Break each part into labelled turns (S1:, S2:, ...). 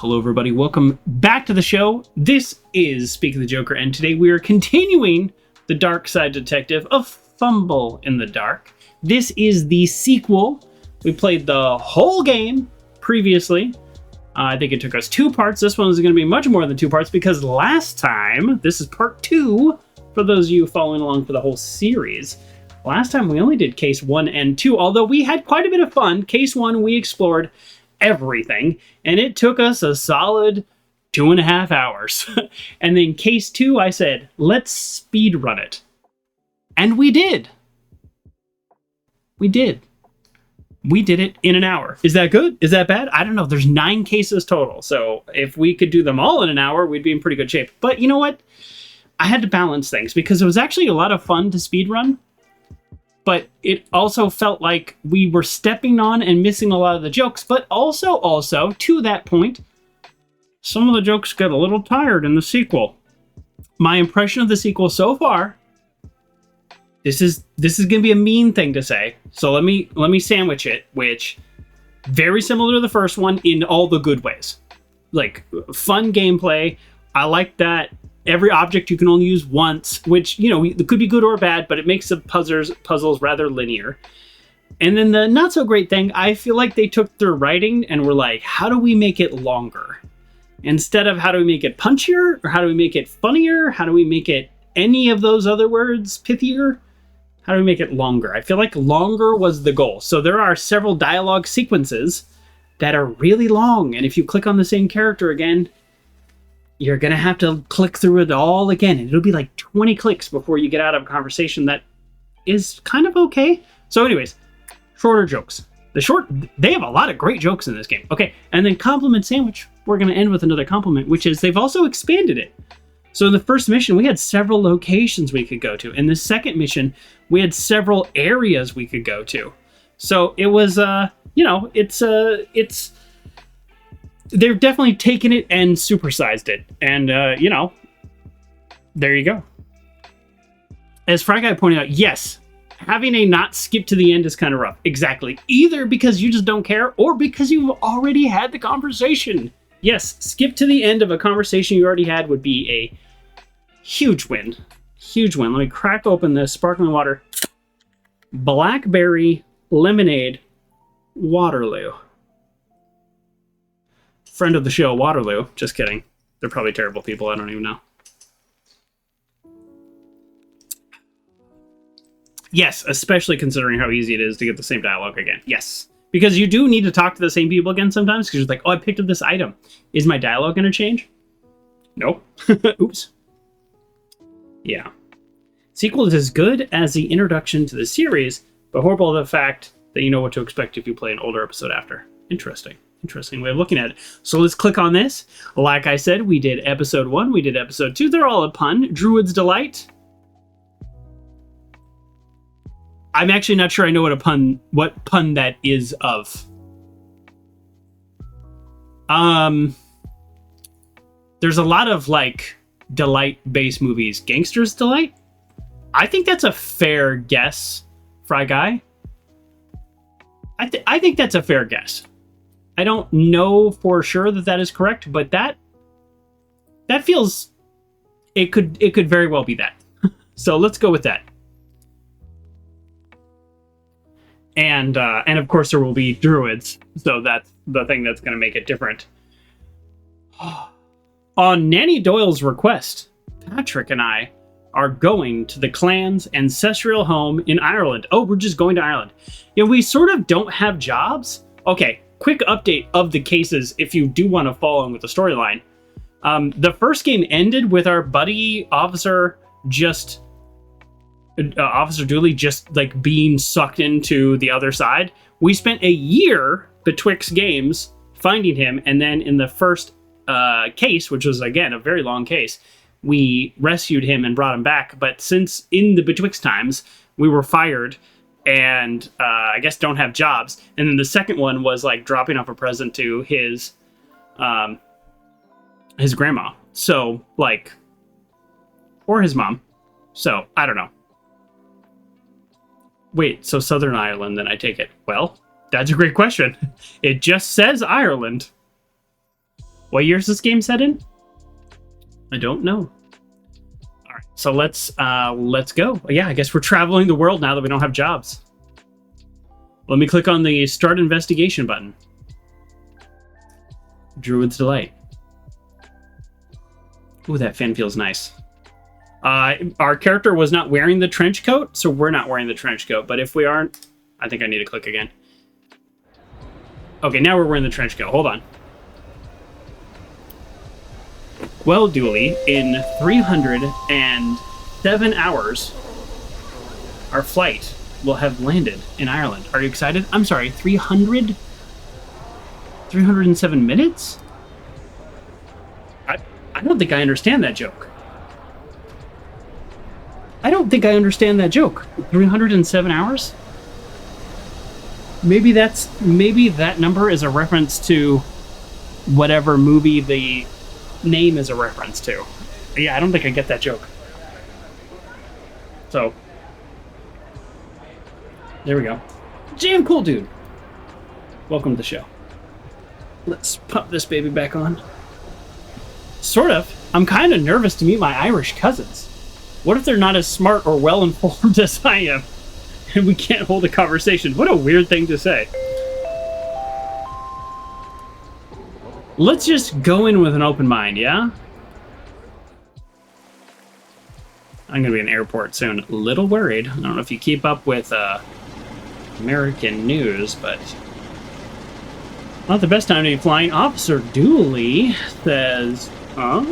S1: Hello everybody, welcome back to the show. This is Speak of the Joker, and today we are continuing the Darkside Detective of Fumble in the Dark. This is the sequel. We played the whole game previously. I think it took us 2 parts. This one is going to be much more than 2 parts because last time, this is part 2 for those of you following along for the whole series. Last time we only did case 1 and 2, although we had quite a bit of fun. Case 1 we explored everything, and it took us a solid 2.5 hours. And then case 2, I said, let's speed run it. And we did. We did it in an hour. Is that good? Is that bad? I don't know. There's 9 cases total. So if we could do them all in an hour, we'd be in pretty good shape. But you know what? I had to balance things because it was actually a lot of fun to speed run. But it also felt like we were stepping on and missing a lot of the jokes. But also, to that point, some of the jokes got a little tired in the sequel. My impression of the sequel so far, this is going to be a mean thing to say. So let me sandwich it, which very similar to the first one in all the good ways. Like, fun gameplay. I like that. Every object you can only use once, which, you know, it could be good or bad, but it makes the puzzles rather linear. And then the not so great thing, I feel like they took their writing and were like, how do we make it longer? Instead of how do we make it punchier, or how do we make it funnier? How do we make it any of those other words pithier? How do we make it longer? I feel like longer was the goal. So there are several dialogue sequences that are really long. And if you click on the same character again, you're going to have to click through it all again. And it'll be like 20 clicks before you get out of a conversation that is kind of okay. So anyways, shorter jokes. They have a lot of great jokes in this game. Okay, and then compliment sandwich. We're going to end with another compliment, which is they've also expanded it. So in the first mission, we had several locations we could go to. In the second mission, we had several areas we could go to. So it was, they've definitely taken it and supersized it. And, there you go. As Fry Guy pointed out, yes, having a not skip to the end is kind of rough. Exactly. Either because you just don't care or because you've already had the conversation. Yes, skip to the end of a conversation you already had would be a huge win. Huge win. Let me crack open this sparkling water. Blackberry lemonade Waterloo. Friend of the show, Waterloo. Just kidding. They're probably terrible people. I don't even know. Yes, especially considering how easy it is to get the same dialogue again. Yes. Because you do need to talk to the same people again sometimes, because you're like, oh, I picked up this item. Is my dialogue going to change? Nope. Oops. Yeah. Sequel is as good as the introduction to the series, but horrible the fact that you know what to expect if you play an older episode after. Interesting way of looking at it. So let's click on this. Like I said, we did episode 1, we did episode 2. They're all a pun. Druid's Delight. I'm actually not sure I know what pun that is of. There's a lot of like Delight-based movies. Gangster's Delight? I think that's a fair guess, Fry Guy. I think that's a fair guess. I don't know for sure that is correct, but that feels it could very well be that. So let's go with that. And of course there will be druids, so that's the thing that's going to make it different. On Nanny Doyle's request, Patrick and I are going to the clan's ancestral home in Ireland. Oh, we're just going to Ireland. Yeah, we sort of don't have jobs. Okay, quick update of the cases if you do want to follow in with the storyline. The first game ended with our buddy Officer Dooley just like being sucked into the other side. We spent a year betwixt games finding him, and then in the first case, which was again a very long case, we rescued him and brought him back. But since in the betwixt times we were fired and I guess don't have jobs, and then the second one was like dropping off a present to his grandma, so like, or his mom, so I don't know. Wait, so Southern Ireland, then I take it. Well, that's a great question. It just says Ireland. What year is this game set in? I don't know. All right, so let's go. Yeah, I guess we're traveling the world now that we don't have jobs. Let me click on the Start Investigation button. Druid's Delight. Ooh, that fan feels nice. Our character was not wearing the trench coat, so we're not wearing the trench coat. But if we aren't, I think I need to click again. Okay, now we're wearing the trench coat. Hold on. Well, Dooley, in 307 hours, our flight will have landed in Ireland. Are you excited? I'm sorry, 307 minutes? I don't think I understand that joke. I don't think I understand that joke. 307 hours? Maybe that number is a reference to whatever movie the name is a reference to. Yeah, I don't think I get that joke. So, there we go. Jam cool dude. Welcome to the show. Let's pop this baby back on. Sort of. I'm kind of nervous to meet my Irish cousins. What if they're not as smart or well-informed as I am? And we can't hold a conversation. What a weird thing to say. Let's just go in with an open mind, yeah? I'm going to be in an airport soon. A little worried. I don't know if you keep up with American news, but not the best time to be flying. Officer Dooley says, huh?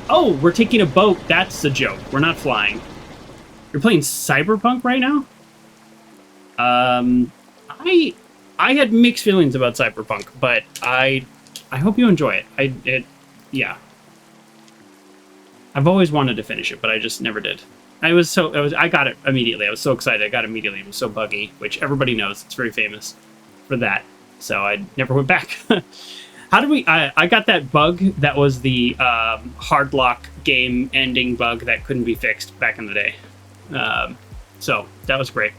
S1: Oh, we're taking a boat. That's the joke. We're not flying. You're playing Cyberpunk right now? I had mixed feelings about Cyberpunk, but I hope you enjoy it. Yeah. I've always wanted to finish it, but I just never did. I got it immediately. I was so excited. I got it immediately. It was so buggy, which everybody knows. It's very famous for that. So I never went back. How did we... I got that bug that was the hard lock game ending bug that couldn't be fixed back in the day. So that was great.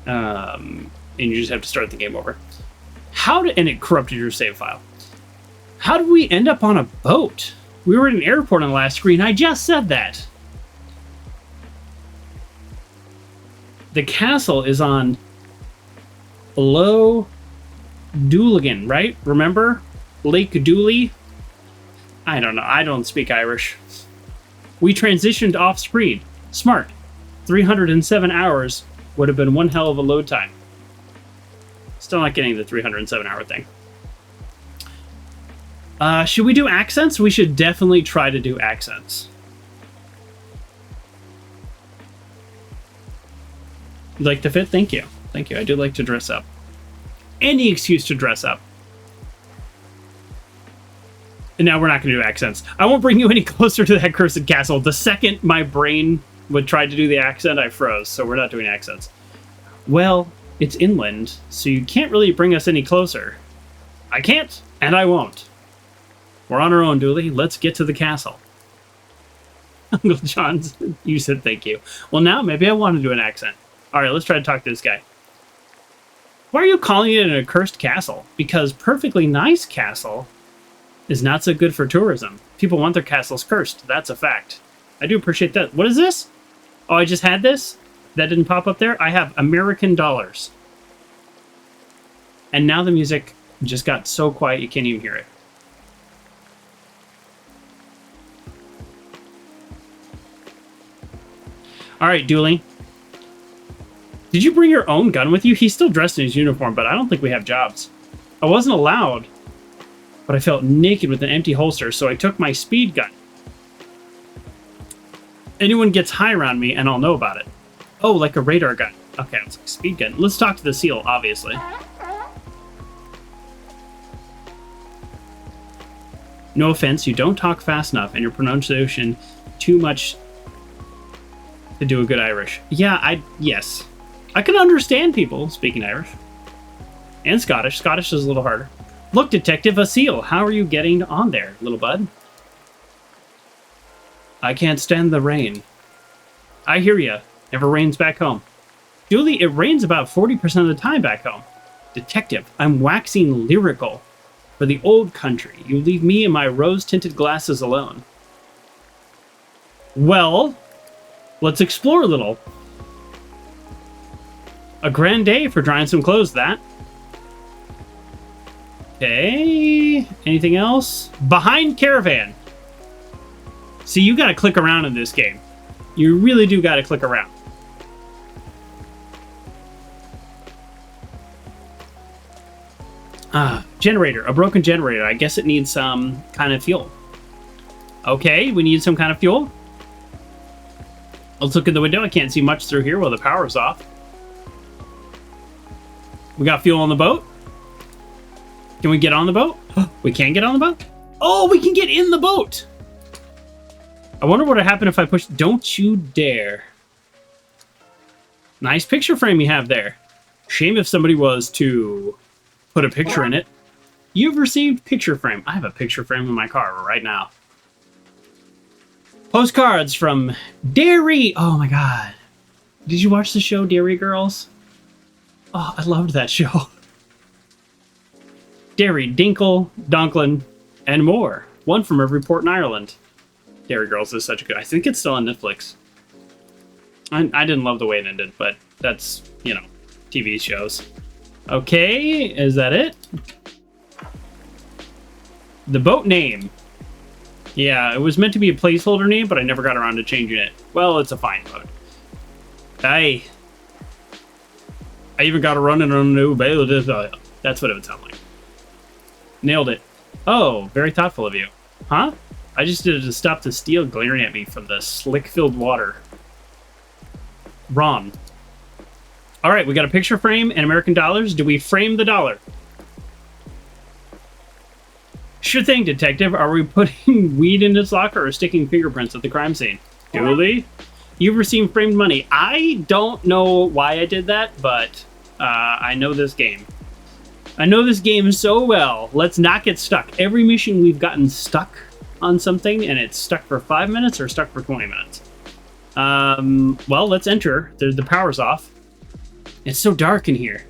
S1: And you just have to start the game over. And it corrupted your save file. How did we end up on a boat? We were at an airport on the last screen. I just said that. The castle is on Low Dooligan, right? Remember? Lake Dooley? I don't know. I don't speak Irish. We transitioned off screen. Smart. 307 hours would have been one hell of a load time. Still not getting the 307 hour thing. Should we do accents? We should definitely try to do accents. You like the fit? Thank you. Thank you. I do like to dress up. Any excuse to dress up. And now we're not going to do accents. I won't bring you any closer to that cursed castle. The second my brain would try to do the accent, I froze. So we're not doing accents. Well, it's inland, so you can't really bring us any closer. I can't, and I won't. We're on our own, Dooley. Let's get to the castle. Uncle John, you said thank you. Well, now maybe I want to do an accent. All right, let's try to talk to this guy. Why are you calling it an accursed castle? Because perfectly nice castle is not so good for tourism. People want their castles cursed. That's a fact. I do appreciate that. What is this? Oh, I just had this? That didn't pop up there? I have American dollars. And now the music just got so quiet you can't even hear it. All right, Dooley. Did you bring your own gun with you? He's still dressed in his uniform, but I don't think we have jobs. I wasn't allowed, but I felt naked with an empty holster, so I took my speed gun. Anyone gets high around me, and I'll know about it. Oh, like a radar gun. Okay, it's like a speed gun. Let's talk to the seal, obviously. No offense, you don't talk fast enough, and your pronunciation too much to do a good Irish. Yeah, yes. I can understand people speaking Irish. And Scottish. Scottish is a little harder. Look, Detective, a seal. How are you getting on there, little bud? I can't stand the rain. I hear ya. Never rains back home. Dooley, it rains about 40% of the time back home. Detective, I'm waxing lyrical. for the old country. You leave me and my rose-tinted glasses alone. Well, let's explore a little. A grand day for drying some clothes, that. Okay, anything else? Behind caravan. See, you gotta click around in this game. You really do gotta click around. Generator, a broken generator. I guess it needs some kind of fuel. Okay, we need some kind of fuel. Let's look in the window. I can't see much through here while the power's off. We got fuel on the boat. Can we get on the boat? We can get on the boat? Oh, we can get in the boat! I wonder what would happen if I push... Don't you dare. Nice picture frame you have there. Shame if somebody was to put a picture in it. You've received picture frame. I have a picture frame in my car right now. Postcards from Dairy. Oh my god. Did you watch the show Dairy Girls? Oh, I loved that show. Dairy, Dinkle, Donklin, and more. One from every port in Ireland. Dairy Girls is such a good... I think it's still on Netflix. I didn't love the way it ended, but that's, you know, TV shows. Okay, is that it? The boat name. Yeah, it was meant to be a placeholder name, but I never got around to changing it. Well, it's a fine boat. I even got to run it on a new boat. That's what it would sound like. Nailed it. Oh, very thoughtful of you. Huh? I just did it to stop the steel glaring at me from the slick-filled water. Wrong. All right, we got a picture frame and American dollars. Do we frame the dollar? Sure thing, detective. Are we putting weed in its locker or sticking fingerprints at the crime scene? Julie? You've received framed money. I don't know why I did that, but I know this game. I know this game so well. Let's not get stuck. Every mission we've gotten stuck on something, and it's stuck for 5 minutes or stuck for 20 minutes. Well, let's enter. The power's off. It's so dark in here.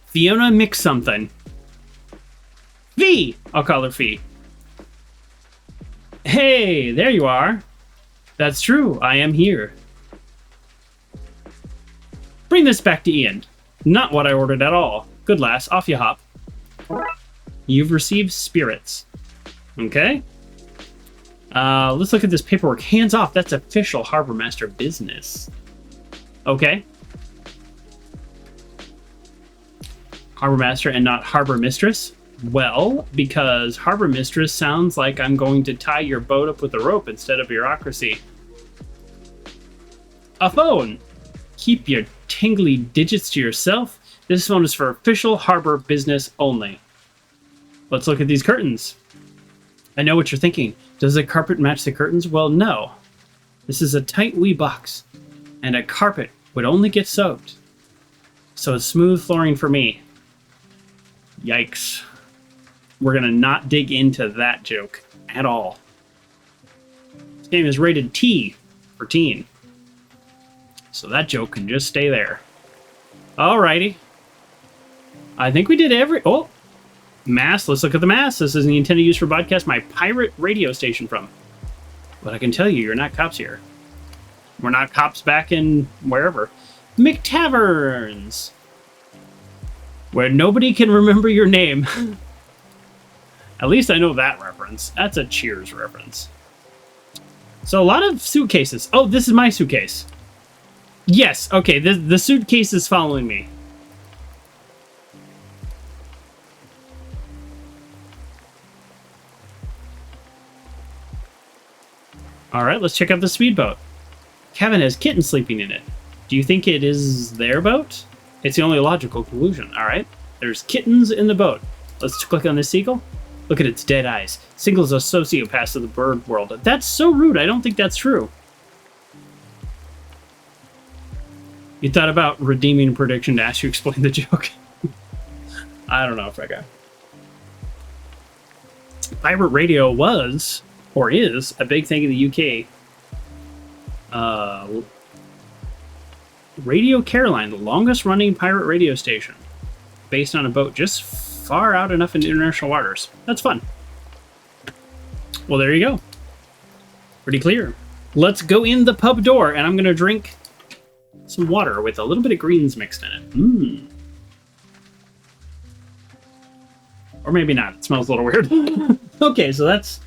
S1: Fiona mix something. Fee! I'll call her Fee. Hey, there you are. That's true, I am here. Bring this back to Ian. Not what I ordered at all. Good lass, off you hop. You've received spirits. Okay. Let's look at this paperwork. Hands off, that's official Harbor Master business. Okay. Harbor Master and not Harbor Mistress? Well, because Harbor Mistress sounds like I'm going to tie your boat up with a rope instead of bureaucracy. A phone! Keep your tingly digits to yourself. This phone is for official harbor business only. Let's look at these curtains. I know what you're thinking. Does the carpet match the curtains? Well, no. This is a tight wee box, and a carpet would only get soaked. So it's smooth flooring for me. Yikes. We're gonna not dig into that joke at all. This game is rated T for teen. So that joke can just stay there. Alrighty. I think we did every... Oh! Mast. Let's look at the mast. This is the intended use for broadcast my pirate radio station from. But I can tell you, you're not cops here. We're not cops back in wherever. McTaverns! Where nobody can remember your name. At least I know that reference. That's a Cheers reference. So a lot of suitcases. Oh, this is my suitcase. Yes, okay, the suitcase is following me. Alright, let's check out the speedboat. Kevin has kittens sleeping in it. Do you think it is their boat? It's the only logical conclusion. Alright, there's kittens in the boat. Let's click on this seagull. Look at its dead eyes. Seagull's a sociopath of the bird world. That's so rude. I don't think that's true. You thought about redeeming a prediction to ask you to explain the joke? I don't know if I got. Pirate radio was, or is, a big thing in the UK. Radio Caroline, the longest running pirate radio station. based on a boat just far out enough into international waters. That's fun. Well, there you go. Pretty clear. Let's go in the pub door, and I'm going to drink some water with a little bit of greens mixed in it. Or maybe not. It smells a little weird. Okay, so that's...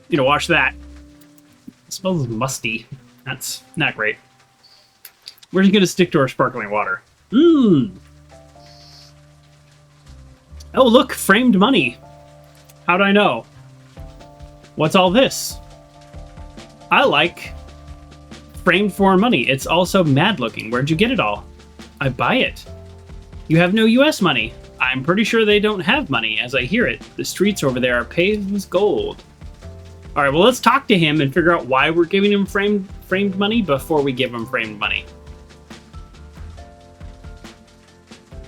S1: You know, wash that. It smells musty. That's not great. We're just going to stick to our sparkling water. Oh, look, framed money. How'd I know? What's all this? I like framed foreign money. It's also mad looking. Where'd you get it all? I buy it. You have no US money. I'm pretty sure they don't have money, as I hear it. The streets over there are paved with gold. All right, well, let's talk to him and figure out why we're giving him framed money before we give him framed money.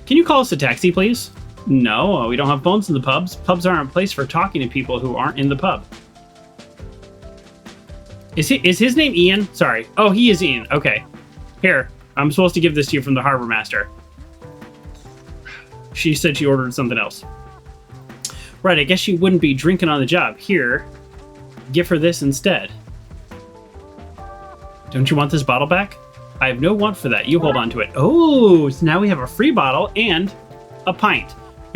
S1: Can you call us a taxi, please? No, we don't have phones in the pubs. Pubs aren't a place for talking to people who aren't in the pub. Is his name Ian? Sorry. Oh, he is Ian. Okay. Here, I'm supposed to give this to you from the harbor master. She said she ordered something else. Right, I guess she wouldn't be drinking on the job. Here, give her this instead. Don't you want this bottle back? I have no want for that. You hold on to it. Oh, so now we have a free bottle and a pint.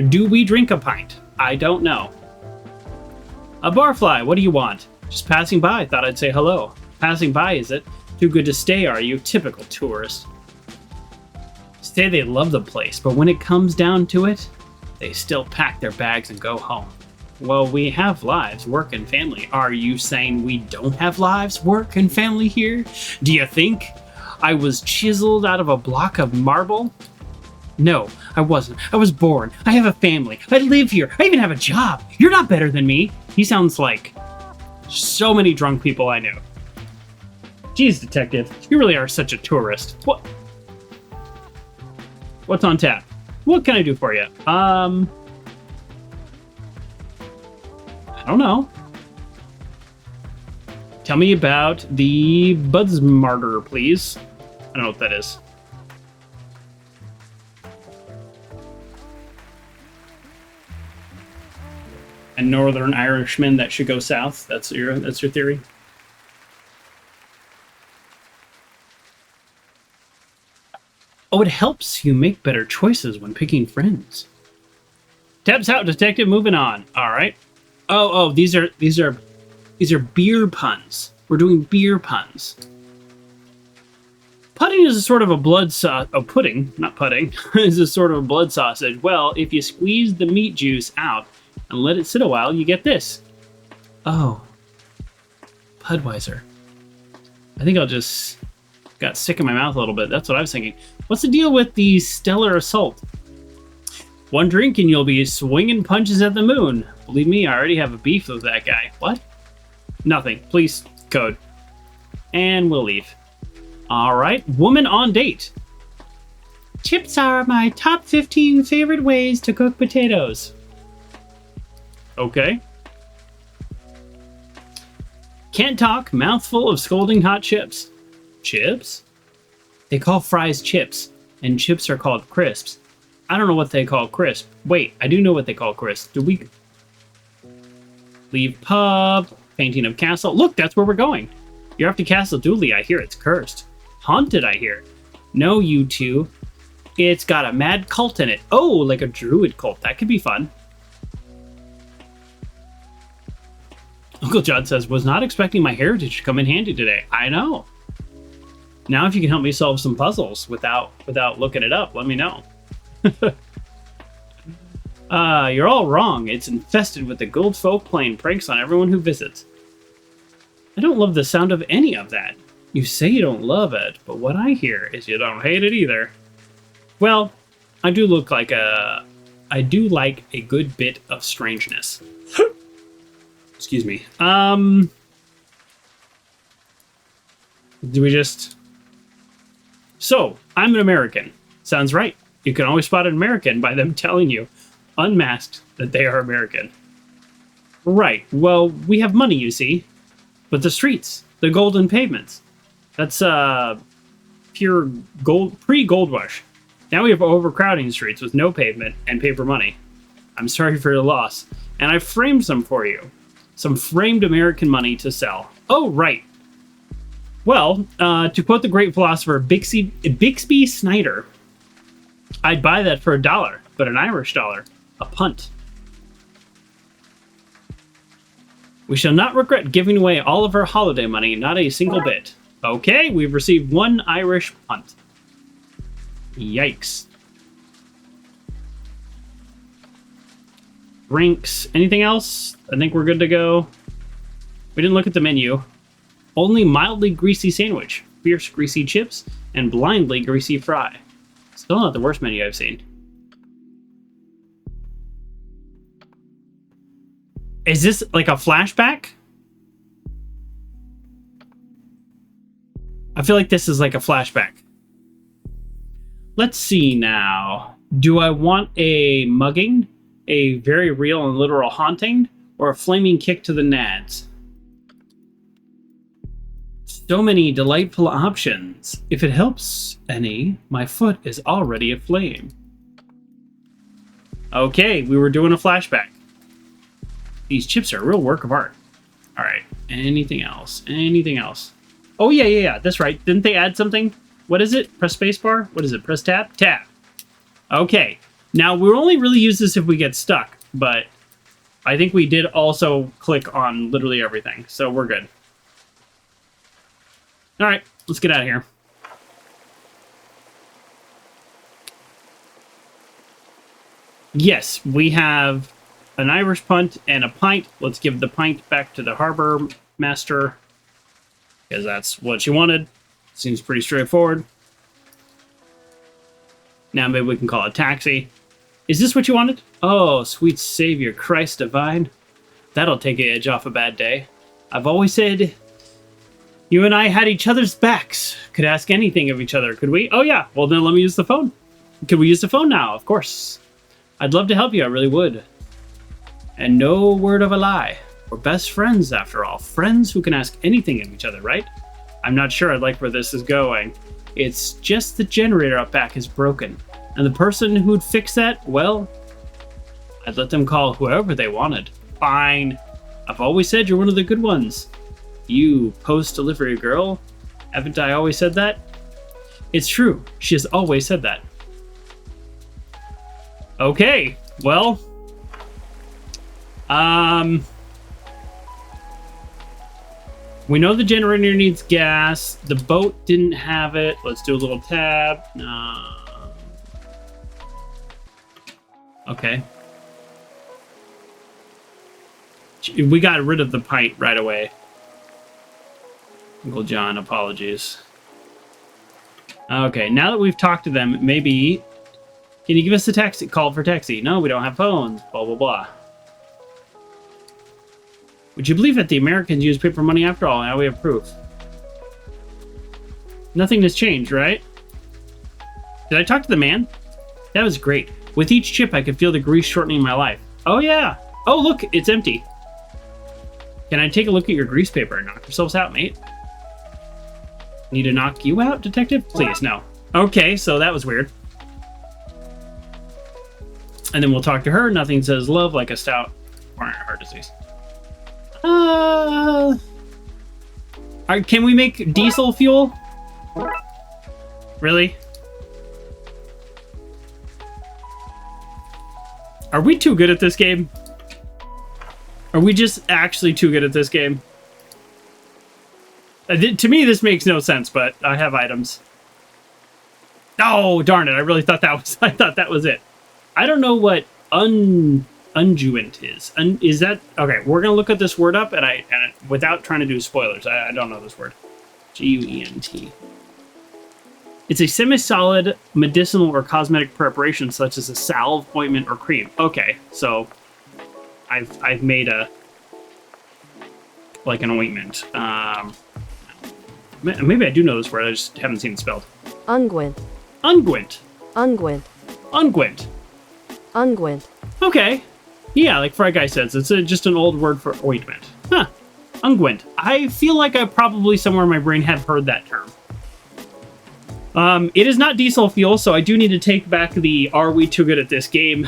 S1: Do we drink a pint? I don't know. A barfly, what do you want? Just passing by, thought I'd say hello. Passing by, is it? Too good to stay, are you? Typical tourist. Say they love the place, but when it comes down to it, they still pack their bags and go home. Well, we have lives, work, and family. Are you saying we don't have lives, work, and family here? Do you think I was chiseled out of a block of marble? No, I wasn't. I was born. I have a family. I live here. I even have a job. You're not better than me. He sounds like so many drunk people I knew. Jeez, Detective, you really are such a tourist. What's on tap? What can I do for you? I don't know. Tell me about the Budsmarter, please. I don't know what that is. A Northern Irishman that should go south. That's your theory. Oh, it helps you make better choices when picking friends. Taps out, Detective. Moving on. All right. Oh, these are beer puns. We're doing beer puns. Pudding is a sort of a blood sauce. Oh, pudding, not pudding, is a sort of a blood sausage. Well, if you squeeze the meat juice out and let it sit a while, you get this. Oh, Budweiser. I think I'll just got sick in my mouth a little bit. That's what I was thinking. What's the deal with the Stellar Assault? One drink and you'll be swinging punches at the moon. Believe me, I already have a beef with that guy. What? Nothing. Please, code. And we'll leave. All right. Woman on date. Chips are my top 15 favorite ways to cook potatoes. Okay. Can't talk, mouthful of scalding hot chips. Chips? They call fries chips, and chips are called crisps. I don't know what they call crisp. Wait, I do know what they call crisp. Do we... Leave pub. Painting of castle. Look, that's where we're going. You're off to Castle Dooley. I hear it's cursed. Haunted, I hear. No, you two. It's got a mad cult in it. Oh, like a druid cult. That could be fun. Uncle John says, was not expecting my heritage to come in handy today. I know. Now if you can help me solve some puzzles without looking it up, let me know. You're all wrong. It's infested with the gold folk playing pranks on everyone who visits. I don't love the sound of any of that. You say you don't love it, but what I hear is you don't hate it either. Well, I do like a good bit of strangeness. Excuse me. Do we just... So, I'm an American. Sounds right. You can always spot an American by them telling you, unmasked, that they are American. Right. Well, we have money, you see. But the streets, the golden pavements, that's pure gold, pre-gold rush. Now we have overcrowding streets with no pavement and paper money. I'm sorry for your loss. And I framed some for you. Some framed American money to sell. Oh, right. Well, to quote the great philosopher Bixby Snyder, I'd buy that for $1, but an Irish dollar, a punt. We shall not regret giving away all of our holiday money, not a single bit. Okay, we've received 1 Irish punt. Yikes. Drinks. Anything else? I think we're good to go. We didn't look at the menu. Only mildly greasy sandwich, fierce greasy chips, and blindly greasy fry. Still not the worst menu I've seen. Is this like a flashback? I feel like this is like a flashback. Let's see now. Do I want a mugging, a very real and literal haunting, or a flaming kick to the nads? So many delightful options. If it helps any, my foot is already aflame. Okay, we were doing a flashback. These chips are a real work of art. All right, anything else? Anything else? Oh, yeah, that's right. Didn't they add something? What is it? Press spacebar? What is it? Press tab? Tab. Okay, now we'll only really use this if we get stuck, but I think we did also click on literally everything, so we're good. All right, let's get out of here. Yes, we have an Irish punt and a pint. Let's give the pint back to the harbor master, because that's what she wanted. Seems pretty straightforward. Now maybe we can call a taxi. Is this what you wanted? Oh, sweet savior, Christ divine. That'll take the edge off a bad day. I've always said you and I had each other's backs. Could ask anything of each other, could we? Oh yeah, well then let me use the phone. Could we use the phone now? Of course. I'd love to help you, I really would. And no word of a lie. We're best friends after all. Friends who can ask anything of each other, right? I'm not sure I like where this is going. It's just the generator up back is broken. And the person who'd fix that, well, I'd let them call whoever they wanted. Fine. I've always said you're one of the good ones. You, post-delivery girl. Haven't I always said that? It's true. She has always said that. Okay. Well. We know the generator needs gas. The boat didn't have it. Let's do a little tab. Okay. We got rid of the pint right away. Uncle John, apologies. Okay, now that we've talked to them, maybe... Can you give us a taxi? Call for taxi. No, we don't have phones. Blah, blah, blah. Would you believe that the Americans use paper money after all? Now we have proof. Nothing has changed, right? Did I talk to the man? That was great. With each chip, I could feel the grease shortening my life. Oh, yeah. Oh, look, it's empty. Can I take a look at your grease paper and knock yourselves out, mate? Need to knock you out, detective? Please, no. Okay, so that was weird. And then we'll talk to her. Nothing says love like a stout or heart disease. Can we make diesel fuel? Really? Are we too good at this game? Are we just actually too good at this game? To me, this makes no sense, but I have items. Oh, darn it. I really thought that was, I thought that was it. I don't know what unguent is. Is that, okay, we're going to look at this word up and without trying to do spoilers. I don't know this word. G-U-E-N-T. It's a semi-solid medicinal or cosmetic preparation such as a salve, ointment, or cream. Okay, so I've made an ointment. Maybe I do know this word, I just haven't seen it spelled.
S2: Unguent.
S1: Unguent.
S2: Unguent.
S1: Unguent.
S2: Unguent.
S1: Okay. Yeah, like Fry Guy says, it's just an old word for ointment. Huh. Unguent. I feel like I probably somewhere in my brain have heard that term. It is not diesel fuel, so I do need to take back the "Are we too good at this game?"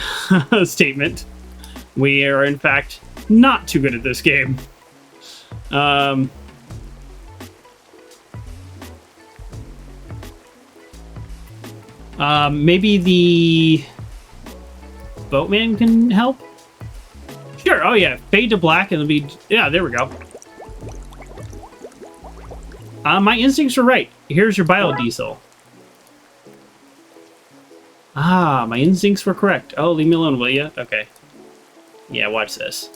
S1: statement. We are, in fact, not too good at this game. Maybe the boatman can help? Sure, oh yeah, fade to black and it'll be... Yeah, there we go. My instincts were right. Here's your biodiesel. Ah, my instincts were correct. Oh, leave me alone, will ya? Okay. Yeah, watch this.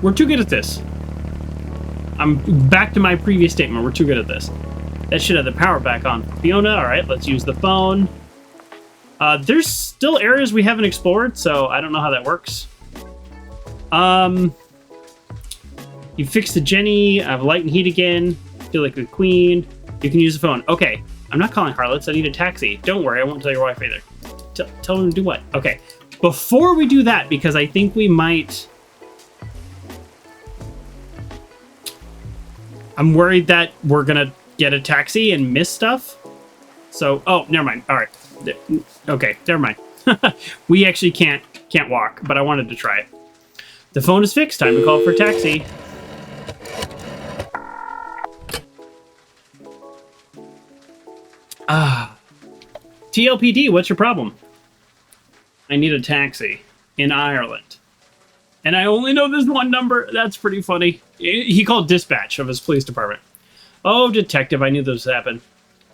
S1: We're too good at this. I'm back to my previous statement. We're too good at this. That should have the power back on. Fiona, alright, let's use the phone. There's still areas we haven't explored, so I don't know how that works. You fixed the Jenny. I have light and heat again. Feel like the queen. You can use the phone. Okay, I'm not calling harlots. I need a taxi. Don't worry, I won't tell your wife either. Tell them to do what? Okay, before we do that, because I think we might... I'm worried that we're gonna get a taxi and miss stuff. So, oh, never mind. All right. Okay, never mind. We actually can't walk, but I wanted to try it. The phone is fixed. Time to call for a taxi. TLPD, what's your problem? I need a taxi in Ireland. And I only know this one number. That's pretty funny. He called dispatch of his police department. Oh, detective, I knew this would happen.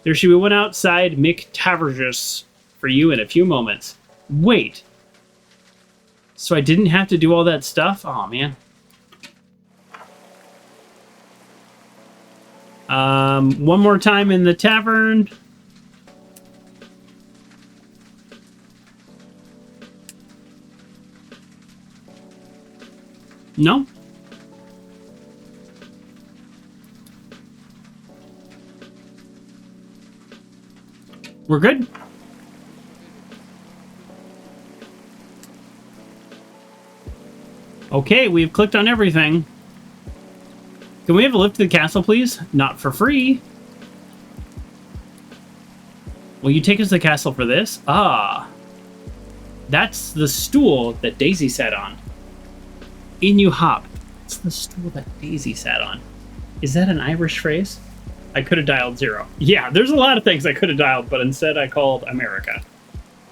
S1: There should be one outside McTavergus for you in a few moments. Wait. So I didn't have to do all that stuff? Oh, man. One more time in the tavern. No? We're good? Okay, we've clicked on everything. Can we have a lift to the castle, please? Not for free. Will you take us to the castle for this? Ah. That's the stool that Daisy sat on. In you hop. It's the stool that Daisy sat on. Is that an Irish phrase? I could have dialed 0. Yeah, there's a lot of things I could have dialed, but instead I called America.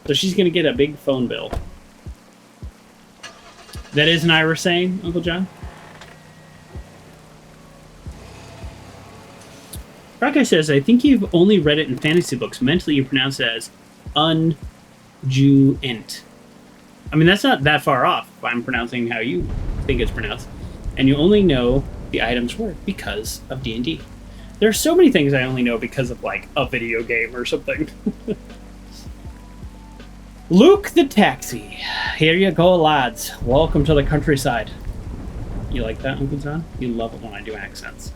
S1: So she's going to get a big phone bill. That is an Irish saying, Uncle John? Rockeye says, I think you've only read it in fantasy books. Mentally, you pronounce it as unjuent. I mean, that's not that far off if I'm pronouncing how you think it's pronounced. And you only know the item's word because of D&D. There are so many things I only know because of, like, a video game or something. Luke the taxi. Here you go, lads. Welcome to the countryside. You like that, Uncle John? You love it when I do accents.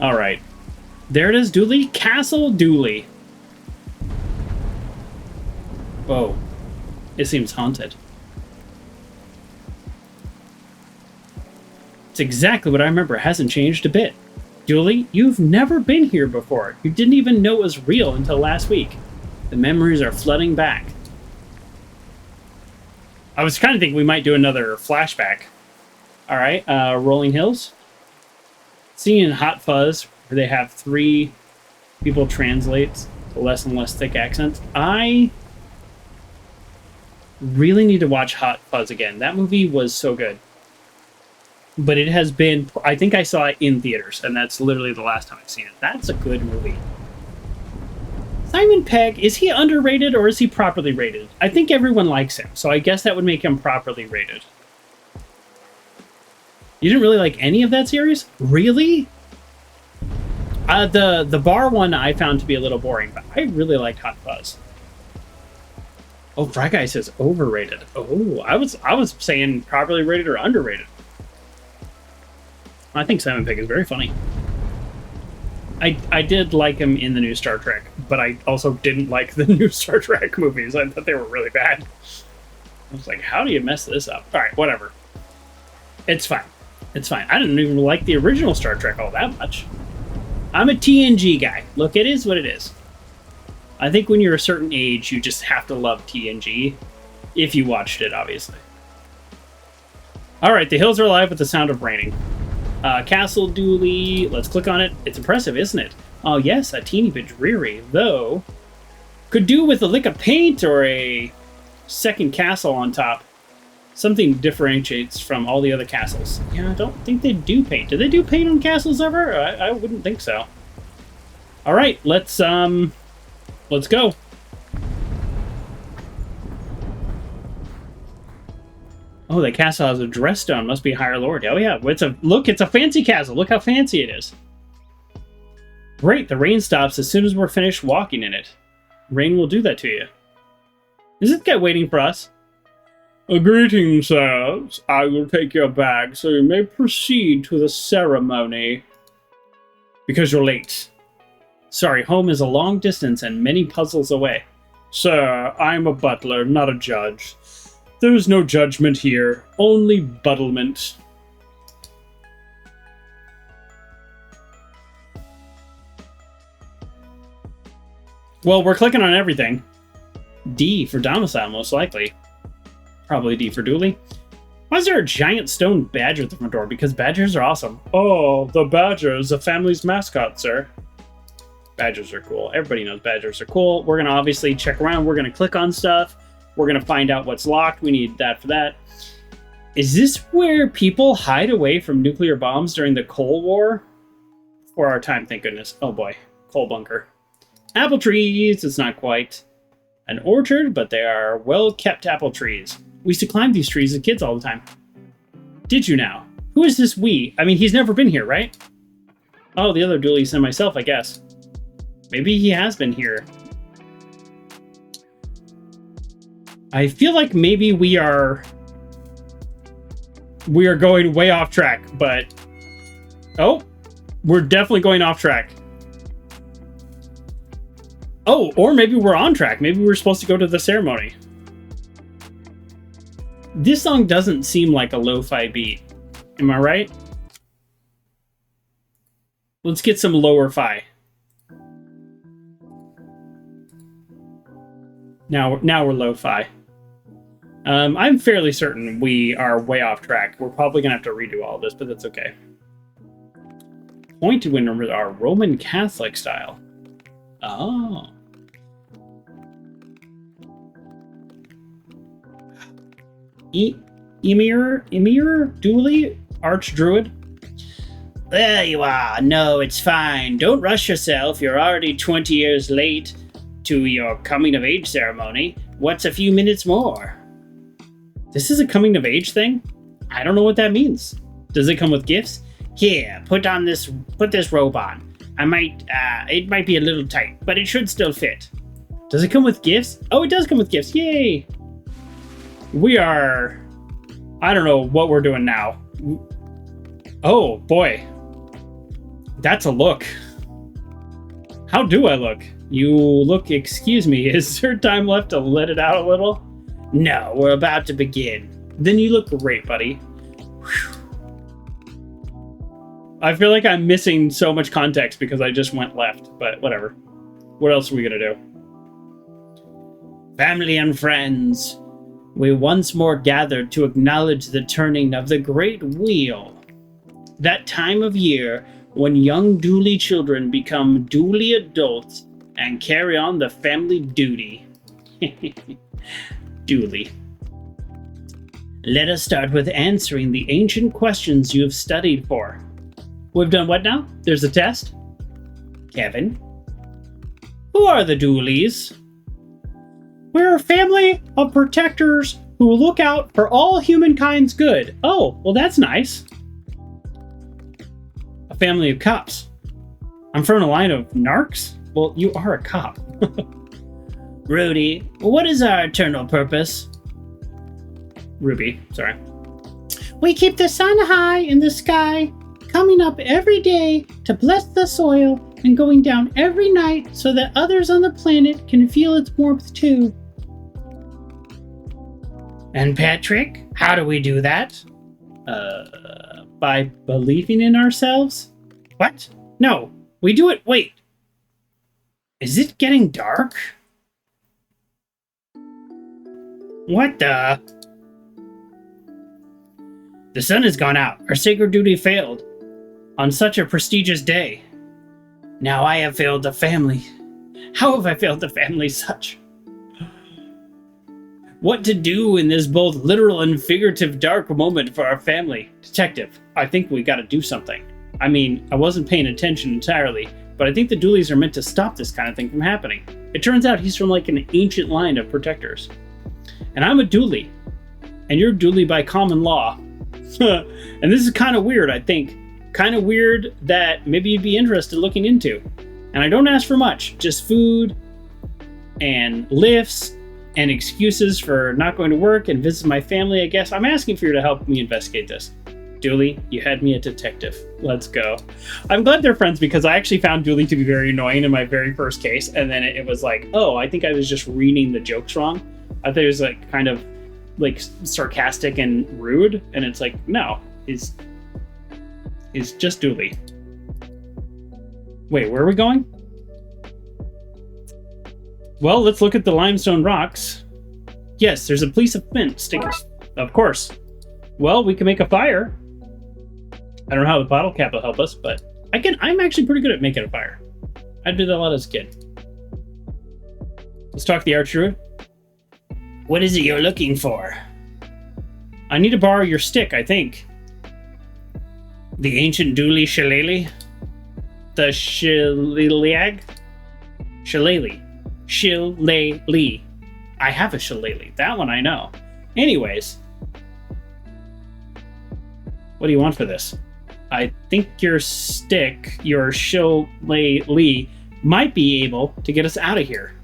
S1: All right. There it is, Dooley. Castle Dooley. Whoa. It seems haunted. It's exactly what I remember. It hasn't changed a bit. Dooley, you've never been here before. You didn't even know it was real until last week. The memories are flooding back. I was kind of thinking we might do another flashback. All right, Rolling Hills. Seeing in Hot Fuzz, where they have 3 people translate to less and less thick accents. I really need to watch Hot Fuzz again. That movie was so good. But it has been... I think I saw it in theaters, and that's literally the last time I've seen it. That's a good movie. Simon Pegg, is he underrated or is he properly rated? I think everyone likes him, so I guess that would make him properly rated. You didn't really like any of that series? Really? The bar one I found to be a little boring, but I really liked Hot Fuzz. Oh, Fry Guy says overrated. Oh, I was saying properly rated or underrated. I think Simon Pegg is very funny. I did like him in the new Star Trek, but I also didn't like the new Star Trek movies. I thought they were really bad. I was like, how do you mess this up? All right, whatever. It's fine. It's fine. I didn't even like the original Star Trek all that much. I'm a TNG guy. Look, it is what it is. I think when you're a certain age, you just have to love TNG. If you watched it, obviously. Alright, the hills are alive with the sound of raining. Castle Dooley. Let's click on it. It's impressive, isn't it? Oh yes, a teeny bit dreary, though. Could do with a lick of paint or a second castle on top. Something differentiates from all the other castles. Yeah, I don't think they do paint. Do they do paint on castles ever? I wouldn't think so. Alright, let's go. Oh, the castle has a dress stone. Must be higher lord. Oh yeah, it's a fancy castle. Look how fancy it is. Great, the rain stops as soon as we're finished walking in it. Rain will do that to you. Is this guy waiting for us? A greeting, sirs. I will take your bag so you may proceed to the ceremony. Because you're late. Sorry, home is a long distance and many puzzles away. Sir, I am a butler, not a judge. There is no judgment here, only buttlement. Well, we're clicking on everything. D for domicile, most likely. Probably D for Dooley. Why is there a giant stone badger at the front door? Because badgers are awesome. Oh, the badger is the family's mascot, sir. Badgers are cool. Everybody knows badgers are cool. We're going to obviously check around. We're going to click on stuff. We're going to find out what's locked. We need that for that. Is this where people hide away from nuclear bombs during the Cold War? For our time, thank goodness. Oh boy. Coal bunker. Apple trees. It's not quite an orchard, but they are well-kept apple trees. We used to climb these trees as kids all the time. Did you now? Who is this we? I mean, he's never been here, right? Oh, the other Doolies and myself, I guess. Maybe he has been here. I feel like maybe we are going way off track, but... Oh, we're definitely going off track. Oh, or maybe we're on track. Maybe we're supposed to go to the ceremony. This song doesn't seem like a lo-fi beat. Am I right? Let's get some lower-fi. Now we're lo-fi. I'm fairly certain we are way off track. We're probably going to have to redo all of this, but that's okay. Pointed windows are Roman Catholic style. Oh. Emir? Dooley? Archdruid? There you are. No, it's fine. Don't rush yourself. You're already 20 years late to your coming-of-age ceremony. What's a few minutes more? This is a coming-of-age thing? I don't know what that means. Does it come with gifts? Here, put this robe on. It might be a little tight, but it should still fit. Does it come with gifts? Oh, it does come with gifts. Yay! We are... I don't know what we're doing now. Oh, boy. That's a look. How do I look? You look, excuse me, is there time left to let it out a little? No, we're about to begin. Then you look great, buddy. Whew. I feel like I'm missing so much context because I just went left, but whatever. What else are we gonna do? Family and friends, we once more gathered to acknowledge the turning of the great wheel. That time of year when young Dooley children become Dooley adults and carry on the family duty. Dooley. Let us start with answering the ancient questions you have studied for. We've done what now? There's a test? Kevin? Who are the Dooleys? We're a family of protectors who look out for all humankind's good. Oh, well that's nice. A family of cops. I'm from a line of narcs? Well, you are a cop. Rudy, what is our eternal purpose? Ruby, sorry. We keep the sun high in the sky, coming up every day to bless the soil and going down every night so that others on the planet can feel its warmth too. And Patrick, how do we do that? By believing in ourselves? What? No, we do it. Wait. Is it getting dark? What the? The sun has gone out. Our sacred duty failed on such a prestigious day. Now I have failed the family. How have I failed the family such? What to do in this both literal and figurative dark moment for our family? Detective, I think we gotta do something. I mean, I wasn't paying attention entirely, but I think the Dooleys are meant to stop this kind of thing from happening. It turns out he's from like an ancient line of protectors. And I'm a Dooley. And you're Dooley by common law. And this is kind of weird, I think. Kind of weird that maybe you'd be interested in looking into. And I don't ask for much, just food and lifts and excuses for not going to work and visit my family, I guess. I'm asking for you to help me investigate this. Dooley, you had me a detective. Let's go. I'm glad they're friends because I actually found Dooley to be very annoying in my very first case. And then it was like, oh, I think I was just reading the jokes wrong. I thought it was like kind of like sarcastic and rude. And it's like, no, he's just Dooley. Wait, where are we going? Well, let's look at the limestone rocks. Yes, there's a piece of flint stickers. Of course. Well, we can make a fire. I don't know how the bottle cap will help us, but I'm actually pretty good at making a fire. I did that a lot as a kid. Let's talk to the Archdruid. What is it you're looking for? I need to borrow your stick, I think. The ancient Dooley shillelagh? The shillelagh? Shillelagh. Shillelagh. I have a shillelagh. That one I know. Anyways. What do you want for this? I think your stick, your shillelagh, might be able to get us out of here.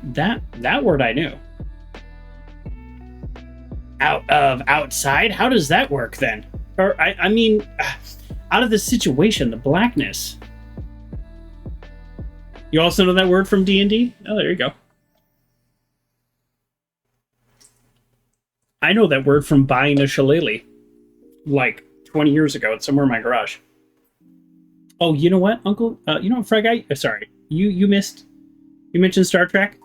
S1: That word I knew. Out of outside? How does that work then? Or, I mean, out of the situation, the blackness. You also know that word from D&D? Oh, there you go. I know that word from buying a shillelagh. Like 20 years ago. It's somewhere in my garage. Oh, you know what, Uncle? You know what, Frag Guy? Sorry. You mentioned Star Trek?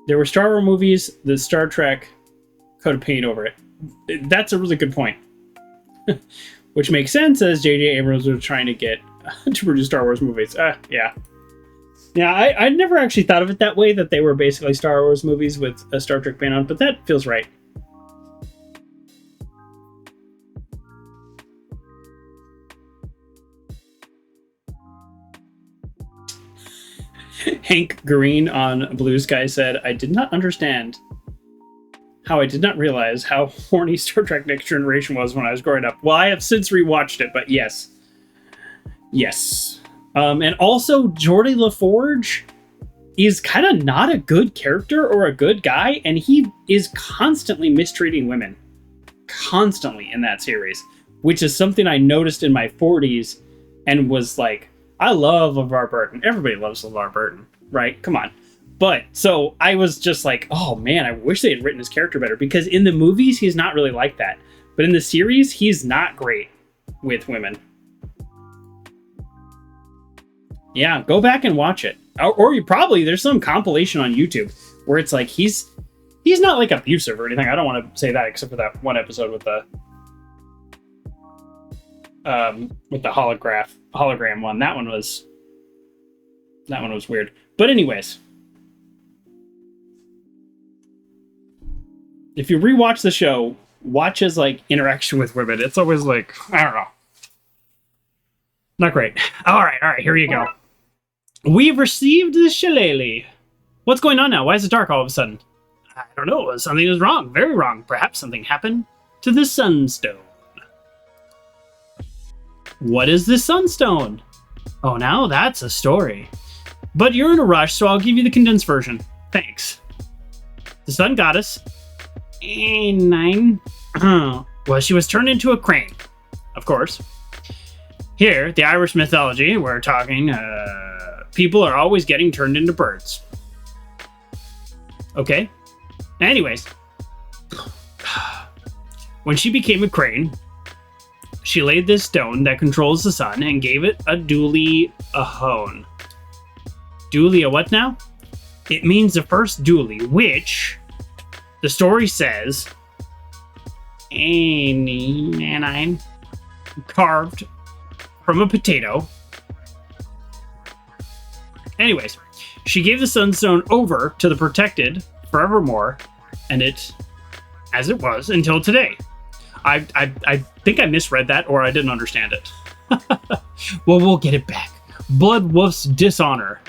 S1: There were Star Wars movies, the Star Trek coat of paint over it. That's a really good point. Which makes sense as J.J. Abrams was trying to get to produce Star Wars movies. Yeah. Yeah, I never actually thought of it that way, that they were basically Star Wars movies with a Star Trek paint on, but that feels right. Hank Green on Blue Sky said, I did not understand how I did not realize how horny Star Trek Next Generation was when I was growing up. Well, I have since rewatched it, but yes. Yes. And also, Geordie LaForge is kind of not a good character or a good guy, and he is constantly mistreating women. Constantly in that series. Which is something I noticed in my 40s and was like, I love LeVar Burton. Everybody loves LeVar Burton, right? Come on. But, so, I was just like, oh man, I wish they had written his character better. Because in the movies, he's not really like that. But in the series, he's not great with women. Yeah, go back and watch it. Or you probably, there's some compilation on YouTube where it's like, he's not like abusive or anything. I don't want to say that except for that one episode with the hologram one. That one was weird. But anyways, if you rewatch the show, watch his like interaction with women. It's always like, I don't know. Not great. All right, here you go. We've received the shillelagh. What's going on now? Why is it dark all of a sudden? I don't know. Something is wrong. Very wrong. Perhaps something happened to the sunstone. What is the sunstone? Oh, now that's a story. But you're in a rush, so I'll give you the condensed version. Thanks. The sun goddess. 9. Well, she was turned into a crane. Of course. Here, the Irish mythology, we're talking, people are always getting turned into birds. Okay. Anyways. When she became a crane, she laid this stone that controls the sun and gave it a dually a hone. Dually a what now? It means the first dually, which the story says Anine carved from a potato. Anyways, she gave the sunstone over to the protected forevermore, and it, as it was until today. I think I misread that, or I didn't understand it. Well, we'll get it back. Blood Wolf's dishonor.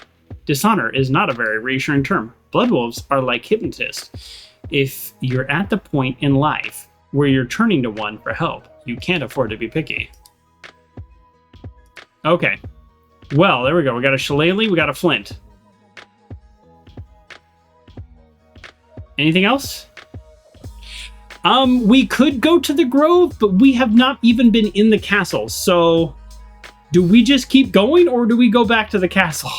S1: Dishonor is not a very reassuring term. Blood Wolves are like hypnotists. If you're at the point in life where you're turning to one for help, you can't afford to be picky. Okay. Well, there we go. We got a shillelagh, we got a flint. Anything else? We could go to the grove, but we have not even been in the castle. So, do we just keep going, or do we go back to the castle?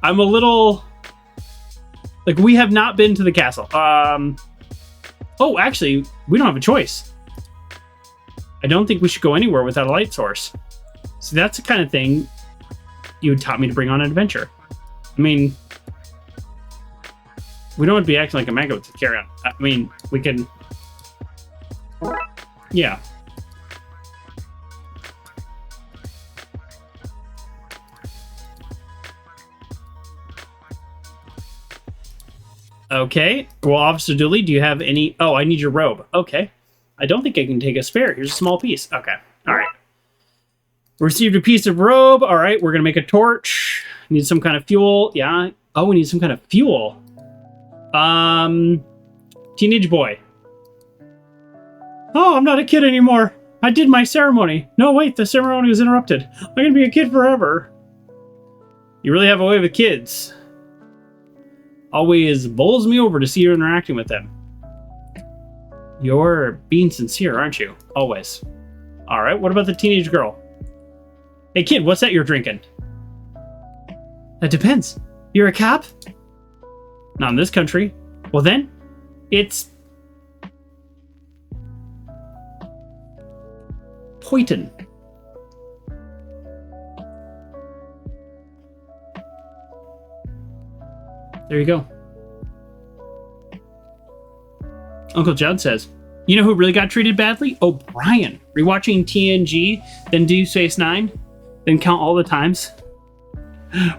S1: I'm a little... Like, we have not been to the castle. Oh, actually, we don't have a choice. I don't think we should go anywhere without a light source. So that's the kind of thing you would taught me to bring on an adventure. I mean... We don't want to be acting like a mega to carry on. I mean, we can... Yeah. Okay. Well, Officer Dooley, do you have any... Oh, I need your robe. Okay. I don't think I can take a spare. Here's a small piece. Okay. All right. Received a piece of robe. All right. We're going to make a torch. Need some kind of fuel. Yeah. Oh, we need some kind of fuel. Teenage boy. Oh, I'm not a kid anymore. I did my ceremony. No, wait, the ceremony was interrupted. I'm gonna be a kid forever. You really have a way with kids. Always bowls me over to see you interacting with them. You're being sincere, aren't you? Always. All right, what about the teenage girl? Hey, kid, what's that you're drinking? That depends. You're a cop? Not in this country. Well then, it's... Poitin. There you go. Uncle Judd says, you know who really got treated badly? O'Brien. Rewatching TNG, then Deep Space Nine, then count all the times.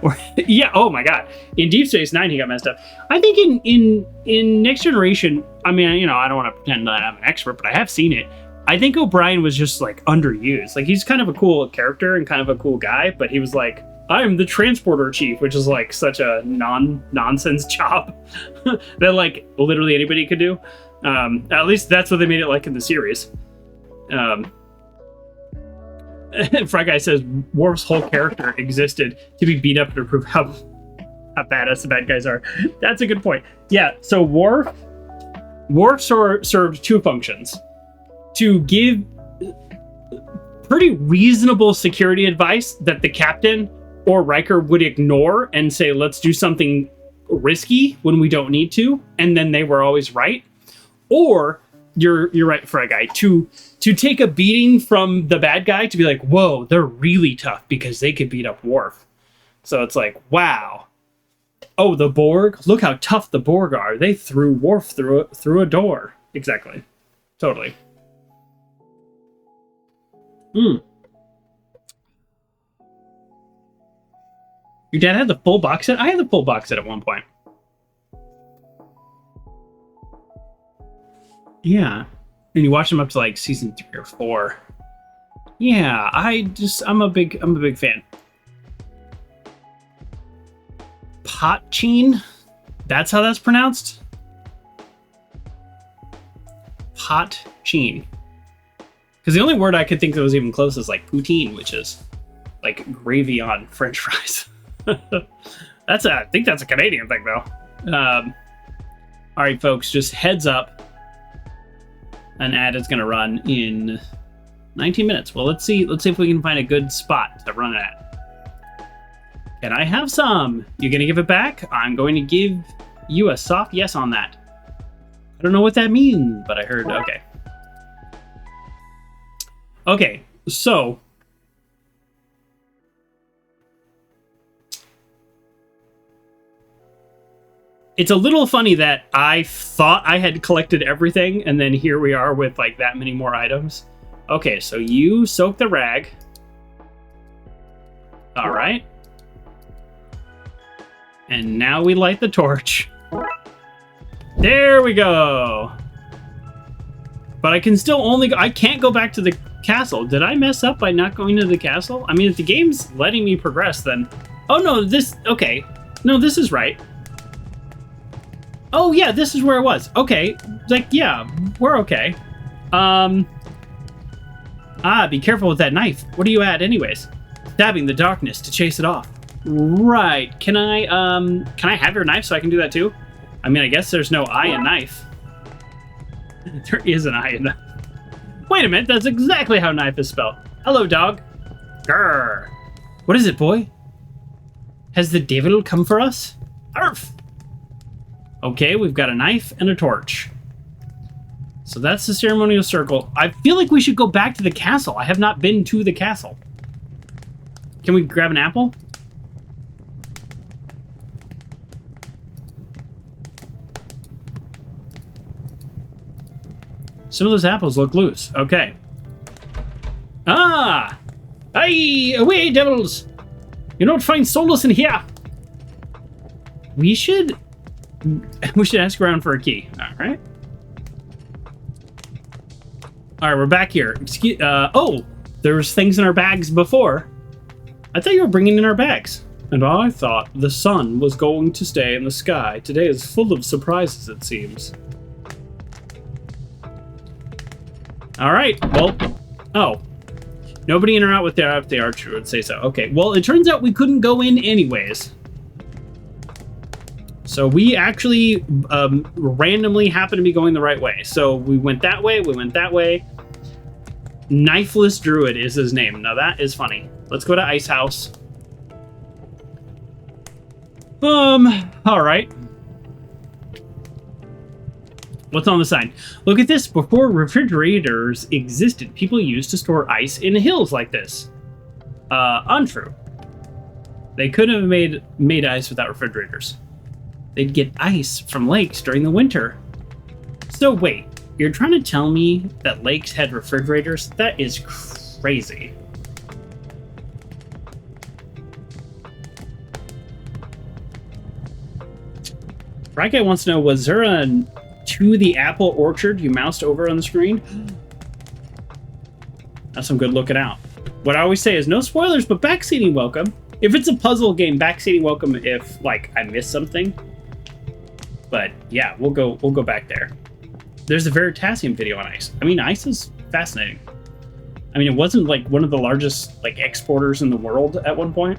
S1: Or yeah, oh my god. In Deep Space Nine, he got messed up. I think in Next Generation, I mean, you know, I don't want to pretend that I'm an expert, but I have seen it. I think O'Brien was just like underused. Like he's kind of a cool character and kind of a cool guy, but he was like, I'm the transporter chief, which is like such a nonsense job that like literally anybody could do. At least that's what they made it like in the series. Fry Guy says Worf's whole character existed to be beat up to prove how badass the bad guys are. That's a good point. Yeah, so Worf served two functions. To give pretty reasonable security advice that the captain or Riker would ignore and say, let's do something risky when we don't need to, and then they were always right. Or you're right, Fry Guy, to take a beating from the bad guy to be like, whoa, they're really tough because they could beat up Worf. So it's like, wow. Oh, the Borg? Look how tough the Borg are. They threw Worf through a door. Exactly. Totally. Your dad had the full box set? I had the full box set at one point. Yeah. And you watch them up to like season 3 or 4. Yeah, I'm a big fan. Potchine? That's how that's pronounced? Potchine. Because the only word I could think that was even close is like poutine, which is like gravy on French fries. I think that's a Canadian thing though. All right, folks, just heads up. An ad is going to run in 19 minutes. Well, let's see if we can find a good spot to run it at. Can I have some? You going to give it back? I'm going to give you a soft yes on that. I don't know what that means, but I heard, okay. Okay, so... It's a little funny that I thought I had collected everything, and then here we are with, like, that many more items. Okay, so you soak the rag. All right. And now we light the torch. There we go. But I can still only go, I can't go back to the castle. Did I mess up by not going to the castle? I mean, if the game's letting me progress, then... Oh, no, this... Okay. No, this is right. Oh, yeah, this is where it was. Okay. Like, yeah, we're okay. Be careful with that knife. What are you at, anyways? Stabbing the darkness to chase it off. Right. Can I have your knife so I can do that too? I mean, I guess there's no I in knife. There is an I in knife. Wait a minute, that's exactly how knife is spelled. Hello, dog. Grrr. What is it, boy? Has the devil come for us? Arf! Okay, we've got a knife and a torch. So that's the ceremonial circle. I feel like we should go back to the castle. I have not been to the castle. Can we grab an apple? Some of those apples look loose. Okay. Ah! Aye! Away, devils! You don't find solace in here! We should ask around for a key. Alright. Alright, we're back here. Oh! There was things in our bags before. I thought you were bringing in our bags. And I thought the sun was going to stay in the sky. Today is full of surprises, it seems. Alright, well... Oh. Nobody in or out with the archer would say so. Okay, well, it turns out we couldn't go in anyways. So we actually randomly happened to be going the right way. So we went that way, we went that way. Knifeless Druid is his name. Now that is funny. Let's go to Ice House. Alright. What's on the sign? Look at this. Before refrigerators existed, people used to store ice in hills like this. Untrue. They couldn't have made ice without refrigerators. They'd get ice from lakes during the winter. So wait, you're trying to tell me that lakes had refrigerators? That is crazy. Right Guy wants to know, was there a to the apple orchard you moused over on the screen? That's some good looking out. What I always say is no spoilers, but backseating welcome. If it's a puzzle game, backseating welcome if, like, I missed something. But yeah, we'll go back there. There's a Veritasium video on ice. I mean, ice is fascinating. I mean, it wasn't like one of the largest like exporters in the world at one point.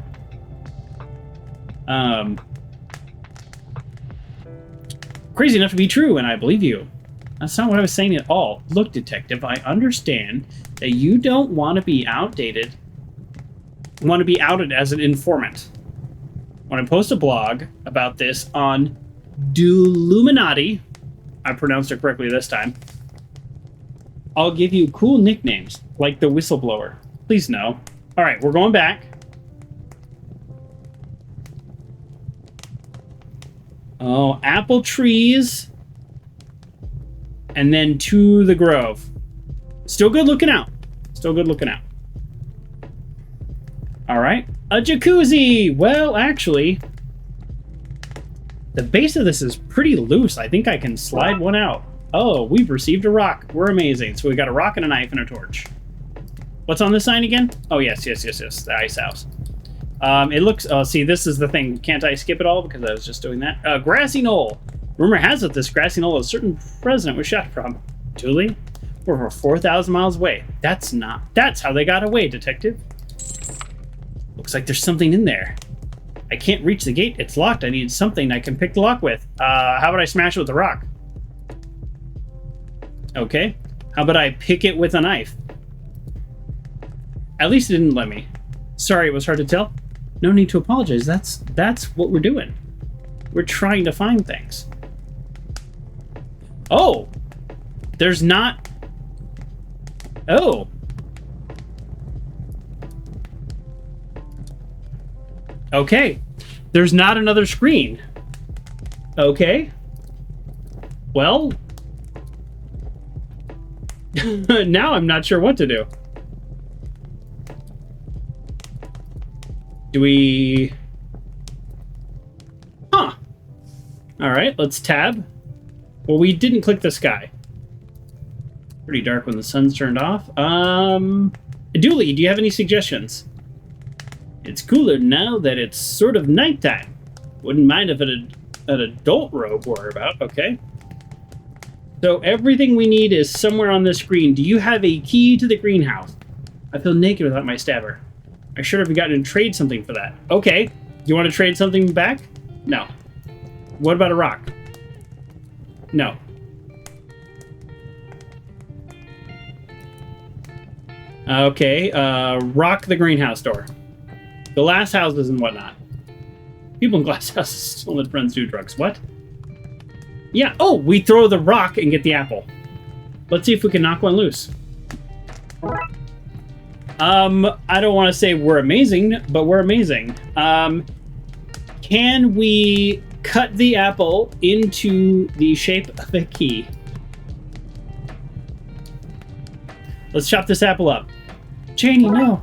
S1: Crazy enough to be true, and I believe you. That's not what I was saying at all. Look, Detective, I understand that you don't want to be outdated. Want to be outed as an informant. When I post a blog about this on Deluminati, I pronounced it correctly this time, I'll give you cool nicknames, like the whistleblower. Please no. Alright, we're going back. Oh, apple trees. And then to the grove. Still good looking out. Still good looking out. Alright. A jacuzzi! Well, actually, the base of this is pretty loose. I think I can slide one out. Oh, we've received a rock. We're amazing. So we got a rock and a knife and a torch. What's on this sign again? Oh, yes. The ice house. It looks... Oh, see, this is the thing. Can't I skip it all because I was just doing that? Grassy knoll. Rumor has it this grassy knoll a certain president was shot from. Julie? We're over 4,000 miles away. That's how they got away, Detective. Looks like there's something in there. I can't reach the gate. It's locked. I need something I can pick the lock with. How about I smash it with a rock? Okay. How about I pick it with a knife? At least it didn't let me. Sorry, it was hard to tell. No need to apologize. That's what we're doing. We're trying to find things. Oh! There's not... Oh. Okay. There's not another screen. Okay. Well... now I'm not sure what to do. Do we... Huh. Alright, let's tab. Well, we didn't click the sky. Pretty dark when the sun's turned off. Dooley, do you have any suggestions? It's cooler now that it's sort of nighttime. Wouldn't mind if an adult robe were about. Okay. So everything we need is somewhere on the screen. Do you have a key to the greenhouse? I feel naked without my stabber. I should have gotten to trade something for that. Okay. Do you want to trade something back? No. What about a rock? No. Okay, rock the greenhouse door. Glass houses and whatnot. People in glass houses still let friends do drugs. What? Yeah, oh, we throw the rock and get the apple. Let's see if we can knock one loose. I don't want to say we're amazing, but we're amazing. Can we cut the apple into the shape of a key? Let's chop this apple up. Janie, no.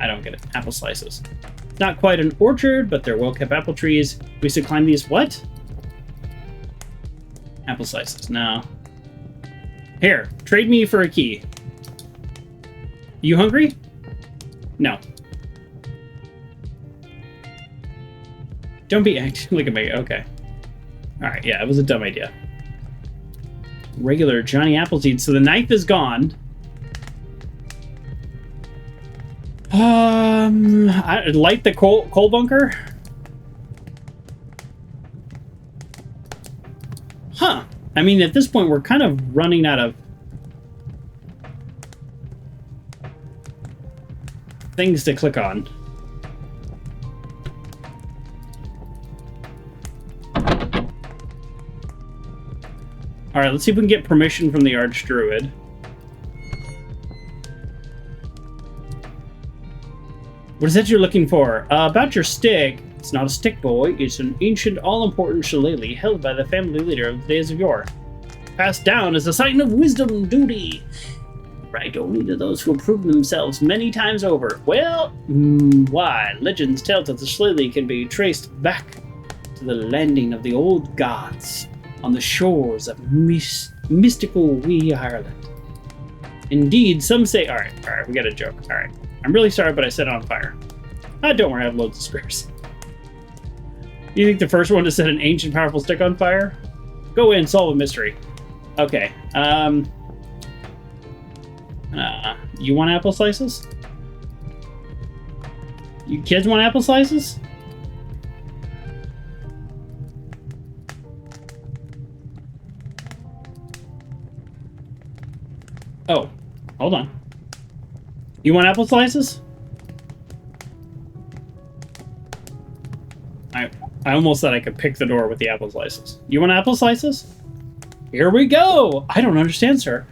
S1: I don't get it. Apple slices. It's not quite an orchard, but they're well-kept apple trees. We should climb these. What? Apple slices. No. Here, trade me for a key. You hungry? No. Don't be angry. Look at me. Okay. Alright, yeah, it was a dumb idea. Regular Johnny Appleseed. So the knife is gone. Light the coal bunker? Huh. I mean, at this point, we're kind of running out of things to click on. Alright, let's see if we can get permission from the Archdruid. What is that you're looking for? About your stick. It's not a stick, boy. It's an ancient, all-important shillelagh held by the family leader of the days of yore. Passed down as a sign of wisdom and duty. Right only to those who have proven themselves many times over. Well, why? Legends tell that the shillelagh can be traced back to the landing of the old gods on the shores of mystical wee Ireland. Indeed, some say... Alright, we got a joke. Alright. I'm really sorry, but I set it on fire. Don't worry, I have loads of spares. You think the first one to set an ancient, powerful stick on fire? Go in, solve a mystery. Okay, you want apple slices? You kids want apple slices? Oh, hold on. You want apple slices? I almost thought I could pick the door with the apple slices. You want apple slices? Here we go! I don't understand, sir.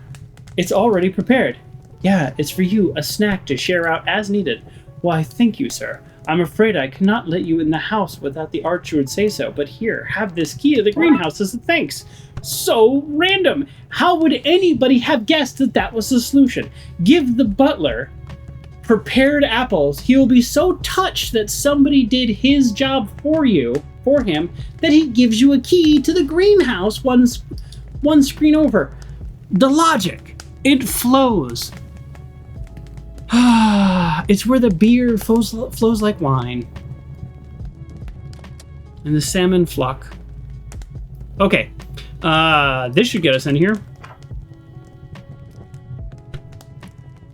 S1: It's already prepared. Yeah, it's for you, a snack to share out as needed. Why, thank you, sir. I'm afraid I cannot let you in the house without the Archdruid say so, but here, have this key to the greenhouse as a thanks. So random! How would anybody have guessed that that was the solution? Give the butler prepared apples. He will be so touched that somebody did his job for him, that he gives you a key to the greenhouse one screen over. The logic, it flows. It's where the beer flows like wine. And the salmon flock. Okay, this should get us in here.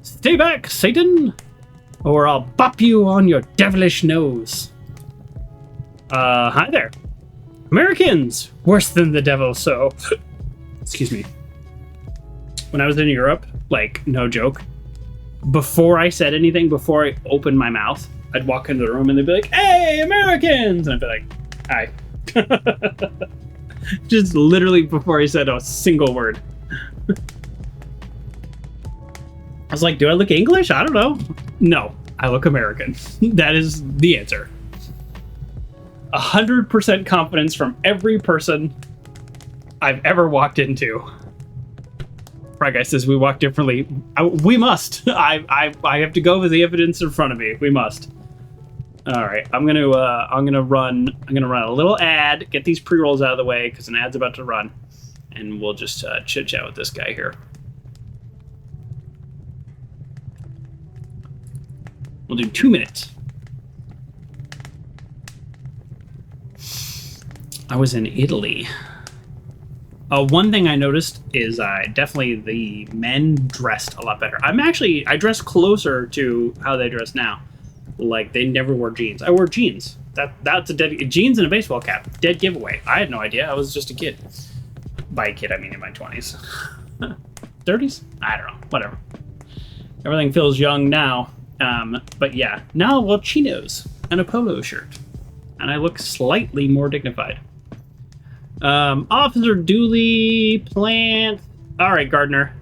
S1: Stay back, Satan, or I'll bop you on your devilish nose. Hi there. Americans, worse than the devil, so... Excuse me. When I was in Europe, like, no joke, before I said anything, before I opened my mouth, I'd walk into the room and they'd be like, "Hey, Americans!" And I'd be like, "Hi." Just literally before he said a single word. I was like, do I look English? I don't know. No, I look American. That is the answer. 100% confidence from every person I've ever walked into. Right, guys, says we walk differently. We must. I have to go with the evidence in front of me. We must. All right, I'm gonna run a little ad, get these pre-rolls out of the way because an ad's about to run, and we'll just chit chat with this guy here. We'll do 2 minutes. I was in Italy. One thing I noticed is definitely the men dressed a lot better. I dress closer to how they dress now. Like, they never wore jeans. I wore jeans. That's a dead jeans and a baseball cap. Dead giveaway. I had no idea. I was just a kid. By a kid, I mean in my 20s. 30s? I don't know. Whatever. Everything feels young now. But yeah, now well, chinos and a polo shirt, and I look slightly more dignified. Officer Dooley, plant. All right, Gardner.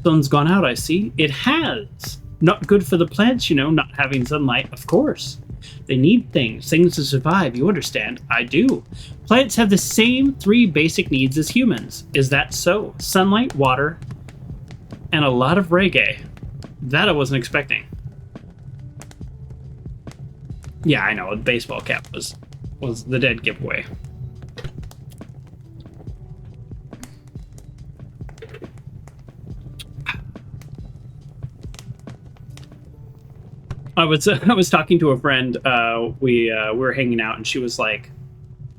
S1: Sun's gone out, I see. It has. Not good for the plants, you know, not having sunlight, of course. They need things to survive, you understand. I do. Plants have the same 3 basic needs as humans. Is that so? Sunlight, water, and a lot of reggae. That I wasn't expecting. Yeah, I know. A baseball cap was the dead giveaway. I was talking to a friend. We were hanging out, and she was like,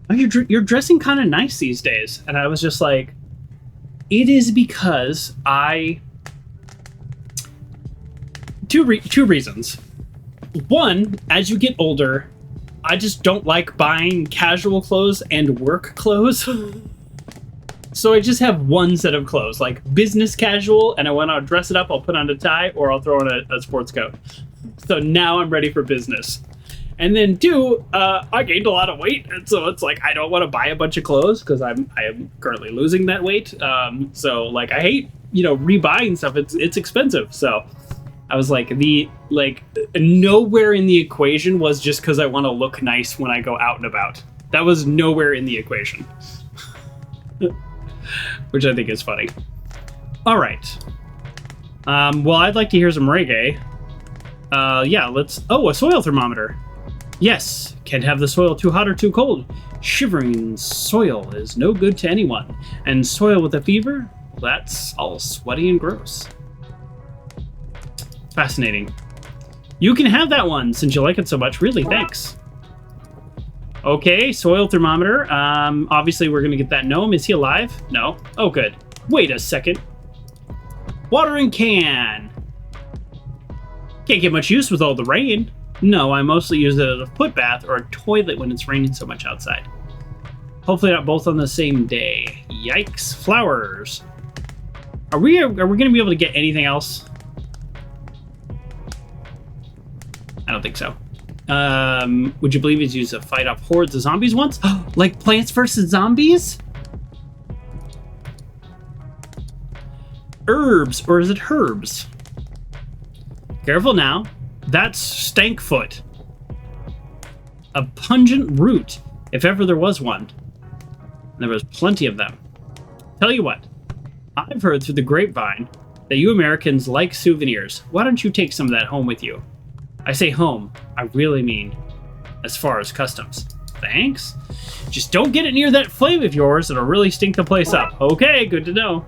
S1: "Oh, you're dressing kind of nice these days." And I was just like, "It is because I." Two reasons. One, as you get older, I just don't like buying casual clothes and work clothes. So I just have one set of clothes, like business casual, and when I'll dress it up, I'll put on a tie or I'll throw on a sports coat. So now I'm ready for business. And then 2, I gained a lot of weight, and so it's like I don't want to buy a bunch of clothes because I am currently losing that weight. So like I hate rebuying stuff. It's expensive. So I was like nowhere in the equation was just because I want to look nice when I go out and about. That was nowhere in the equation. Which I think is funny. All right. Well, I'd like to hear some reggae. Yeah, let's... Oh, a soil thermometer. Yes, can't have the soil too hot or too cold. Shivering soil is no good to anyone. And soil with a fever, that's all sweaty and gross. Fascinating. You can have that one since you like it so much. Really, thanks. Okay, soil thermometer. Obviously, we're going to get that gnome. Is he alive? No. Oh, good. Wait a second. Watering can. Can't get much use with all the rain. No, I mostly use it as a foot bath or a toilet when it's raining so much outside. Hopefully not both on the same day. Yikes. Flowers. Are we going to be able to get anything else? I don't think so. Would you believe he's used to fight off hordes of zombies once? Like Plants vs. Zombies? Herbs, or is it herbs? Careful now. That's Stankfoot. A pungent root, if ever there was one. There was plenty of them. Tell you what, I've heard through the grapevine that you Americans like souvenirs. Why don't you take some of that home with you? I say home, I really mean as far as customs. Thanks. Just don't get it near that flame of yours. It'll really stink the place up. Okay, good to know.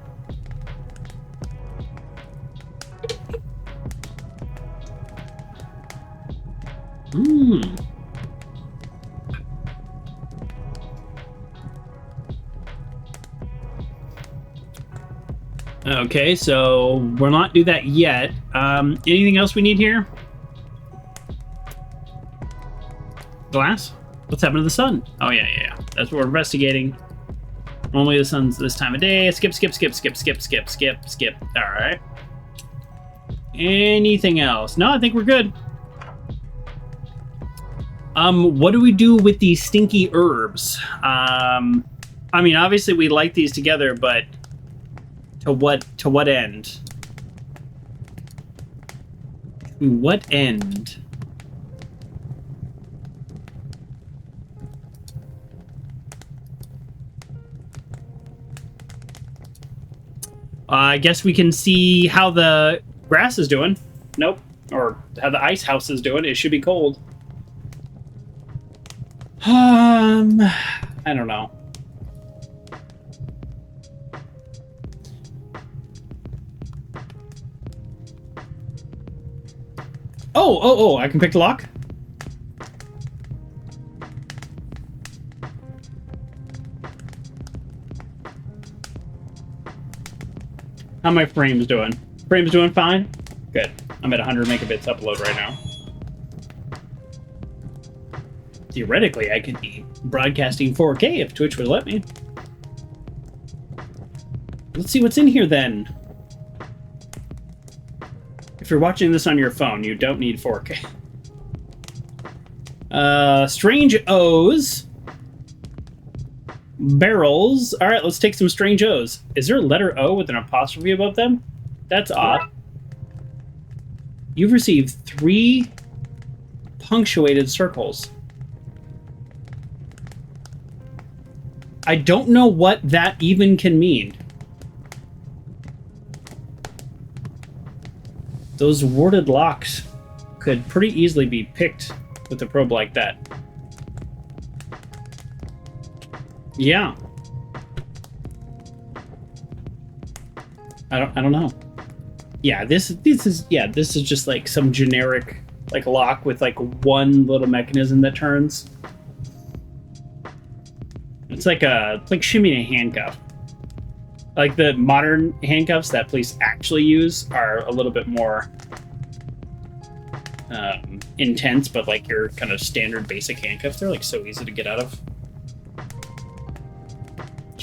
S1: Okay, so we'll not do that yet. Anything else we need here? Glass? What's happened to the sun? Oh, yeah. That's what we're investigating. Normally the sun's this time of day. Skip. All right. Anything else? No, I think we're good. What do we do with these stinky herbs? I'm I mean, obviously we light these together, but to what end? To what end? I guess we can see how the grass is doing. Nope. Or how the ice house is doing. It should be cold. I don't know. Oh, I can pick the lock? How my frames doing? Frames doing fine? Good. I'm at 100 megabits upload right now. Theoretically, I could be broadcasting 4K if Twitch would let me. Let's see what's in here then. If you're watching this on your phone, you don't need 4K. Strange O's. Barrels. Alright, let's take some strange O's. Is there a letter O with an apostrophe above them? That's odd. You've received 3 punctuated circles. I don't know what that even can mean. Those warded locks could pretty easily be picked with a probe like that. Yeah. I don't know. Yeah, this is just like some generic like lock with like one little mechanism that turns. It's like shimmying a handcuff. Like the modern handcuffs that police actually use are a little bit more intense, but like your kind of standard basic handcuffs, they're like so easy to get out of.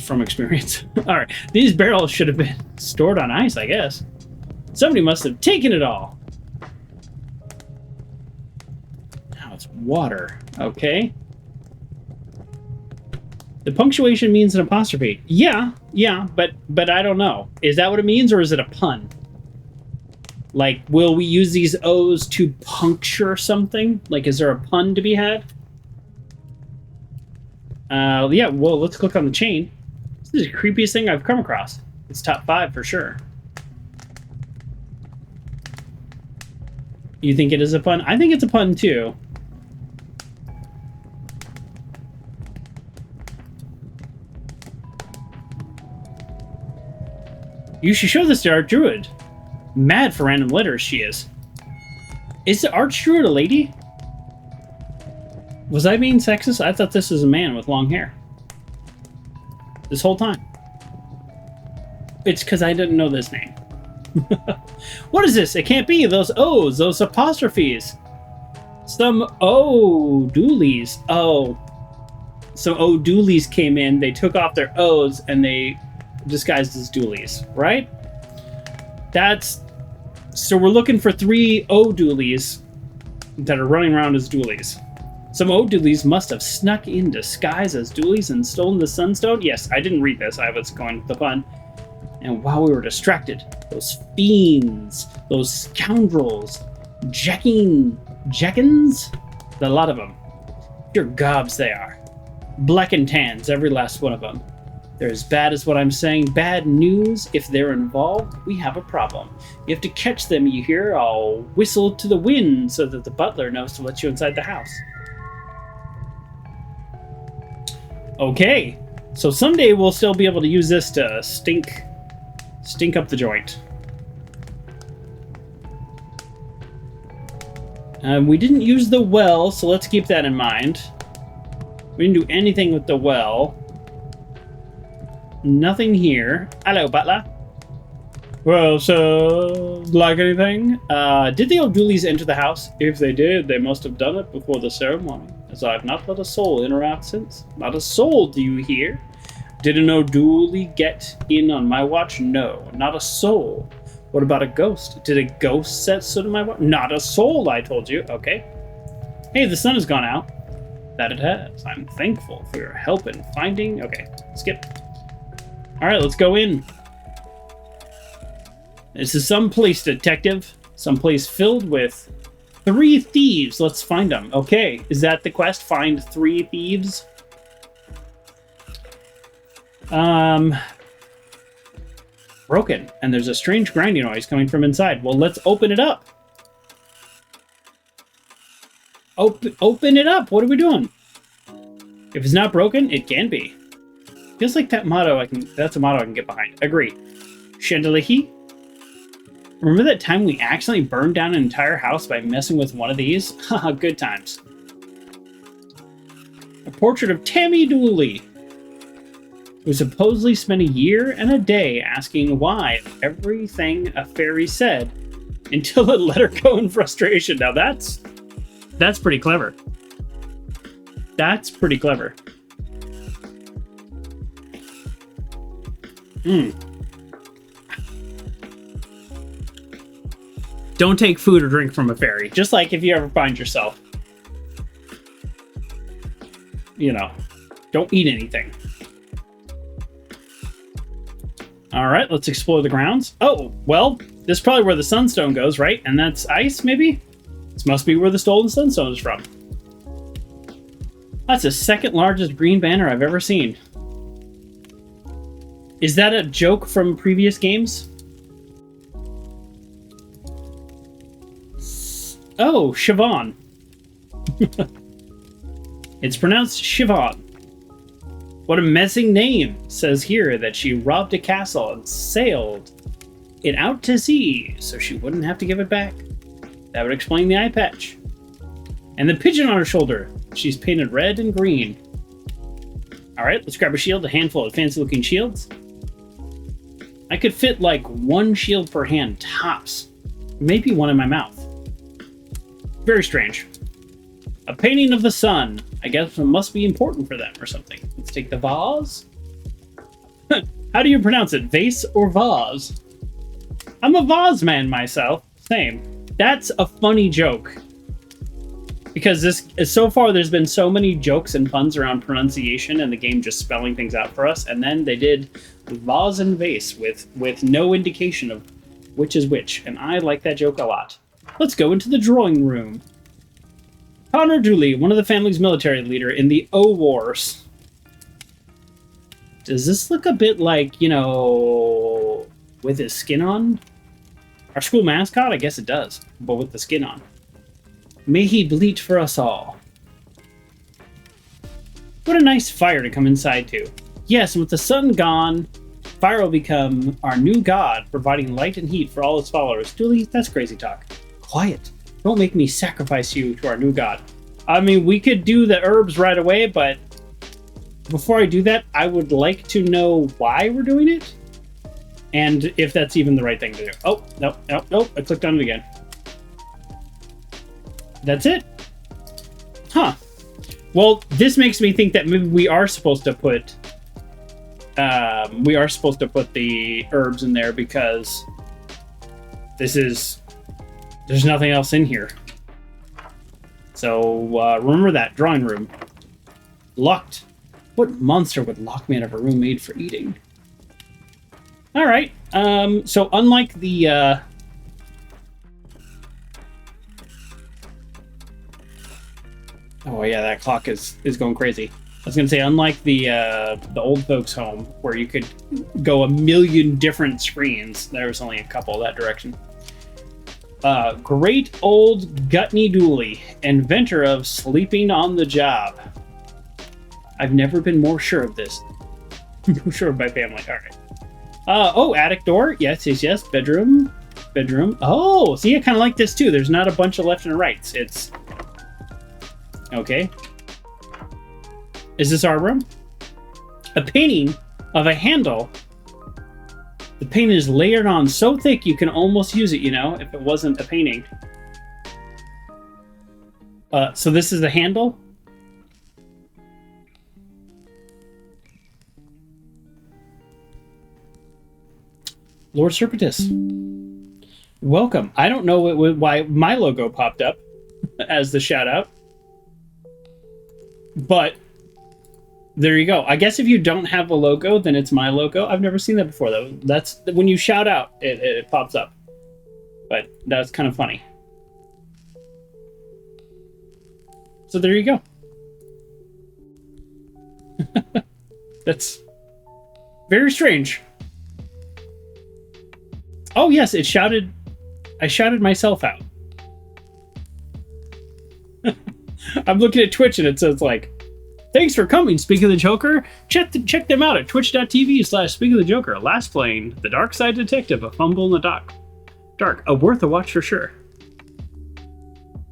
S1: From experience. All right, these barrels should have been stored on ice, I guess. Somebody must have taken it all. Now it's water. Okay. The punctuation means an apostrophe. Yeah, but I don't know. Is that what it means, or is it a pun? Like, will we use these O's to puncture something? Like, is there a pun to be had? Yeah, well, let's click on the chain. This is the creepiest thing I've come across. It's top 5 for sure. You think it is a pun? I think it's a pun too. You should show this to our Druid. Mad for random letters she is. Is the Archdruid a lady? Was I being sexist? I thought this was a man with long hair. This whole time. It's because I didn't know this name. What is this? It can't be. Those O's, those apostrophes. Some O-doolies. Oh. Some O-doolies came in, they took off their O's, and they disguised as doolies, right? So we're looking for 3 O-doolies that are running around as doolies. Some O-doolies must have snuck in disguise as doolies and stolen the sunstone. Yes, I didn't read this. I was going with the pun. And while we were distracted, those fiends, those scoundrels, Jekkins, a lot of them. Pure gobs they are. Black and tans, every last one of them. They're as bad as what I'm saying. Bad news. If they're involved, we have a problem. You have to catch them, you hear? I'll whistle to the wind so that the butler knows to let you inside the house. Okay. So someday we'll still be able to use this to stink up the joint. We didn't use the well, so let's keep that in mind. We didn't do anything with the well. Nothing here. Hello, butler. Well, so, like anything? Did the O'Doolies enter the house? If they did, they must have done it before the ceremony, as I have not let a soul in or out since. Not a soul, do you hear? Did an O'Dooley get in on my watch? No, not a soul. What about a ghost? Did a ghost set foot in my watch? Not a soul, I told you. Okay. Hey, the sun has gone out. That it has. I'm thankful for your help in finding... Okay, skip. Alright, let's go in. This is someplace, detective. Someplace filled with 3 thieves. Let's find them. Okay, is that the quest? Find 3 thieves? Broken, and there's a strange grinding noise coming from inside. Well, let's open it up. Open it up. What are we doing? If it's not broken, it can be. Feels like that motto that's a motto I can get behind. Agree. Chandelier. Remember that time we accidentally burned down an entire house by messing with one of these? Haha, good times. A portrait of Tammy Dooley, who supposedly spent a year and a day asking why everything a fairy said until it let her go in frustration. Now that's pretty clever. That's pretty clever. Don't take food or drink from a fairy. Just like if you ever find yourself, you know, don't eat anything. All right, let's explore the grounds. Oh, well, this is probably where the sunstone goes, right? And that's ice, maybe? This must be where the stolen sunstone is from. That's the 2nd largest green banner I've ever seen. Is that a joke from previous games? Oh, Siobhan. It's pronounced Siobhan. What a messing name. Says here that she robbed a castle and sailed it out to sea so she wouldn't have to give it back. That would explain the eye patch. And the pigeon on her shoulder. She's painted red and green. Alright, let's grab a shield, a handful of fancy looking shields. I could fit like 1 shield per hand tops. Maybe 1 in my mouth. Very strange. A painting of the sun. I guess it must be important for them or something. Let's take the vase. How do you pronounce it? Vase or vase? I'm a vase man myself. Same. That's a funny joke. Because so far there's been so many jokes and puns around pronunciation and the game just spelling things out for us. And then they did vase and vase with no indication of which is which. And I like that joke a lot. Let's go into the drawing room. Connor Dooley, one of the family's military leader in the O-Wars. Does this look a bit like, you know, with his skin on? Our school mascot? I guess it does, but with the skin on. May he bleed for us all. What a nice fire to come inside to. Yes, and with the sun gone, fire will become our new god, providing light and heat for all its followers. Dooley, that's crazy talk. Quiet. Don't make me sacrifice you to our new god. I mean, we could do the herbs right away, but before I do that, I would like to know why we're doing it. And if that's even the right thing to do. Oh, nope. I clicked on it again. That's it. Huh. Well, this makes me think that maybe we are supposed to put the herbs in there because there's nothing else in here. So remember that drawing room. Locked. What monster would lock me out of a room made for eating? All right. So unlike the oh yeah, that clock is going crazy. I was gonna say, unlike the old folks' home where you could go a million different screens, there was only a couple that direction. Great old Gutney Dooley, inventor of sleeping on the job. I've never been more sure of this. Sure of my family. All right. Oh, attic door. Yes. Bedroom. Oh, see, I kind of like this too. There's not a bunch of left and rights. It's okay. Is this our room? A painting of a handle. The paint is layered on so thick you can almost use it, you know, if it wasn't a painting. So this is the handle. Lord Serpentis. Welcome. I don't know why my logo popped up as the shout out. But there you go. I guess if you don't have a logo, then it's my logo. I've never seen that before, though. That's when you shout out, it pops up. But that's kind of funny. So there you go. That's very strange. Oh yes, it shouted. I shouted myself out. I'm looking at Twitch and it says like, "Thanks for coming, Speak of the Joker. Check them out at twitch.tv/Speak of the Joker. Last playing the Darkside Detective, a Fumble in the Dark. Worth a watch for sure."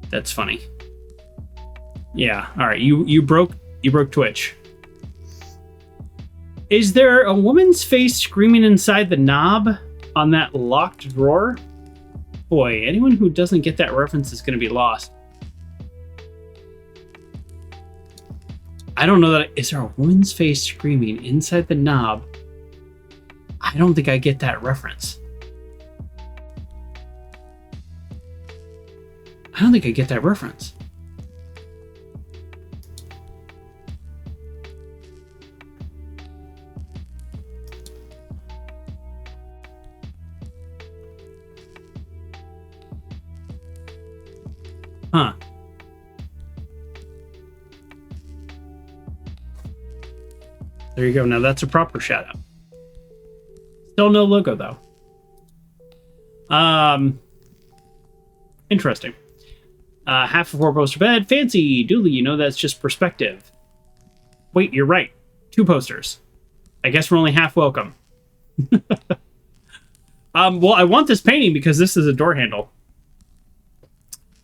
S1: That's funny. Yeah. All right. You broke Twitch. Is there a woman's face screaming inside the knob on that locked drawer? Boy, anyone who doesn't get that reference is going to be lost. I don't know that. Is there a woman's face screaming inside the knob? I don't think I get that reference. I don't think I get that reference. Huh. There you go. Now that's a proper shout out. Still no logo though. Interesting. Half a 4-poster bed. Fancy. Dooley, you know that's just perspective. Wait, you're right. 2 posters. I guess we're only half welcome. Well, I want this painting because this is a door handle.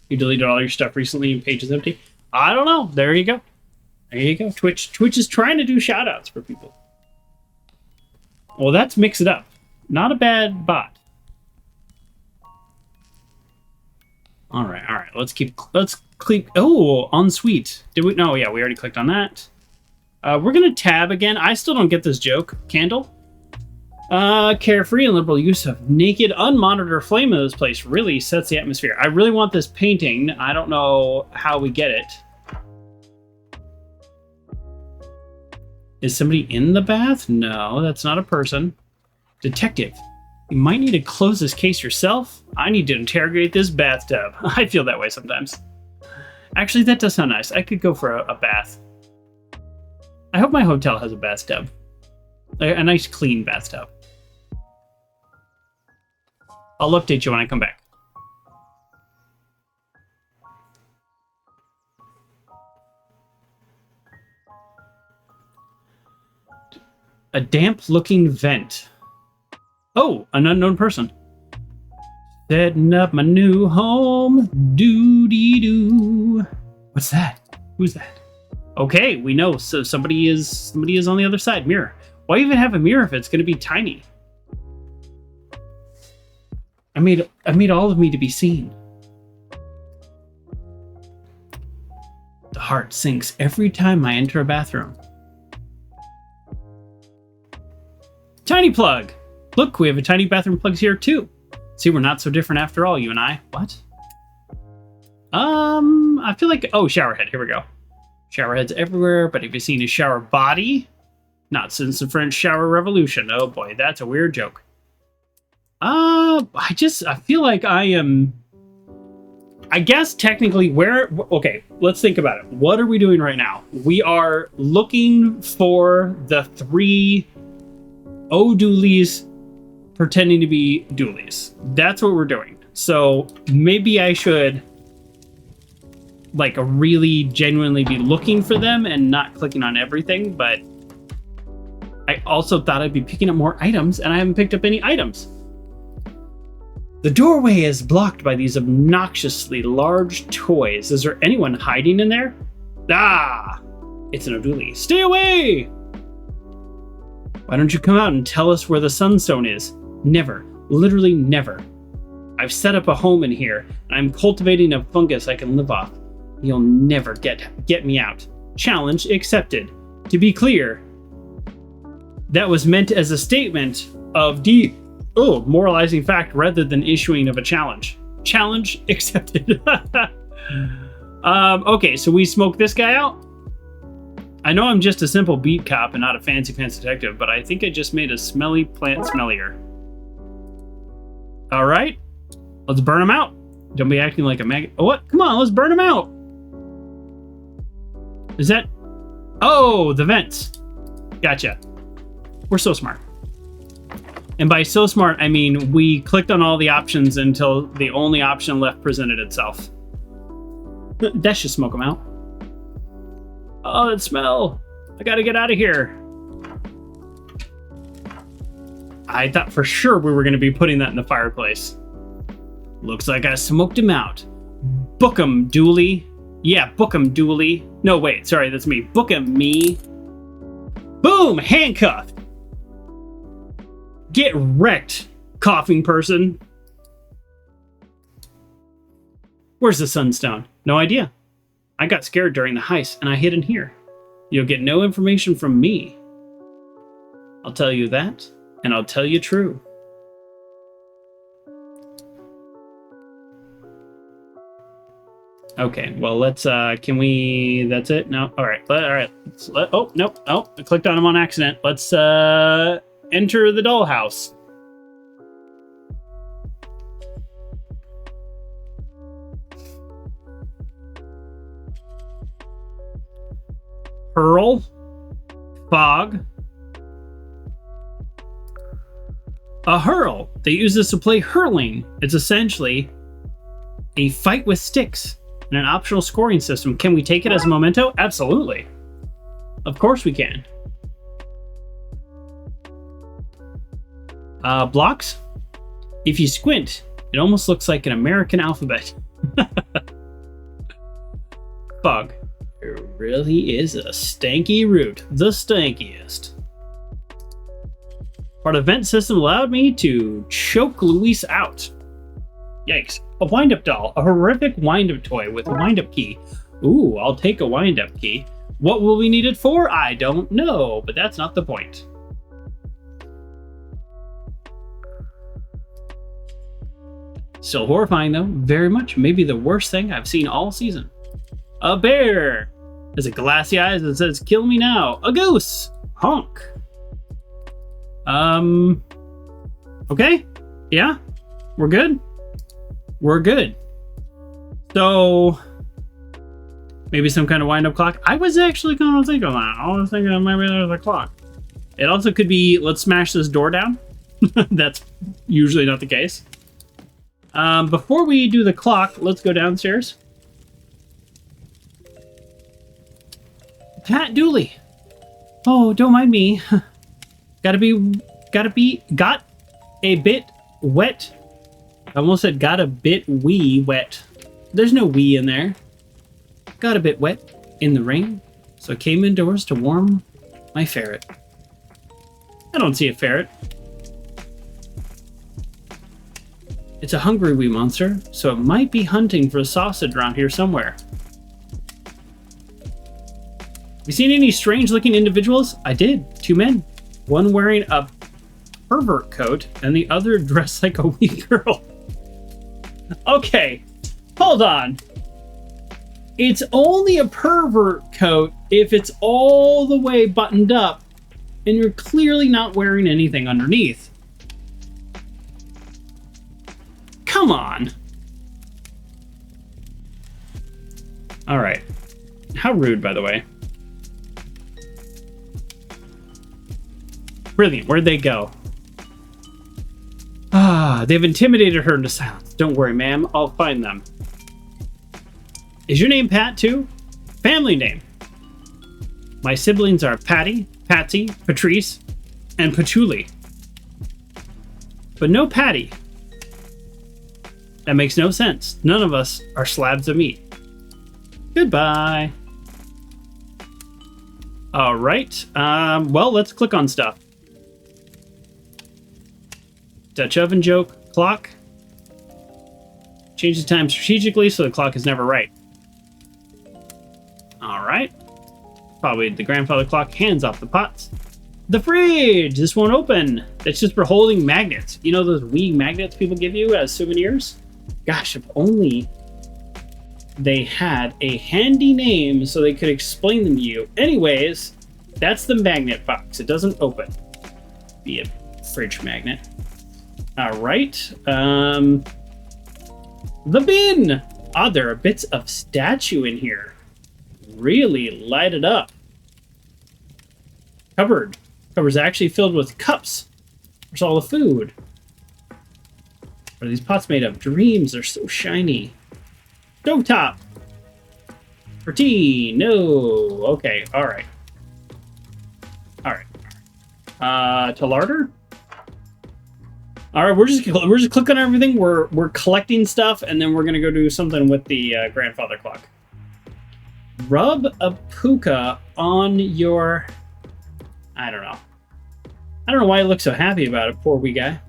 S1: You deleted all your stuff recently and page is empty. I don't know. There you go. There you go. Twitch is trying to do shout outs for people. Well, that's Mix It Up. Not a bad bot. All right. Let's click. Oh, ensuite. Did we? No, yeah, we already clicked on that. We're gonna tab again. I still don't get this joke. Candle. Carefree and liberal use of naked, unmonitored flame in this place really sets the atmosphere. I really want this painting. I don't know how we get it. Is somebody in the bath? No, that's not a person. Detective, you might need to close this case yourself. I need to interrogate this bathtub. I feel that way sometimes. Actually, that does sound nice. I could go for a bath. I hope my hotel has a bathtub. A nice, clean bathtub. I'll update you when I come back. A damp-looking vent. Oh, an unknown person. Setting up my new home. Doo-dee-doo. What's that? Who's that? Okay, we know. So somebody is on the other side. Mirror. Why even have a mirror if it's going to be tiny? I made all of me to be seen. The heart sinks every time I enter a bathroom. Tiny plug! Look, we have a tiny bathroom plugs here too. See, we're not so different after all, you and I. What? I feel like... Oh, shower head. Here we go. Shower heads everywhere, but have you seen a shower body? Not since the French shower revolution. Oh boy, that's a weird joke. I feel like I am... I guess technically okay, let's think about it. What are we doing right now? We are looking for the 3 O'Dooleys pretending to be Dooleys. That's what we're doing. So maybe I should like really genuinely be looking for them and not clicking on everything, but I also thought I'd be picking up more items and I haven't picked up any items. The doorway is blocked by these obnoxiously large toys. Is there anyone hiding in there? Ah! It's an O'Dooley. Stay away! Why don't you come out and tell us where the sunstone is? Never. Literally never. I've set up a home in here, and I'm cultivating a fungus I can live off. You'll never get me out. Challenge accepted. To be clear, that was meant as a statement of moralizing fact rather than issuing of a challenge. Challenge accepted. Okay, so we smoke this guy out. I know I'm just a simple beat cop and not a fancy pants detective, but I think I just made a smelly plant smellier. All right, let's burn them out. Don't be acting like a maggot. Oh, what? Come on, let's burn them out. Is that? Oh, the vents. Gotcha. We're so smart. And by so smart, I mean we clicked on all the options until the only option left presented itself. That should smoke them out. Oh, that smell. I gotta get out of here. I thought for sure we were gonna be putting that in the fireplace. Looks like I smoked him out. Book 'em, Dooley. Yeah, book 'em, Dooley. No, wait, sorry, that's me. Book 'em, me. Boom, handcuffed. Get wrecked, coughing person. Where's the sunstone? No idea. I got scared during the heist and I hid in here. You'll get no information from me. I'll tell you that, and I'll tell you true. Okay, well, let's, can we, that's it? No? All right, oh, nope, oh, I clicked on him on accident. Let's, enter the dollhouse. Hurl. Fog. A hurl. They use this to play hurling. It's essentially a fight with sticks and an optional scoring system. Can we take it as a memento? Absolutely. Of course we can. Blocks. If you squint, it almost looks like an American alphabet. Fog. It really is a stanky root. The stankiest. Part of the vent system allowed me to choke Luis out. Yikes. A wind-up doll. A horrific wind-up toy with a wind-up key. Ooh, I'll take a wind-up key. What will we need it for? I don't know, but that's not the point. Still horrifying, though. Very much. Maybe the worst thing I've seen all season. A bear. Has a glassy eyes that says, "Kill me now." A goose. Honk. Okay. Yeah. We're good. We're good. So, maybe some kind of wind-up clock. I was actually going to think of that. I was thinking maybe there's a clock. It also could be, let's smash this door down. That's usually not the case. Before we do the clock, let's go downstairs. Pat Dooley. Oh, don't mind me. Got a bit wet. I almost said got a bit wee wet. There's no wee in there. Got a bit wet in the rain, so I came indoors to warm my ferret. I don't see a ferret. It's a hungry wee monster, so it might be hunting for a sausage around here somewhere. You seen any strange-looking individuals? I did. 2 men. One wearing a pervert coat, and the other dressed like a wee girl. Okay, hold on. It's only a pervert coat if it's all the way buttoned up, and you're clearly not wearing anything underneath. Come on. All right. How rude, by the way. Brilliant. Where'd they go? Ah, they've intimidated her into silence. Don't worry, ma'am. I'll find them. Is your name Pat, too? Family name. My siblings are Patty, Patsy, Patrice, and Patchouli. But no Patty. That makes no sense. None of us are slabs of meat. Goodbye. All right. Well, let's click on stuff. Dutch oven joke. Clock. Change the time strategically so the clock is never right. All right. Probably the grandfather clock. Hands off the pots. The fridge. This won't open. That's just for holding magnets. You know those Wii magnets people give you as souvenirs? Gosh, if only they had a handy name so they could explain them to you. Anyways, that's the magnet box. It doesn't open. Be a fridge magnet. All right. The bin. Ah, there are bits of statue in here. Really light it up. Cupboard. Cupboard's actually filled with cups. There's all the food. What are these pots made of? Dreams. They're so shiny. Stovetop. For tea. No. Okay. All right. All right. To larder. All right. We're just clicking on everything. We're collecting stuff, and then we're gonna go do something with the grandfather clock. Rub a puka on your. I don't know why you look so happy about it, poor wee guy.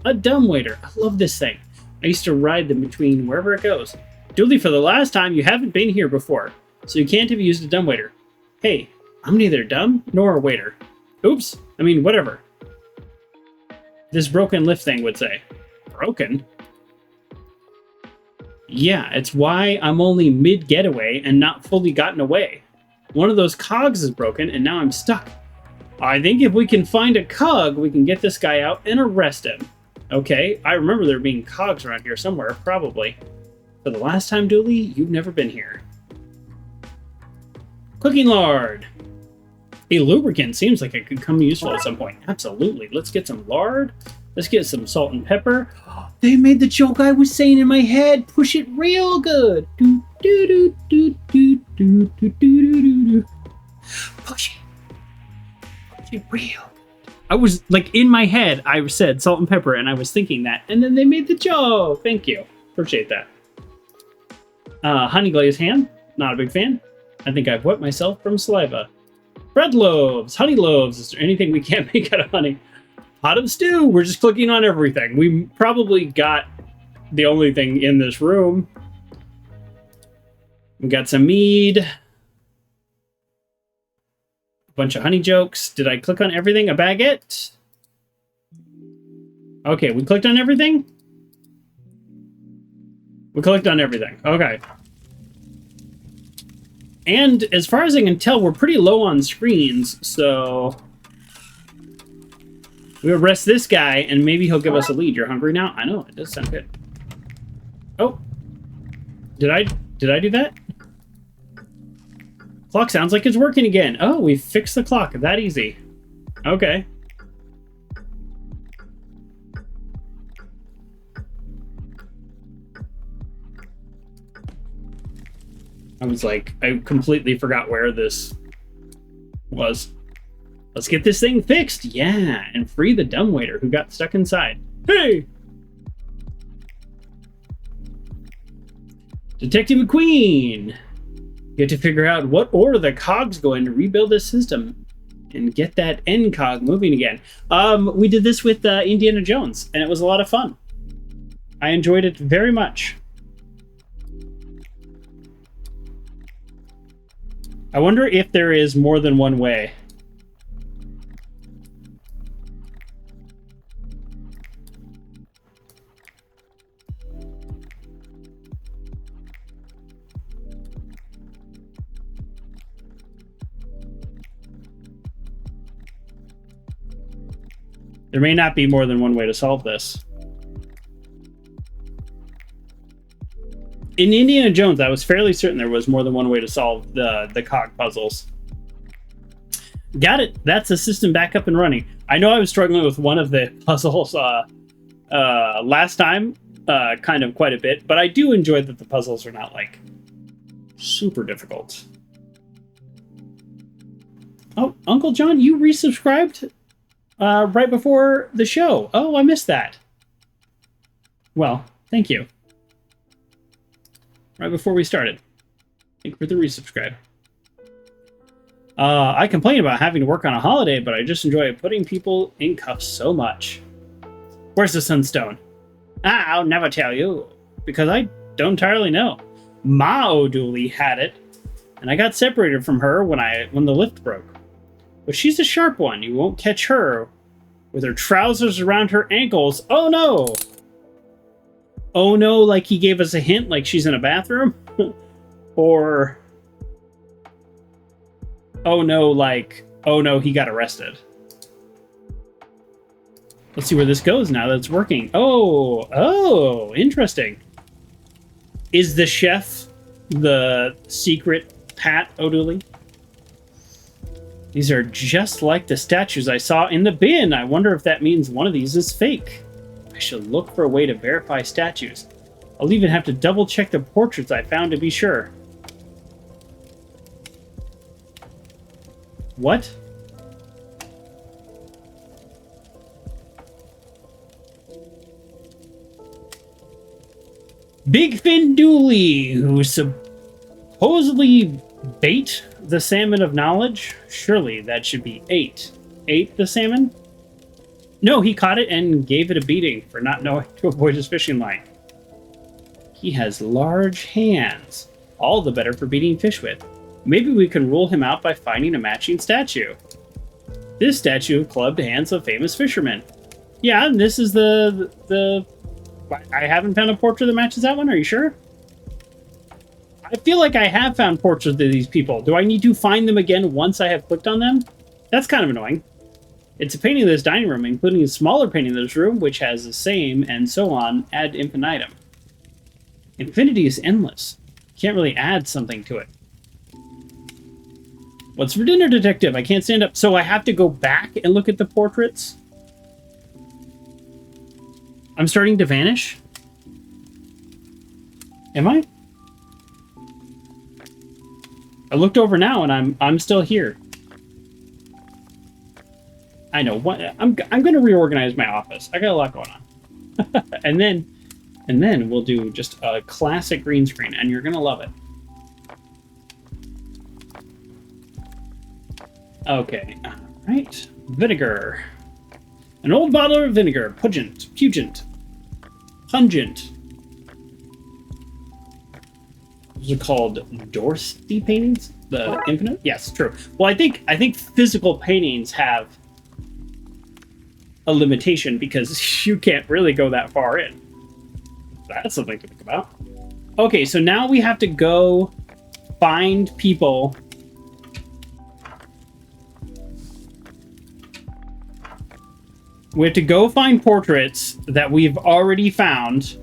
S1: A dumbwaiter. I love this thing. I used to ride them between wherever it goes. Dooley, for the last time, you haven't been here before, so you can't have used a dumbwaiter. Hey, I'm neither dumb nor a waiter. Oops. I mean, whatever. This broken lift thing would say. Broken? Yeah, it's why I'm only mid-getaway and not fully gotten away. One of those cogs is broken, and now I'm stuck. I think if we can find a cog, we can get this guy out and arrest him. Okay, I remember there being cogs around here somewhere, probably. For the last time, Dooley, you've never been here. Cooking lard. A lubricant seems like it could come useful at some point. Absolutely. Let's get some lard. Let's get some salt and pepper. They made the joke I was saying in my head. Push it real good. Do, do, do, do, do, do, do, do, do, do. Push it real. I was like in my head, I said salt and pepper, and I was thinking that, and then they made the joke. Thank you. Appreciate that. Honey glazed ham. Not a big fan. I think I've wet myself from saliva. Bread loaves. Honey loaves. Is there anything we can't make out of honey? Pot of stew. We're just clicking on everything. We probably got the only thing in this room. We got some mead. Bunch of honey jokes. Did I click on everything? A baguette? Okay, we clicked on everything? We clicked on everything. Okay. And as far as I can tell, we're pretty low on screens, so we'll arrest this guy, and maybe he'll give us a lead. You're hungry now? I know, it does sound good. Oh. Did I do that? Clock sounds like it's working again. Oh, we fixed the clock. That easy. Okay. I was like, I completely forgot where this was. Let's get this thing fixed. Yeah, and free the dumbwaiter who got stuck inside. Hey! Detective McQueen! You have to figure out what order the cogs go in to rebuild this system and get that end cog moving again. We did this with Indiana Jones, and it was a lot of fun. I enjoyed it very much. I wonder if there is more than one way. There may not be more than one way to solve this. In Indiana Jones, I was fairly certain there was more than one way to solve the cog puzzles. Got it. That's the system back up and running. I know I was struggling with one of the puzzles last time, kind of quite a bit, but I do enjoy that the puzzles are not, like, super difficult. Oh, Uncle John, you resubscribed right before the show. Oh, I missed that. Well, thank you. Right before we started. Thank you for the resubscribe. I complain about having to work on a holiday, but I just enjoy putting people in cuffs so much. Where's the sunstone? I'll never tell you, because I don't entirely know. Ma O'Dooley had it, and I got separated from her when the lift broke. But she's a sharp one. You won't catch her with her trousers around her ankles. Oh no! Oh no, like he gave us a hint, like she's in a bathroom? Or, oh no, like, oh no, he got arrested. Let's see where this goes now that it's working. Oh, interesting. Is the chef the secret Pat O'Dooley? These are just like the statues I saw in the bin. I wonder if that means one of these is fake. I should look for a way to verify statues. I'll even have to double check the portraits I found to be sure. What? Big Fin Dooley, who supposedly bait the salmon of knowledge? Surely that should be ate. Ate the salmon? No, he caught it and gave it a beating for not knowing to avoid his fishing line. He has large hands. All the better for beating fish with. Maybe we can rule him out by finding a matching statue. This statue of clubbed hands of famous fishermen. Yeah, and this is the I haven't found a portrait that matches that one. Are you sure? I feel like I have found portraits of these people. Do I need to find them again once I have clicked on them? That's kind of annoying. It's a painting of this dining room, including a smaller painting of this room, which has the same, and so on, ad infinitum. Infinity is endless. Can't really add something to it. What's for dinner, detective? I can't stand up. So I have to go back and look at the portraits? I'm starting to vanish? Am I? I looked over now and I'm still here. I know what I'm gonna reorganize my office. I got a lot going on. and then we'll do just a classic green screen and you're gonna love it. Okay, all right. Vinegar. An old bottle of vinegar. Pungent. Those are called Dorsey paintings? The infinite? Yes, true. Well, I think physical paintings have a limitation because you can't really go that far in. That's something to think about. Okay, so now we have to go find people. We have to go find portraits that we've already found.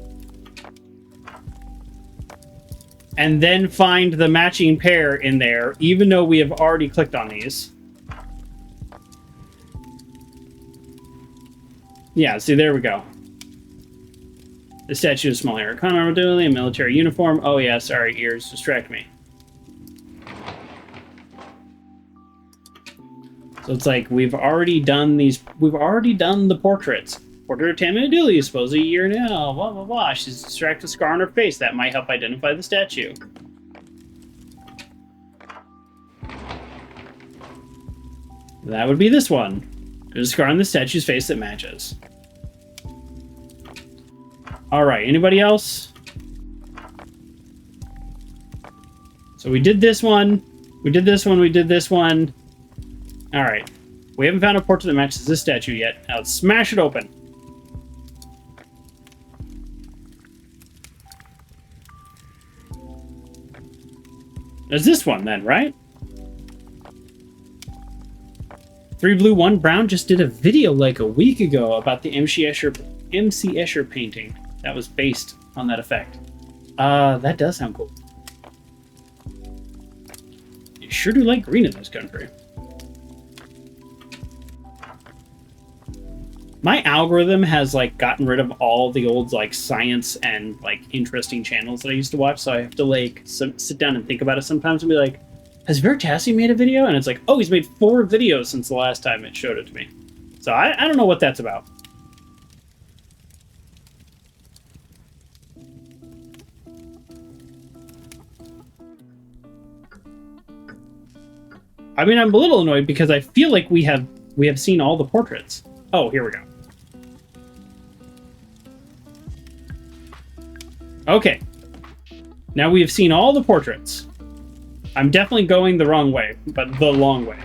S1: And then find the matching pair in there, even though we have already clicked on these. Yeah, see, there we go. The statue is small hair. Connor Dooley, a military uniform. Oh, yeah, sorry, ears distract me. So it's like, we've already done these. We've already done the portraits. Portrait of Tammy Dooley is supposedly a year now. Blah, blah, blah. She's a distracted scar on her face. That might help identify the statue. That would be this one. There's a scar on the statue's face that matches. Alright, anybody else? So we did this one. We did this one. We did this one. Alright. We haven't found a portrait that matches this statue yet. Now let's smash it open. There's this one then, right? 3 Blue 1 Brown just did a video like a week ago about the MC Escher painting that was based on that effect. That does sound cool. You sure do like green in this country. My algorithm has like gotten rid of all the old like science and like interesting channels that I used to watch, so I have to like sit down and think about it sometimes and be like, has Veritasi made a video? And it's like, oh, he's made 4 videos since the last time it showed it to me. So I don't know what that's about. I mean, I'm a little annoyed because I feel like we have seen all the portraits. Oh, here we go. Okay. Now we have seen all the portraits. I'm definitely going the wrong way, but the long way.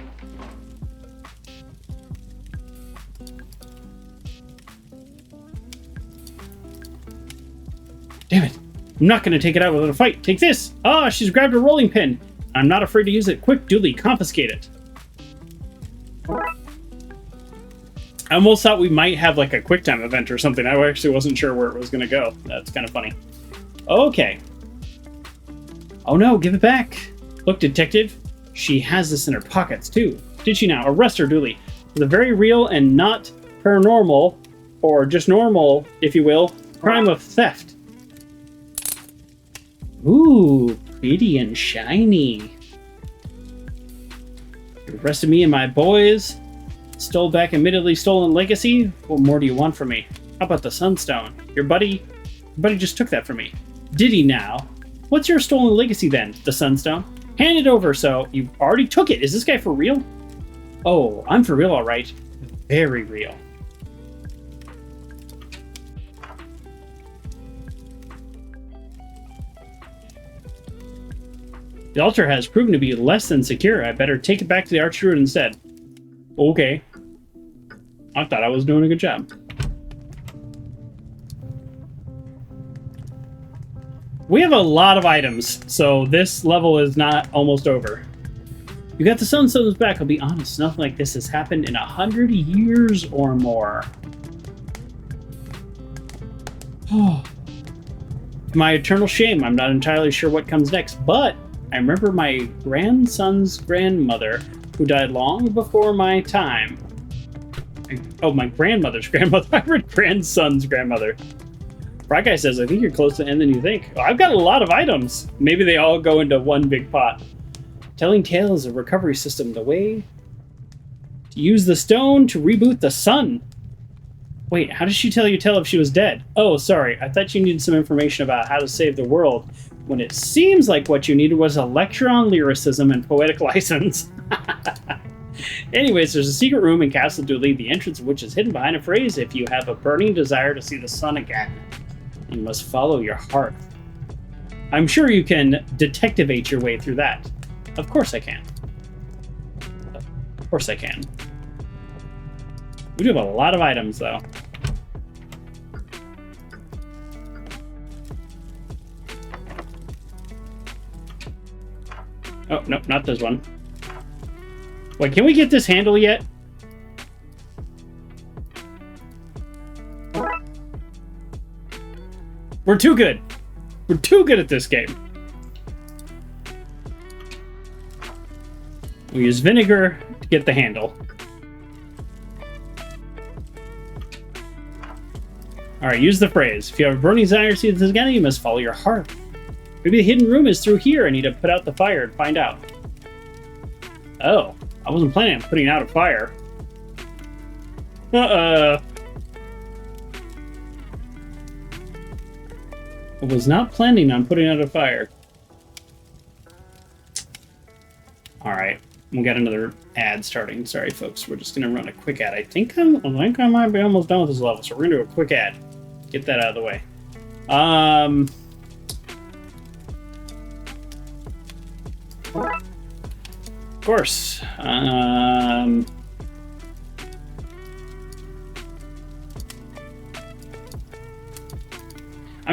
S1: Damn it. I'm not going to take it out without a fight. Take this. Ah, she's grabbed a rolling pin. I'm not afraid to use it. Quick, Dooley, confiscate it. I almost thought we might have like a quick time event or something. I actually wasn't sure where it was going to go. That's kind of funny. Okay. Oh no, give it back. Look, Detective. She has this in her pockets too. Did she now? Arrest her, Dooley. For the very real and not paranormal, or just normal, if you will, crime of theft. Ooh, pretty and shiny. You arrested me and my boys. Stole back admittedly stolen legacy. What more do you want from me? How about the Sunstone? Your buddy just took that from me. Did he now? What's your stolen legacy then? The Sunstone? Hand it over. So you already took it. Is this guy for real? Oh, I'm for real, all right. Very real. The altar has proven to be less than secure. I better take it back to the Archdruid instead. Okay. I thought I was doing a good job. We have a lot of items, so this level is not almost over. You got the Sunstones back. I'll be honest, nothing like this has happened in 100 years or more. Oh. My eternal shame. I'm not entirely sure what comes next, but I remember my grandson's grandmother, who died long before my time. Oh, my grandmother's grandmother. I read grandson's grandmother. Fry Guy says, I think you're closer to the end than you think. Oh, I've got a lot of items. Maybe they all go into one big pot. Telling tales of recovery system. The way to use the stone to reboot the sun. Wait, how did she tell you if she was dead? Oh, sorry. I thought you needed some information about how to save the world, when it seems like what you needed was a lecture on lyricism and poetic license. Anyways, there's a secret room in Castle Dooley, the entrance of which is hidden behind a phrase. If you have a burning desire to see the sun again, you must follow your heart. I'm sure you can detectivate your way through that. Of course I can. Of course I can. We do have a lot of items, though. Oh, no, not this one. Wait, can we get this handle yet? We're too good. We're too good at this game. We use vinegar to get the handle. Alright, use the phrase. If you have a burning desire to see this again, you must follow your heart. Maybe the hidden room is through here. I need to put out the fire and find out. Oh, I wasn't planning on putting out a fire. I was not planning on putting out a fire. Alright, we got another ad starting. Sorry, folks. We're just going to run a quick ad. I think I might be almost done with this level, so we're going to do a quick ad. Get that out of the way. Of course. I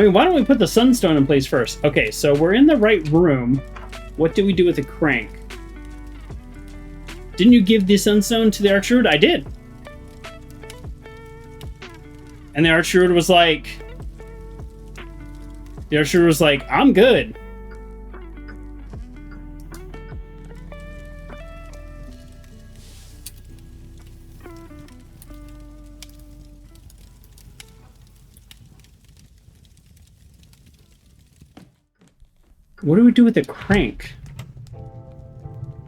S1: mean, why don't we put the sunstone in place first? Okay, so we're in the right room. What do we do with the crank? Didn't you give the sunstone to the Archdruid? I did. And the Archdruid was like... I'm good. What do we do with the crank?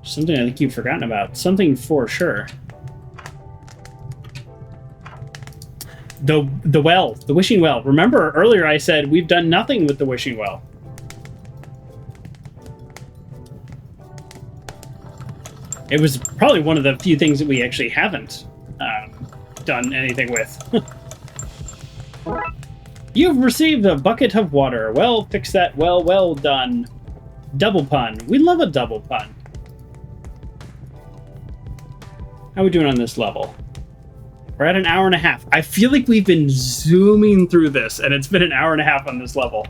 S1: Something I think you've forgotten about. Something for sure. The well. The wishing well. Remember earlier I said we've done nothing with the wishing well. It was probably one of the few things that we actually haven't done anything with. You've received a bucket of water. Well, fix that. Well done. Double pun. We love a double pun. How are we doing on this level? We're at an hour and a half. I feel like we've been zooming through this, and it's been an hour and a half on this level.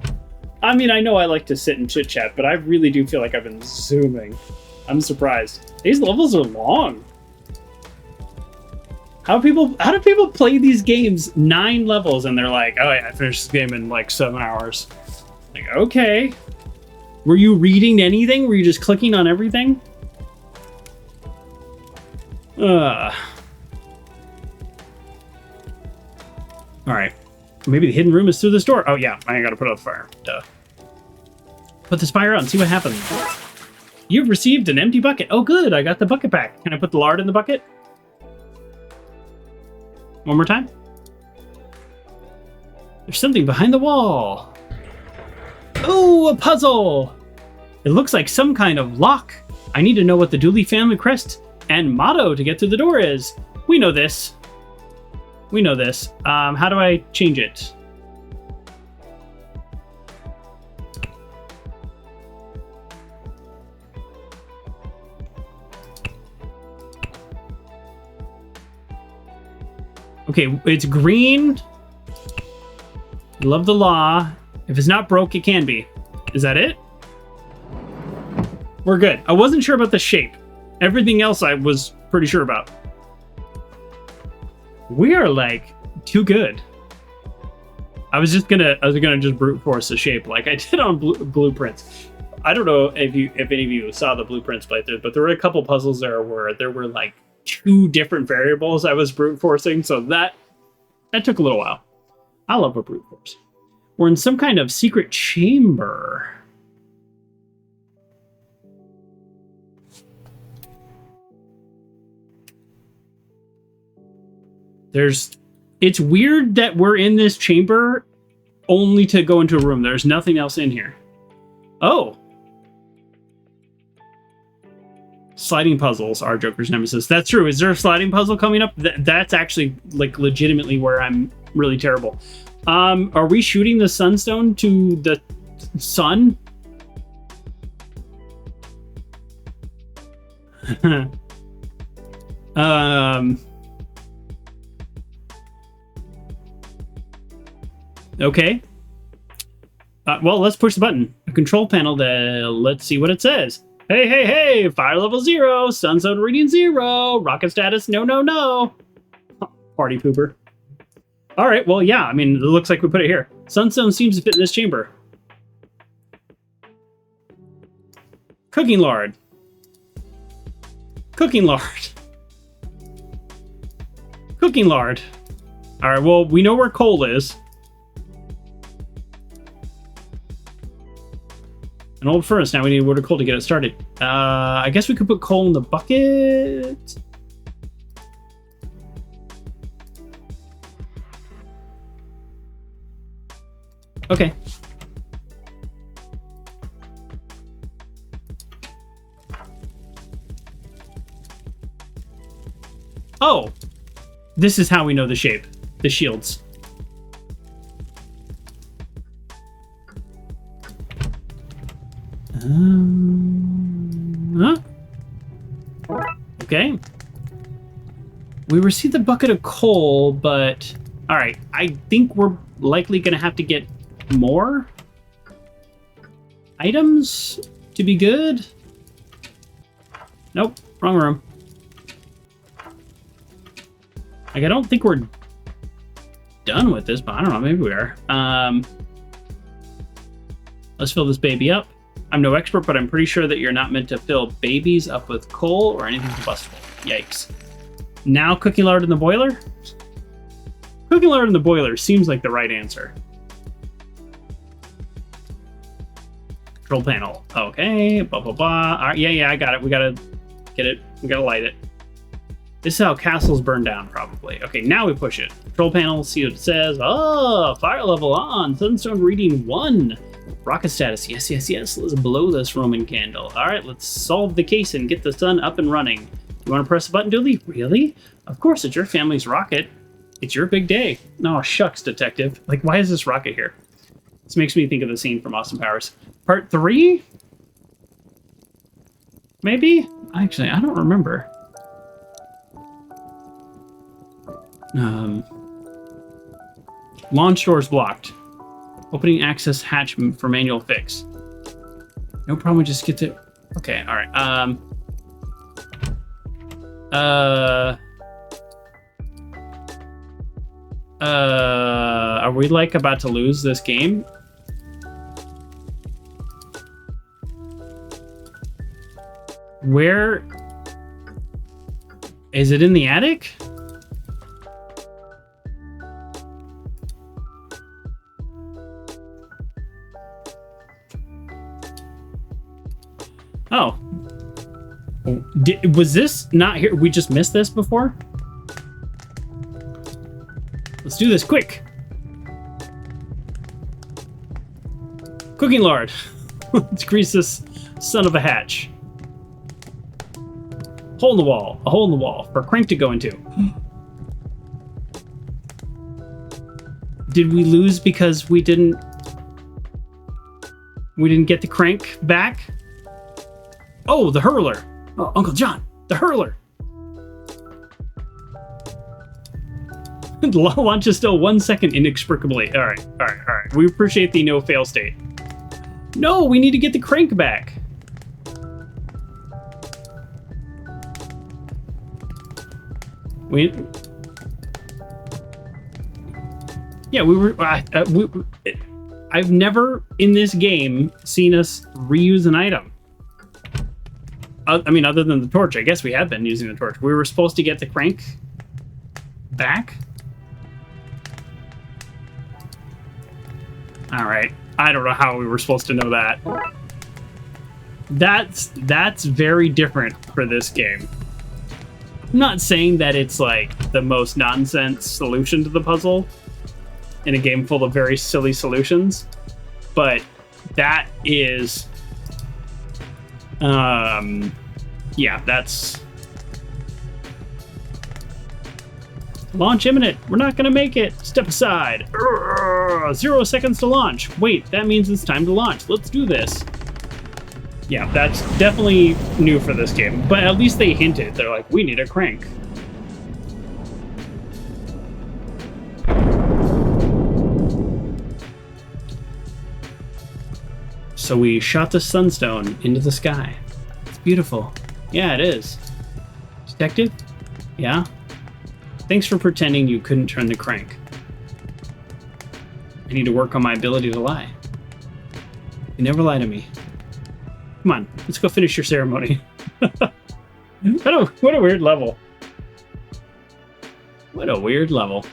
S1: I mean, I know I like to sit and chit chat, but I really do feel like I've been zooming. I'm surprised. These levels are long. How do people play these games 9 levels and they're like, oh yeah, I finished this game in like 7 hours? Like, okay. Were you reading anything? Were you just clicking on everything? All right. Maybe the hidden room is through this door. Oh yeah, I gotta put out the fire. Duh. Put this fire out and see what happens. You've received an empty bucket. Oh good, I got the bucket back. Can I put the lard in the bucket? One more time. There's something behind the wall. Oh, a puzzle. It looks like some kind of lock. I need to know what the Dooley family crest and motto to get through the door is. We know this. We know this. How do I change it? Okay, it's green. Love the law. If it's not broke, it can be. Is that it? We're good. I wasn't sure about the shape. Everything else I was pretty sure about. We are like too good. I was gonna just brute force the shape like I did on blueprints. I don't know if any of you saw the blueprints playthrough, but there were a couple puzzles there where there were like 2 different variables I was brute forcing, so that took a little while. I love a brute force. We're in some kind of secret chamber. It's weird that we're in this chamber only to go into a room. There's nothing else in here. Oh. Sliding puzzles are Joker's nemesis. That's true. Is there a sliding puzzle coming up? That's actually like legitimately where I'm really terrible. Are we shooting the sunstone to the sun? Okay. Well, let's push the button. A control panel. Let's see what it says. Hey, hey, hey! Fire level 0, sunstone reading 0, rocket status no. Party pooper. All right. Well, yeah. I mean, it looks like we put it here. Sunstone seems to fit in this chamber. Cooking lard. Cooking lard. Cooking lard. All right. Well, we know where coal is. An old furnace. Now we need water coal to get it started. I guess we could put coal in the bucket. Okay. Oh, this is how we know the shape. The shields. Okay. We received the bucket of coal, but all right. I think we're likely going to have to get more items to be good. Nope, wrong room. Like, I don't think we're done with this, but I don't know. Maybe we are. Let's fill this baby up. I'm no expert, but I'm pretty sure that you're not meant to fill babies up with coal or anything combustible. Yikes. Now cooking lard in the boiler? Cooking lard in the boiler seems like the right answer. Control panel. Okay, blah, blah, blah. All right, yeah, I got it. We gotta get it. We gotta light it. This is how castles burn down, probably. Okay, now we push it. Control panel, see what it says. Oh, fire level on. Sunstone reading 1. Rocket status. Yes. Let's blow this Roman candle. All right, let's solve the case and get the sun up and running. You want to press the button, Dooley? Really? Of course, it's your family's rocket. It's your big day. Oh, shucks, detective. Like, why is this rocket here? This makes me think of the scene from Austin Powers. Part 3? Maybe? Actually, I don't remember. Launch doors blocked. Opening access hatch for manual fix. No problem, just get to... Okay, all right. Are we like about to lose this game? Where is it? In the attic? Oh. Was this not here? We just missed this before? Let's do this quick. Cooking lard. Let's grease this son of a hatch. Hole in the wall. A hole in the wall for a crank to go into. Did we lose because we didn't get the crank back? Oh, the hurler. Oh, Uncle John, the hurler. The launch is still 1 second inexplicably. All right. We appreciate the no fail state. No, we need to get the crank back. I've never in this game seen us reuse an item. I mean, other than the torch. I guess we have been using the torch. We were supposed to get the crank back. All right. I don't know how we were supposed to know that. That's very different for this game. I'm not saying that it's like the most nonsense solution to the puzzle in a game full of very silly solutions, but that is, yeah, that's launch imminent. We're not gonna make it. Step aside. 0 seconds to launch. Wait, that means it's time to launch. Let's do this. Yeah, that's definitely new for this game, but at least they hinted. They're like, we need a crank. So we shot the sunstone into the sky. It's beautiful. Yeah, it is. Detective? Yeah? Thanks for pretending you couldn't turn the crank. I need to work on my ability to lie. You never lie to me. Come on, let's go finish your ceremony. What a weird level. What a weird level.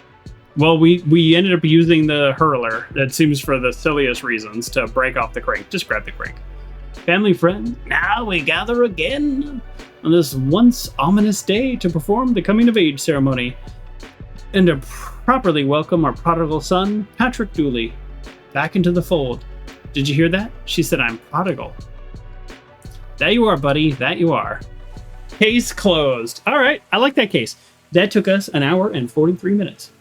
S1: Well, we ended up using the hurler, that seems for the silliest reasons, to break off the crank. Just grab the crank. Family friend, now we gather again on this once ominous day to perform the coming of age ceremony and to properly welcome our prodigal son, Patrick Dooley, back into the fold. Did you hear that? She said I'm prodigal. That you are, buddy. That you are. Case closed. All right. I like that case. That took us 1 hour and 43 minutes.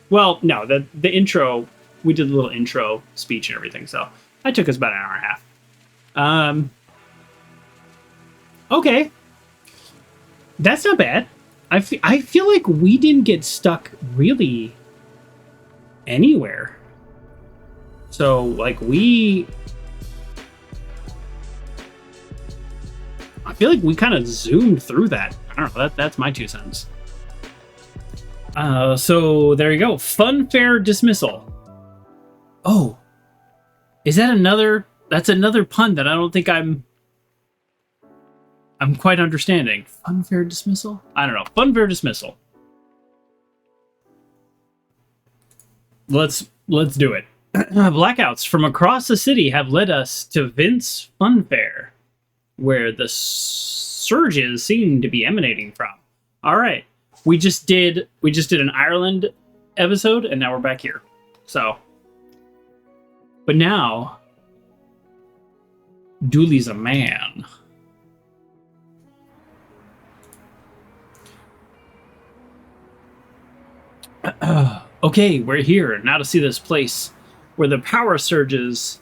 S1: Well, no, the intro, we did a little intro speech and everything, so that took us about 1 hour and a half. Okay. That's not bad. I feel like we didn't get stuck really anywhere. So, like, I feel like we kind of zoomed through that. I don't know. That's my 2 cents. So there you go. Funfair Dismissal. Oh, is that another? That's another pun that I don't think I'm quite understanding. Funfair Dismissal? I don't know. Funfair Dismissal. Let's do it. Blackouts from across the city have led us to Vince Funfair, where the surges seem to be emanating from. All right, we just did an Ireland episode, and now we're back here. So, but now Dooley's a man. Okay, we're here now to see this place where the power surges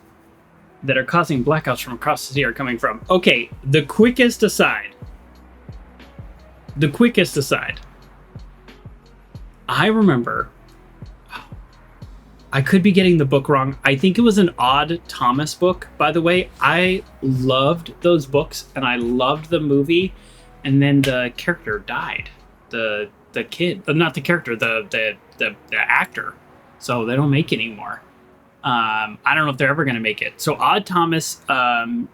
S1: that are causing blackouts from across the sea are coming from. Okay, the quickest aside. I remember I could be getting the book wrong. I think it was an Odd Thomas book, by the way. I loved those books, and I loved the movie, and then the character died. The kid, not the character, the actor. So they don't make it anymore. I don't know if they're ever going to make it. So Odd Thomas and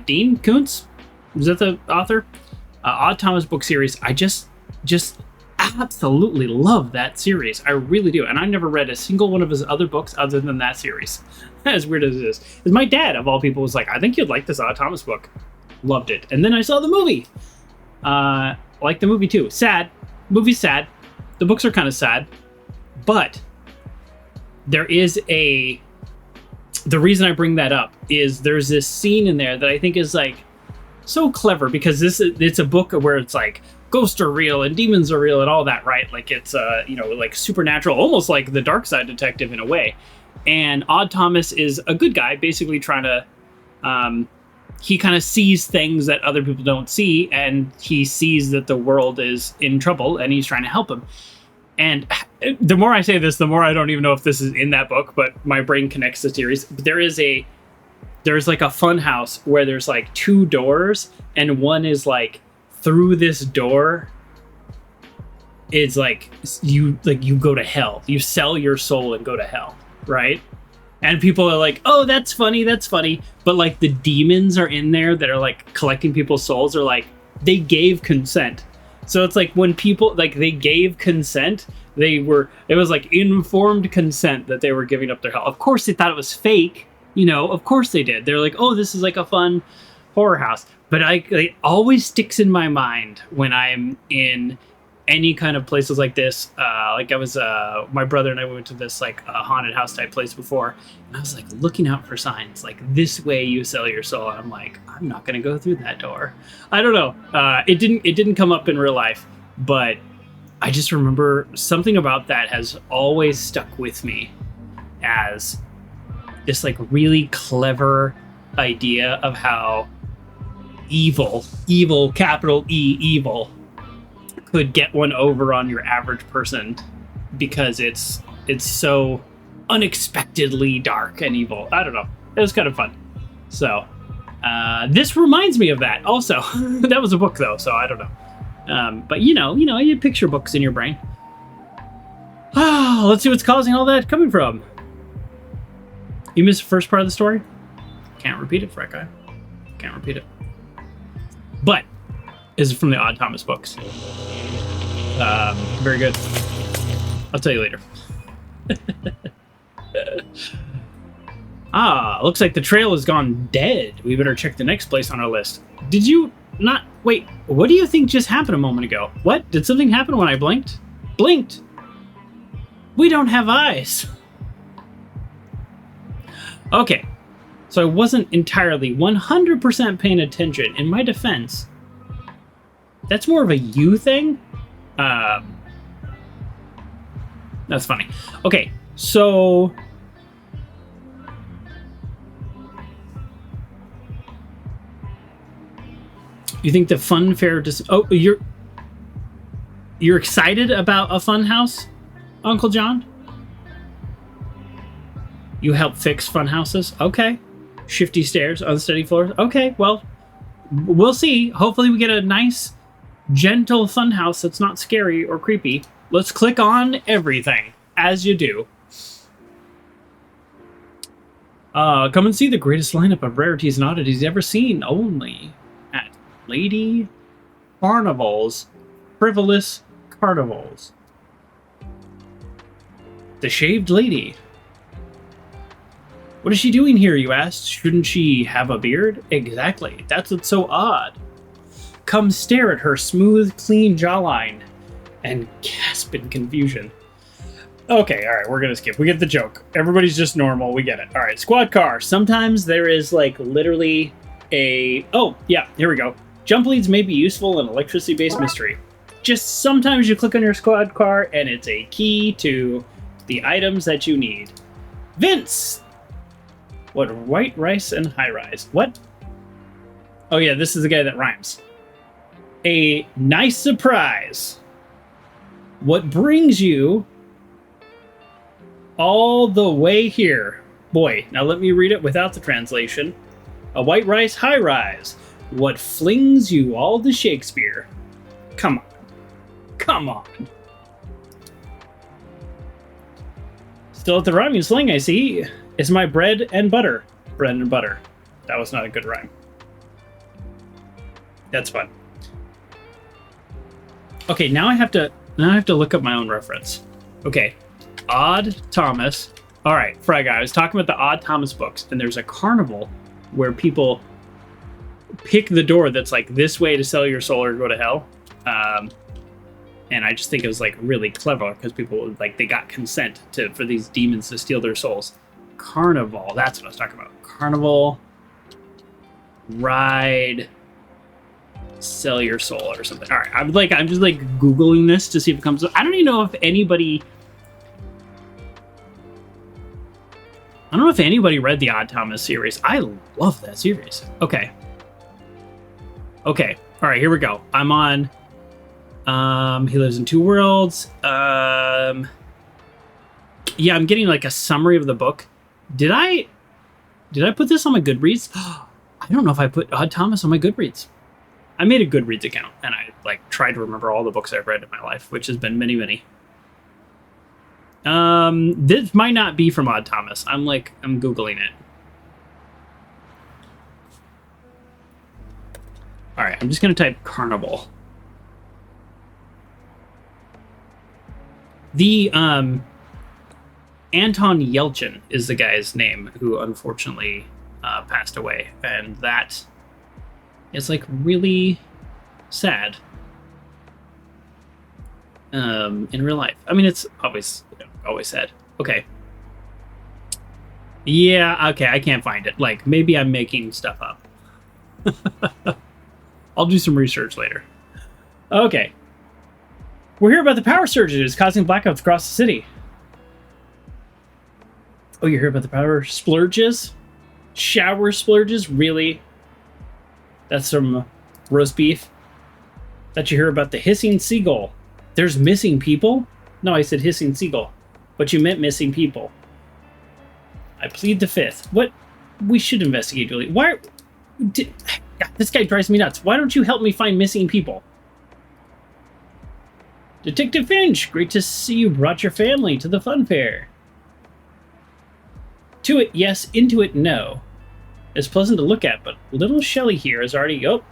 S1: Dean Koontz, is that the author? Odd Thomas book series. I just absolutely love that series. I really do. And I never read a single one of his other books other than that series. As weird as it is. Because my dad, of all people, was like, I think you'd like this Odd Thomas book. Loved it. And then I saw the movie. Liked the movie too. Sad. Movie's sad. The books are kind of sad. But there is the reason I bring that up is there's this scene in there that I think is like so clever, because it's a book where it's like ghosts are real and demons are real and all that, right? Like it's like supernatural, almost like the Darkside Detective in a way. And Odd Thomas is a good guy, basically trying to he kind of sees things that other people don't see, and he sees that the world is in trouble and he's trying to help him. And the more I say this, the more I don't even know if this is in that book, but my brain connects the series. There's like a fun house where there's like two doors, and one is like through this door. It's like you go to hell. You sell your soul and go to hell, right? And people are like, oh, that's funny. But like the demons are in there that are like collecting people's souls, are like, they gave consent. So it's like when people, like, they gave consent, it was like informed consent that they were giving up their health. Of course they thought it was fake, of course they did. They're like, oh, this is like a fun horror house. But it always sticks in my mind when I'm in any kind of places like this. Like I was, my brother and I went to this like haunted house type place before, and I was like looking out for signs like, this way you sell your soul. And I'm like, I'm not going to go through that door. I don't know. It didn't come up in real life, but I just remember something about that has always stuck with me as this like really clever idea of how evil, capital E, evil, could get one over on your average person because it's so unexpectedly dark and evil. I don't know. It was kind of fun. So this reminds me of that also. That was a book though, so I don't know. But you picture books in your brain. Let's see what's causing all that coming from. You missed the first part of the story? Can't repeat it, frat guy. Can't repeat it. But this is from the Odd Thomas books. Very good. I'll tell you later. Looks like the trail has gone dead. We better check the next place on our list. Did you not... Wait, what do you think just happened a moment ago? What? Did something happen when I blinked? Blinked! We don't have eyes. Okay. So I wasn't entirely 100% paying attention. In my defense, that's more of a you thing. That's funny. Okay, so you think the Funfair you're excited about a fun house, Uncle John? You help fix fun houses? Okay. Shifty stairs, unsteady floors. Okay, well, we'll see. Hopefully we get a nice, gentle fun house that's not scary or creepy. Let's click on everything, as you do. Come and see the greatest lineup of rarities and oddities ever seen, only at Lady Carnival's Frivolous Carnivals. The Shaved Lady. What is she doing here, you asked? Shouldn't she have a beard? Exactly. That's what's so odd. Come stare at her smooth, clean jawline and gasp in confusion. Okay, all right, we're gonna skip. We get the joke. Everybody's just normal. We get it. All right, squad car. Sometimes there is like literally a... Oh, yeah, here we go. Jump leads may be useful in electricity-based mystery. Just sometimes you click on your squad car and it's a key to the items that you need. Vince! What, white rice and high rise? What? Oh yeah, this is the guy that rhymes. A nice surprise. What brings you all the way here? Boy, now let me read it without the translation. A white rice high rise. What flings you all to Shakespeare? Come on. Come on. Still at the rhyming sling, I see. It's my bread and butter. Bread and butter. That was not a good rhyme. That's fun. Okay, now I have to look up my own reference. Okay. Odd Thomas. All right, Frag, I was talking about the Odd Thomas books, and there's a carnival where people pick the door that's like this way to sell your soul or go to hell. And I just think it was like really clever because people like they got consent for these demons to steal their souls. Carnival, that's what I was talking about. Carnival, ride, sell your soul or something. All right, I'm just like Googling this to see if it comes up. I don't even know if anybody. I don't know if anybody read the Odd Thomas series. I love that series. Okay. All right, here we go. I'm on. He lives in two worlds. Yeah, I'm getting like a summary of the book. Did I put this on my Goodreads? I don't know if I put Odd Thomas on my Goodreads. I made a Goodreads account and I like tried to remember all the books I've read in my life, which has been many, many. This might not be from Odd Thomas. I'm Googling it. All right, I'm just going to type Carnival. The, Anton Yelchin is the guy's name who unfortunately passed away. And that is like really sad in real life. I mean, it's always sad. Okay. Yeah, okay, I can't find it. Like, maybe I'm making stuff up. I'll do some research later. Okay. We're here about the power surges causing blackouts across the city. Oh, you're here about the power splurges? Shower splurges? Really? That's some roast beef? Thought you hear about the hissing seagull. There's missing people? No, I said hissing seagull. But you meant missing people. I plead the fifth. What? We should investigate, Julie. Why? This guy drives me nuts. Why don't you help me find missing people? Detective Finch, great to see you brought your family to the Funfair. To it, yes. Into it, no. It's pleasant to look at, but little Shelley here is already... Oh,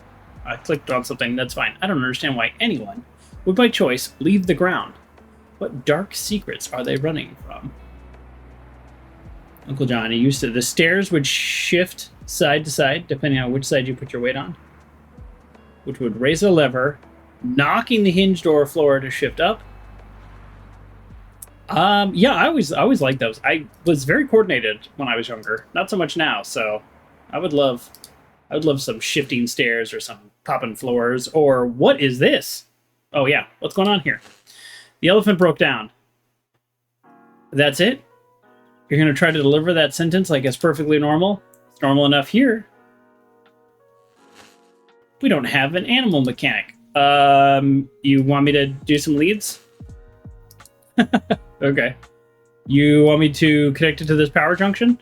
S1: I clicked on something. That's fine. I don't understand why anyone would, by choice, leave the ground. What dark secrets are they running from? Uncle John, he used to... The stairs would shift side to side, depending on which side you put your weight on, which would raise a lever, knocking the hinge door floor to shift up. Yeah, I always liked those. I was very coordinated when I was younger. Not so much now, so I would love some shifting stairs or some popping floors. Or what is this? Oh yeah, what's going on here? The elephant broke down. That's it? You're gonna try to deliver that sentence like it's perfectly normal? It's normal enough here. We don't have an animal mechanic. You want me to do some leads? Okay. You want me to connect it to this power junction?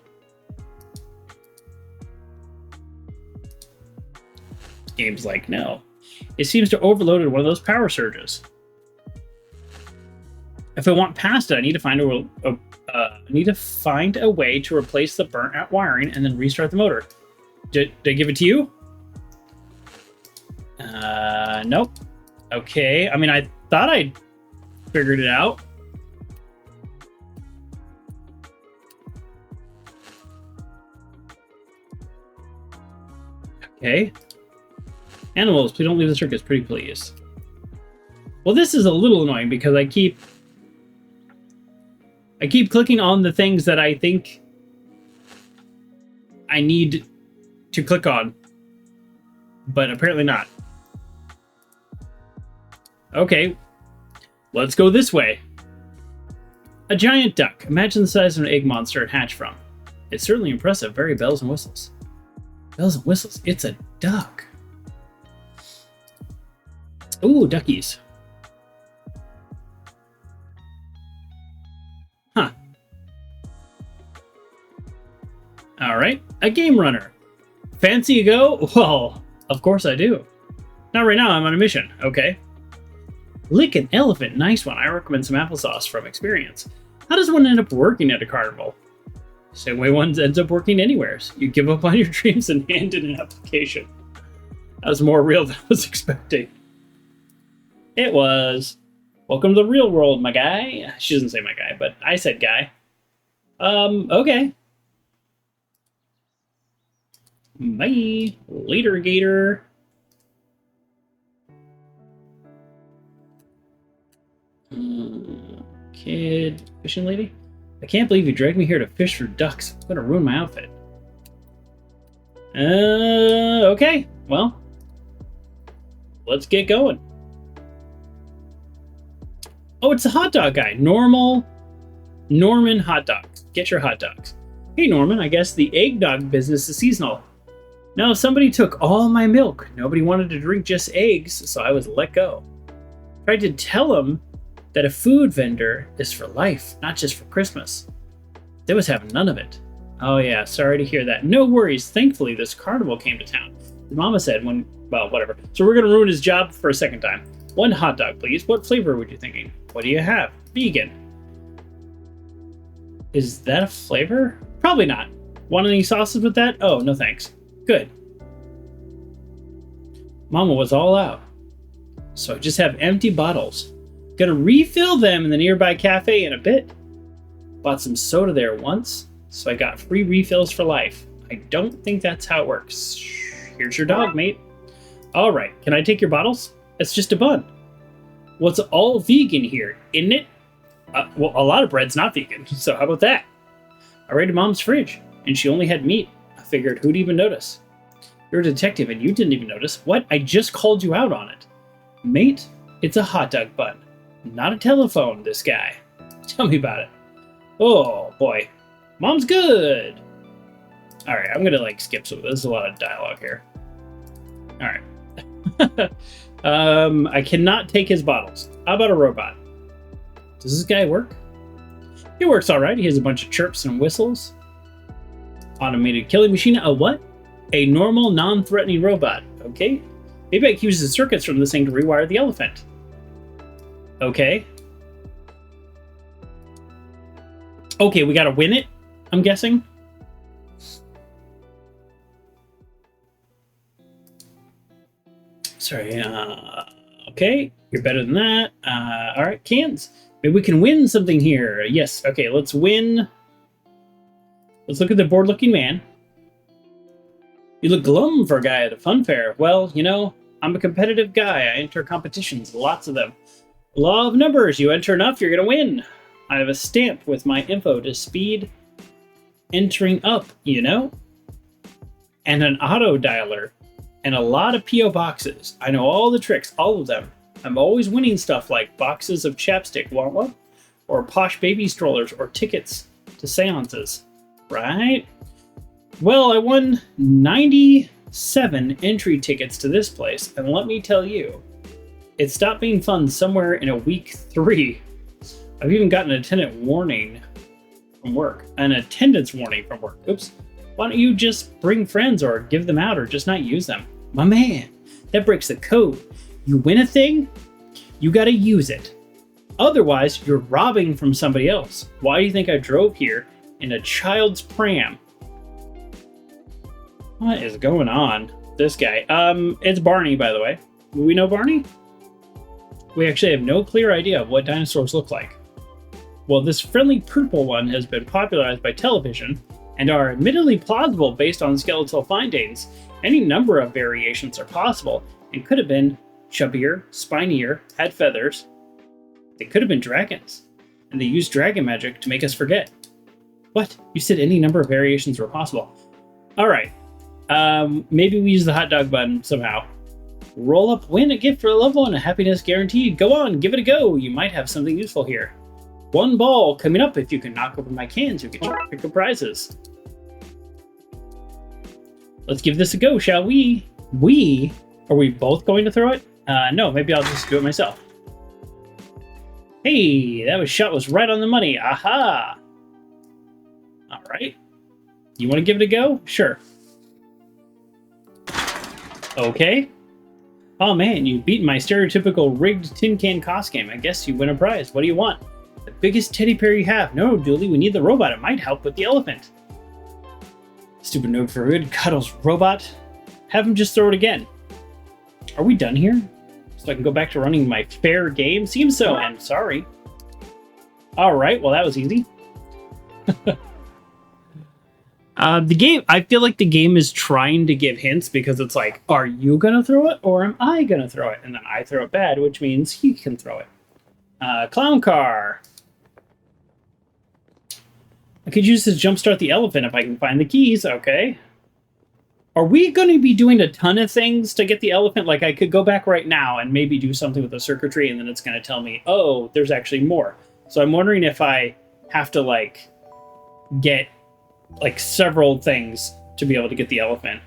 S1: Game's like, no. It seems to overloaded one of those power surges. If I want past it, I need to find a way to replace the burnt out wiring and then restart the motor. Did I give it to you? Nope. Okay. I mean, I thought I figured it out. Okay. Animals, please don't leave the circus, pretty please. Well, this is a little annoying because I keep clicking on the things that I think I need to click on, but apparently not. Okay, let's go this way. A giant duck. Imagine the size of an egg monster it hatched from. It's certainly impressive. Very bells and whistles. Bells and whistles. It's a duck. Ooh, duckies. A game runner. Fancy a go? Well, of course I do. Not right now, I'm on a mission. Okay. Lick an elephant. Nice one. I recommend some applesauce from experience. How does one end up working at a carnival? Same way one ends up working anywhere. You give up on your dreams and hand in an application. That was more real than I was expecting. It was. Welcome to the real world, my guy. She doesn't say my guy, but I said guy. Okay. Bye. Later, gator. Kid. Fishing lady? I can't believe you dragged me here to fish for ducks. I'm gonna ruin my outfit. Okay. Well, let's get going. Oh, it's the hot dog guy. Norman hot dogs. Get your hot dogs. Hey, Norman, I guess the eggnog business is seasonal. No, somebody took all my milk. Nobody wanted to drink just eggs, so I was let go. Tried to tell him that a food vendor is for life, not just for Christmas. They was having none of it. Oh yeah, sorry to hear that. No worries. Thankfully, this carnival came to town. His mama said well, whatever. So we're gonna ruin his job for a second time. One hot dog, please. What flavor were you thinking? What do you have? Vegan. Is that a flavor? Probably not. Want any sauces with that? Oh, no thanks. Good. Mama was all out. So I just have empty bottles. Gonna refill them in the nearby cafe in a bit. Bought some soda there once, so I got free refills for life. I don't think that's how it works. Here's your dog, mate. All right, can I take your bottles? It's just a bun. Well, it's all vegan here, isn't it? Well, a lot of bread's not vegan, so how about that? I raided Mom's fridge, and she only had meat. I figured who'd even notice? You're a detective, and you didn't even notice. What? I just called you out on it. Mate, it's a hot dog bun. Not a telephone, this guy. Tell me about it. Oh, boy. Mom's good. All right, I'm going to, skip some of this. There's a lot of dialogue here. All right. I cannot take his bottles. How about a robot? Does this guy work? He works all right. He has a bunch of chirps and whistles. Automated killing machine. A what? A normal, non-threatening robot. Okay. Maybe I can use the circuits from this thing to rewire the elephant. Okay. Okay, we gotta win it, I'm guessing. Sorry, okay, you're better than that. All right, cans. Maybe we can win something here. Yes, okay, let's win. Let's look at the bored-looking man. You look glum for a guy at a funfair. Well, you know, I'm a competitive guy. I enter competitions, lots of them. Law of numbers, you enter enough, you're gonna win. I have a stamp with my info to speed entering up, you know? And an auto dialer. And a lot of P.O. boxes. I know all the tricks, all of them. I'm always winning stuff like boxes of chapstick, want one? Or posh baby strollers, or tickets to seances. Right? Well, I won 97 entry tickets to this place, and let me tell you, it stopped being fun somewhere in week 3. I've even gotten an attendance warning from work. Oops. Why don't you just bring friends or give them out or just not use them? My man, that breaks the code. You win a thing, you gotta use it. Otherwise, you're robbing from somebody else. Why do you think I drove here in a child's pram? What is going on? This guy. It's Barney, by the way. Do we know Barney? We actually have no clear idea of what dinosaurs look like. Well, this friendly purple one has been popularized by television and are admittedly plausible based on skeletal findings. Any number of variations are possible and could have been chubbier, spinier, had feathers. They could have been dragons, and they used dragon magic to make us forget. What? You said any number of variations were possible. All right. Maybe we use the hot dog button somehow. Roll up, win a gift for a loved one, a happiness guaranteed. Go on, give it a go. You might have something useful here. One ball coming up. If you can knock over my cans, you get your pick of prizes. Let's give this a go, shall we? Are we both going to throw it? No, maybe I'll just do it myself. Hey, that shot was right on the money. Aha! All right. You want to give it a go? Sure. Okay. Oh man, you've beaten my stereotypical rigged tin can cost game. I guess you win a prize. What do you want? The biggest teddy bear you have. No, Dooley, we need the robot. It might help with the elephant. Stupid noob for good. Cuddles robot. Have him just throw it again. Are we done here? So I can go back to running my fair game? Seems so. I'm sorry. Alright, well that was easy. The game, I feel like the game is trying to give hints because it's like, are you gonna throw it or am I gonna throw it? And then I throw it bad, which means he can throw it. Clown car. I could use this to jumpstart the elephant if I can find the keys. Okay. Are we going to be doing a ton of things to get the elephant? Like, I could go back right now and maybe do something with the circuitry, and then it's going to tell me, oh, there's actually more. So I'm wondering if I have to, like, get, like, several things to be able to get the elephant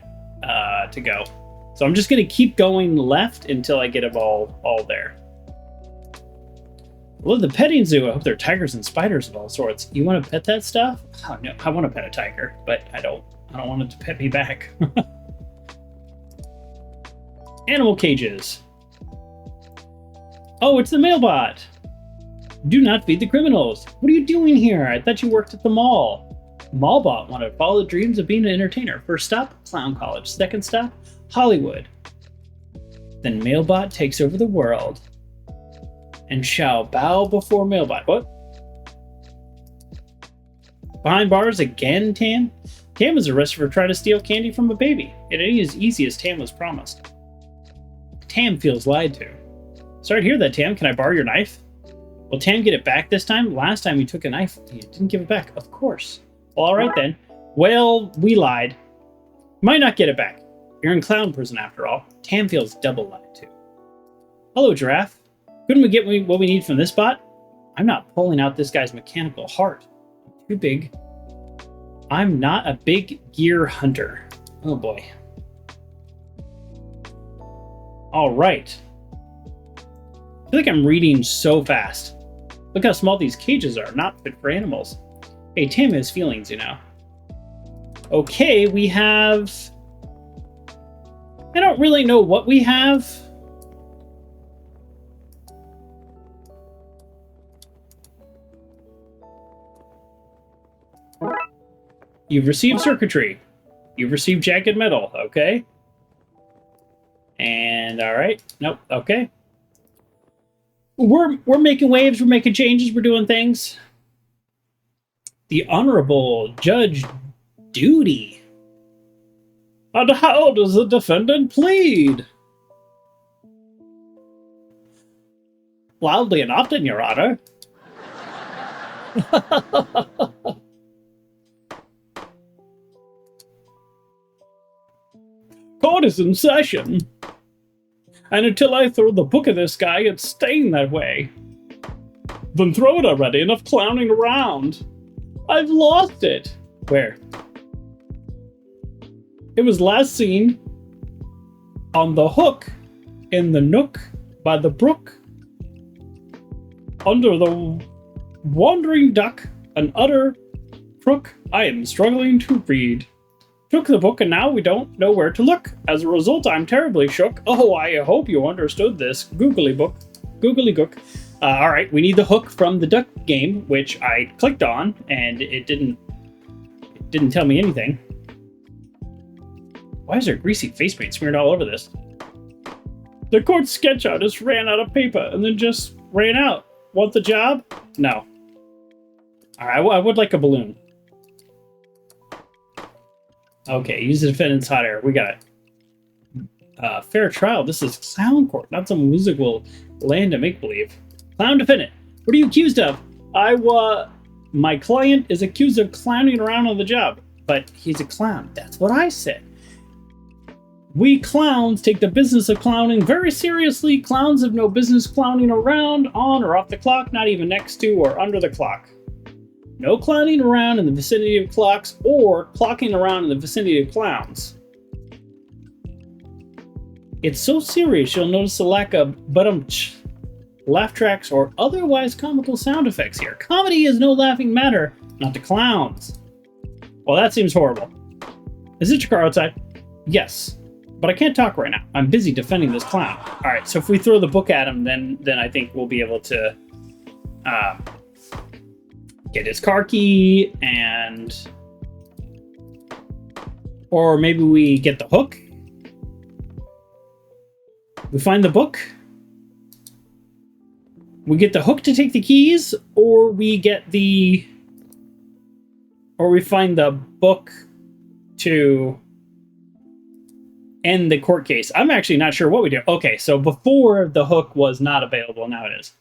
S1: to go. So I'm just going to keep going left until I get it all there. Well, the petting zoo. I hope there are tigers and spiders of all sorts. You want to pet that stuff? Oh, no, I want to pet a tiger, but I don't want it to pet me back. Animal cages. Oh, it's the mailbot. Do not feed the criminals. What are you doing here? I thought you worked at the mall. Mallbot wanted to follow the dreams of being an entertainer. First stop, Clown College. Second stop, Hollywood. Then Mailbot takes over the world and shall bow before Mailbot. What? Behind bars again, Tam? Tam was arrested for trying to steal candy from a baby. It ain't as easy as Tam was promised. Tam feels lied to. Sorry to hear that, Tam. Can I borrow your knife? Will Tam get it back this time? Last time you took a knife, you didn't give it back. Of course. Well, all right then. Well, we lied. Might not get it back. You're in clown prison after all. Tam feels double lied to. Hello, Giraffe. Couldn't we get what we need from this bot? I'm not pulling out this guy's mechanical heart. Too big. I'm not a big gear hunter. Oh boy. All right. I feel like I'm reading so fast. Look how small these cages are. Not fit for animals. Hey, Tam has feelings, you know. Okay, we have... I don't really know what we have. You've received circuitry. You've received jagged metal. Okay. And all right. Nope. Okay. We're making waves. We're making changes. We're doing things. The Honorable Judge Duty. And how does the defendant plead? Loudly and often, Your Honor. Court is in session. And until I throw the book at this guy, it's staying that way. Then throw it already, enough clowning around. I've lost it. Where? It was last seen on the hook in the nook by the brook. Under the wandering duck, an utter crook, I am struggling to read. Took the book and now we don't know where to look. As a result, I'm terribly shook. Oh, I hope you understood this. Googly book. Googly gook. Alright, we need the hook from the duck game, which I clicked on, and it didn't tell me anything. Why is there greasy face paint smeared all over this? The court sketch artist ran out of paper and then just ran out. Want the job? No. Alright, I would like a balloon. Okay, use the defendant's hot air. We got it. Fair trial. This is clown court, not some musical land of make-believe. Clown defendant. What are you accused of? My client is accused of clowning around on the job. But he's a clown. That's what I said. We clowns take the business of clowning very seriously. Clowns have no business clowning around, on or off the clock, not even next to or under the clock. No clowning around in the vicinity of clocks or clocking around in the vicinity of clowns. It's so serious you'll notice the lack of laugh tracks or otherwise comical sound effects here. Comedy is no laughing matter, not to clowns. Well, that seems horrible. Is it your car outside? Yes. But I can't talk right now. I'm busy defending this clown. Alright, so if we throw the book at him, then I think we'll be able to get his car key and... Or maybe we get the hook. We find the book. We get the hook to take the keys, or we get the... Or we find the book to end the court case. I'm actually not sure what we do. Okay, so before the hook was not available, now it is.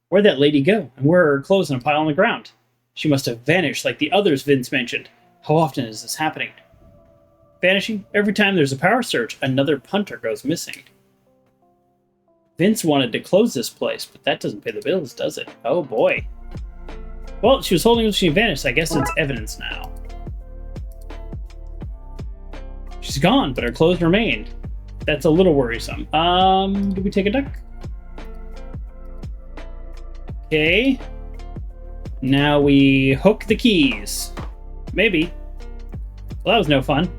S1: Where'd that lady go? And where are her clothes in a pile on the ground? She must have vanished like the others Vince mentioned. How often is this happening? Vanishing? Every time there's a power surge, another punter goes missing. Vince wanted to close this place, but that doesn't pay the bills, does it? Oh boy. Well, she was holding it when she vanished. I guess it's evidence now. She's gone, but her clothes remained. That's a little worrisome. Do we take a duck? Okay. Now we hook the keys. Maybe. Well, that was no fun.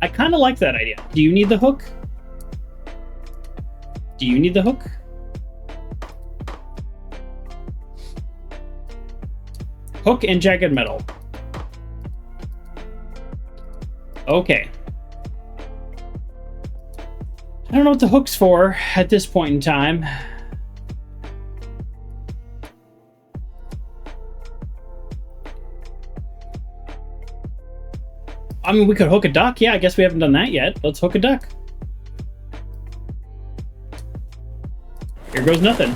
S1: I kind of like that idea. Do you need the hook? Do you need the hook? Hook and jagged metal. Okay. I don't know what the hook's for at this point in time. I mean, we could hook a duck. Yeah, I guess we haven't done that yet. Let's hook a duck. Here goes nothing.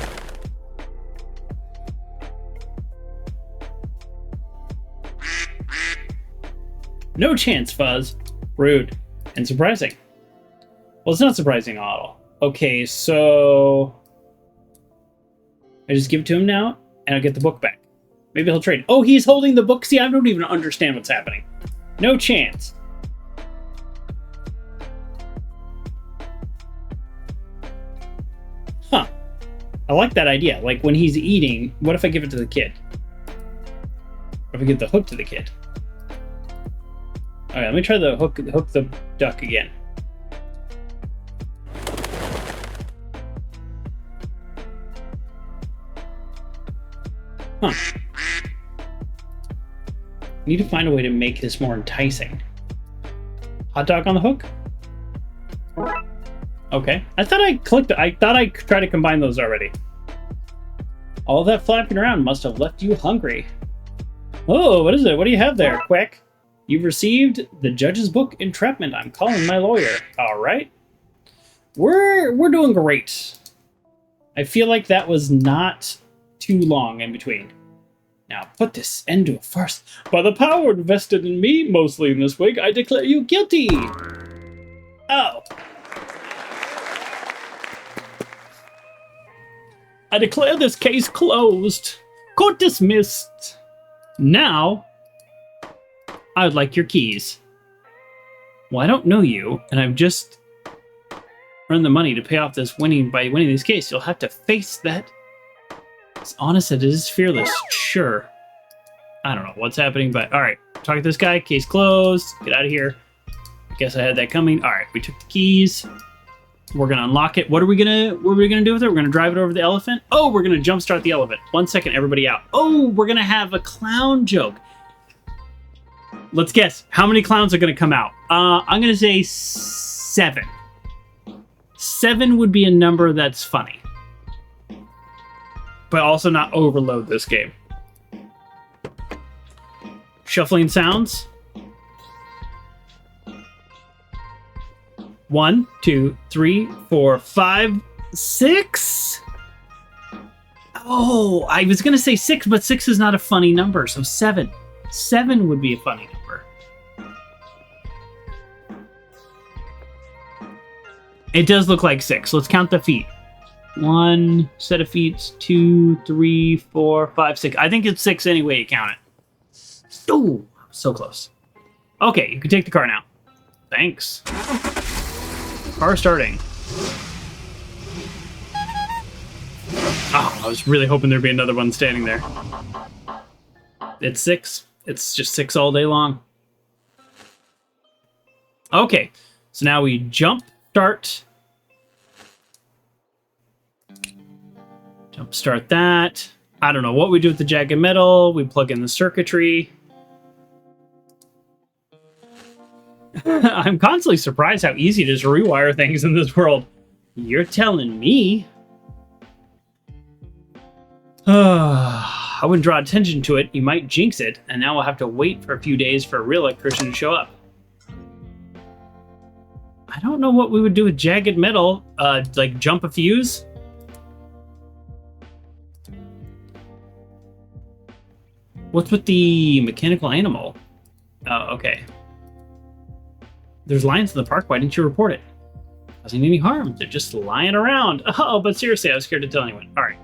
S1: No chance, Fuzz. Rude. And surprising. Well, it's not surprising at all. Okay, so... I just give it to him now, and I'll get the book back. Maybe he'll trade. Oh, he's holding the book. See, I don't even understand what's happening. No chance. Huh. I like that idea. Like, when he's eating, what if I give it to the kid? What if I give the hook to the kid? Alright, let me try the hook the duck again. Huh. Need to find a way to make this more enticing. Hot dog on the hook? Okay. I thought I clicked it. I thought I tried to combine those already. All that flapping around must have left you hungry. Oh, what is it? What do you have there, Quick? You've received the judge's book, Entrapment. I'm calling my lawyer. All right. We're doing great. I feel like that was not too long in between. Now put this end to a farce. By the power invested in me, mostly in this wig, I declare you guilty. Oh. I declare this case closed. Court dismissed. Now, I would like your keys. Well, I don't know you, and I've just earned the money to pay off this winning this case. You'll have to face that. As honest as it is fearless, sure. I don't know what's happening, but all right. Talk to this guy. Case closed. Get out of here. Guess I had that coming. All right, we took the keys. We're gonna unlock it. What are we gonna do with it? We're gonna drive it over the elephant. Oh, we're gonna jumpstart the elephant. 1 second, everybody out. Oh, we're gonna have a clown joke. Let's guess. How many clowns are gonna come out? I'm gonna say 7. 7 would be a number that's funny, but also not overload this game. Shuffling sounds. 1, 2, 3, 4, 5, 6. Oh, I was gonna say 6, but 6 is not a funny number, so 7. 7 would be a funny number. It does look like 6. Let's count the feet. 1 set of feet, 2, 3, 4, 5, 6. I think it's 6 any way you count it. Oh, so close. Okay, you can take the car now. Thanks. Car starting. Oh, I was really hoping there'd be another one standing there. It's 6. It's just 6 all day long. Okay, so now we jump start. Jump start that. I don't know what we do with the jagged metal. We plug in the circuitry. I'm constantly surprised how easy it is to rewire things in this world. You're telling me? I wouldn't draw attention to it. You might jinx it, and now we'll have to wait for a few days for a real electrician to show up. I don't know what we would do with jagged metal. Like jump a fuse? What's with the mechanical animal? Oh, okay. There's lions in the park. Why didn't you report it? Causing any harm. They're just lying around. Oh, but seriously, I was scared to tell anyone. All right.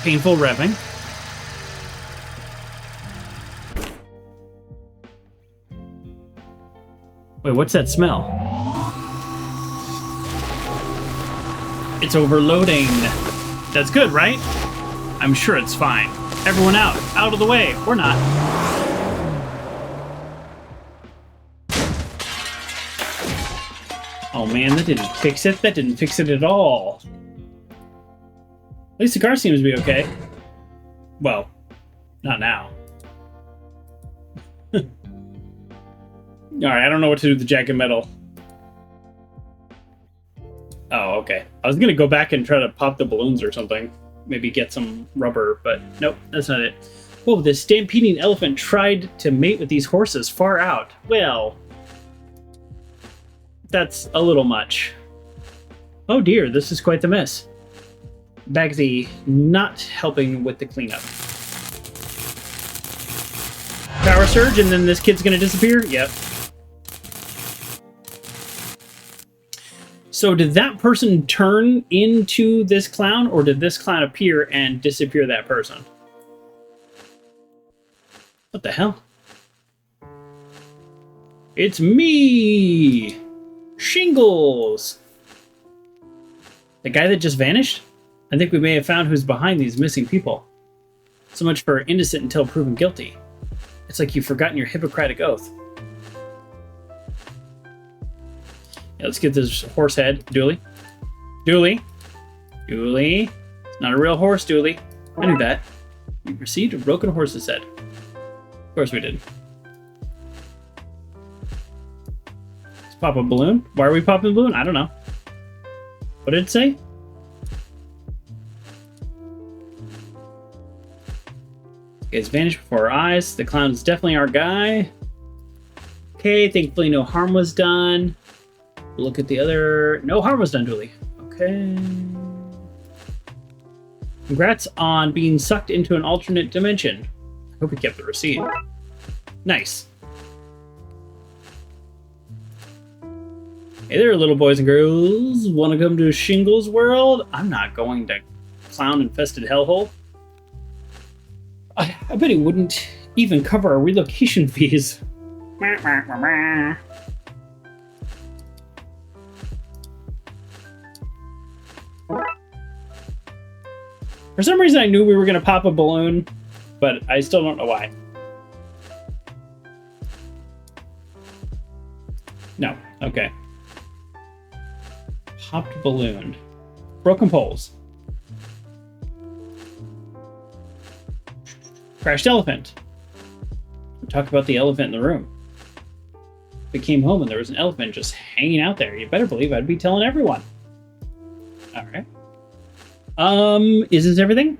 S1: Painful revving. Wait, what's that smell? It's overloading. That's good, right? I'm sure it's fine. Everyone out. Out of the way. Or not. Oh man, that didn't fix it. That didn't fix it at all. At least the car seems to be okay. Well, not now. Alright, I don't know what to do with the jagged metal. Oh, okay. I was gonna go back and try to pop the balloons or something. Maybe get some rubber, but nope, that's not it. Oh, this stampeding elephant tried to mate with these horses far out. Well, that's a little much. Oh dear, this is quite the mess. Bagsy not helping with the cleanup. Power surge, and then this kid's gonna disappear? Yep. So did that person turn into this clown, or did this clown appear and disappear that person? What the hell? It's me! Shingles! The guy that just vanished? I think we may have found who's behind these missing people. So much for innocent until proven guilty. It's like you've forgotten your Hippocratic oath. Yeah, let's get this horse head. Dooley. Dooley. Dooley. It's not a real horse, Dooley. I knew that. We received a broken horse's head. Of course we did. Let's pop a balloon. Why are we popping a balloon? I don't know. What did it say? It's vanished before our eyes. The clown is definitely our guy. Okay, thankfully no harm was done. Look at the other... No harm was done, Dooley. Okay. Congrats on being sucked into an alternate dimension. I hope you kept the receipt. Nice. Hey there, little boys and girls. Want to come to Shingles World? I'm not going to clown-infested hellhole. I bet it wouldn't even cover our relocation fees. For some reason, I knew we were going to pop a balloon, but I still don't know why. No. Okay. Popped balloon. Broken poles. Crashed elephant. We talked about the elephant in the room. We came home and there was an elephant just hanging out there. You better believe I'd be telling everyone. All right. Is this everything?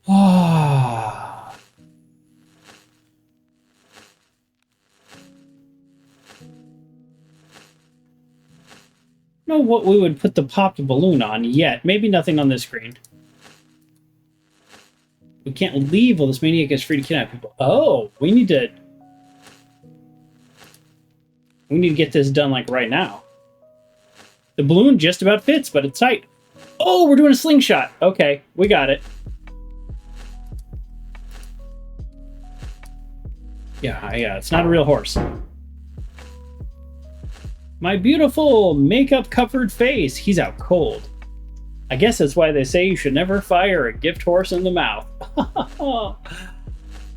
S1: Oh. Know what we would put the popped balloon on yet. Maybe nothing on this screen. We can't leave while this maniac is free to kidnap people. Oh, we need to get this done like right now. The balloon just about fits, but it's tight. Oh, we're doing a slingshot. Okay, we got it. Yeah, it's not a real horse. My beautiful makeup-covered face. He's out cold. I guess that's why they say you should never fire a gift horse in the mouth.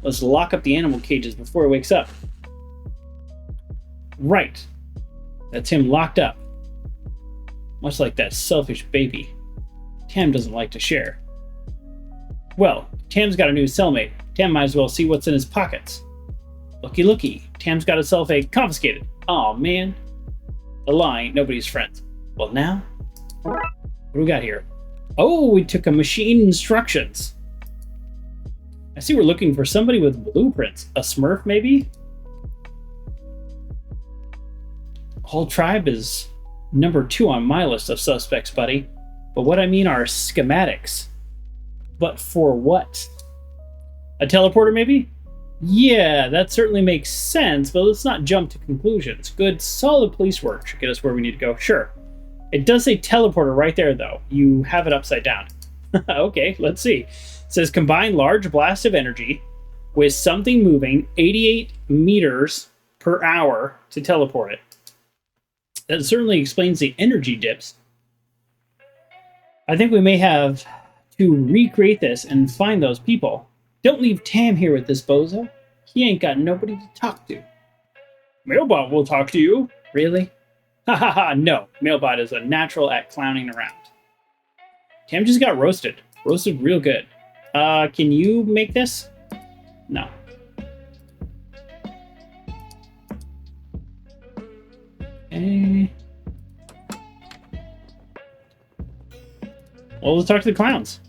S1: Let's lock up the animal cages before he wakes up. Right. That's him locked up. Much like that selfish baby. Tam doesn't like to share. Well, Tam's got a new cellmate. Tam might as well see what's in his pockets. Looky looky, Tam's got herself a confiscated. Aw, man. A lie ain't nobody's friends. Well, now? What do we got here? Oh, we took a machine instructions. I see we're looking for somebody with blueprints. A smurf, maybe? Whole tribe is number 2 on my list of suspects, buddy. But what I mean are schematics. But for what? A teleporter, maybe? Yeah, that certainly makes sense, but let's not jump to conclusions. Good, solid police work should get us where we need to go. Sure. It does say teleporter right there, though. You have it upside down. Okay, let's see. It says combine large blast of energy with something moving 88 meters per hour to teleport it. That certainly explains the energy dips. I think we may have to recreate this and find those people. Don't leave Tam here with this bozo. He ain't got nobody to talk to. Mailbot will talk to you. Really? Ha ha ha, no. Mailbot is a natural at clowning around. Tam just got roasted. Roasted real good. Can you make this? No. Okay. Well, let's talk to the clowns.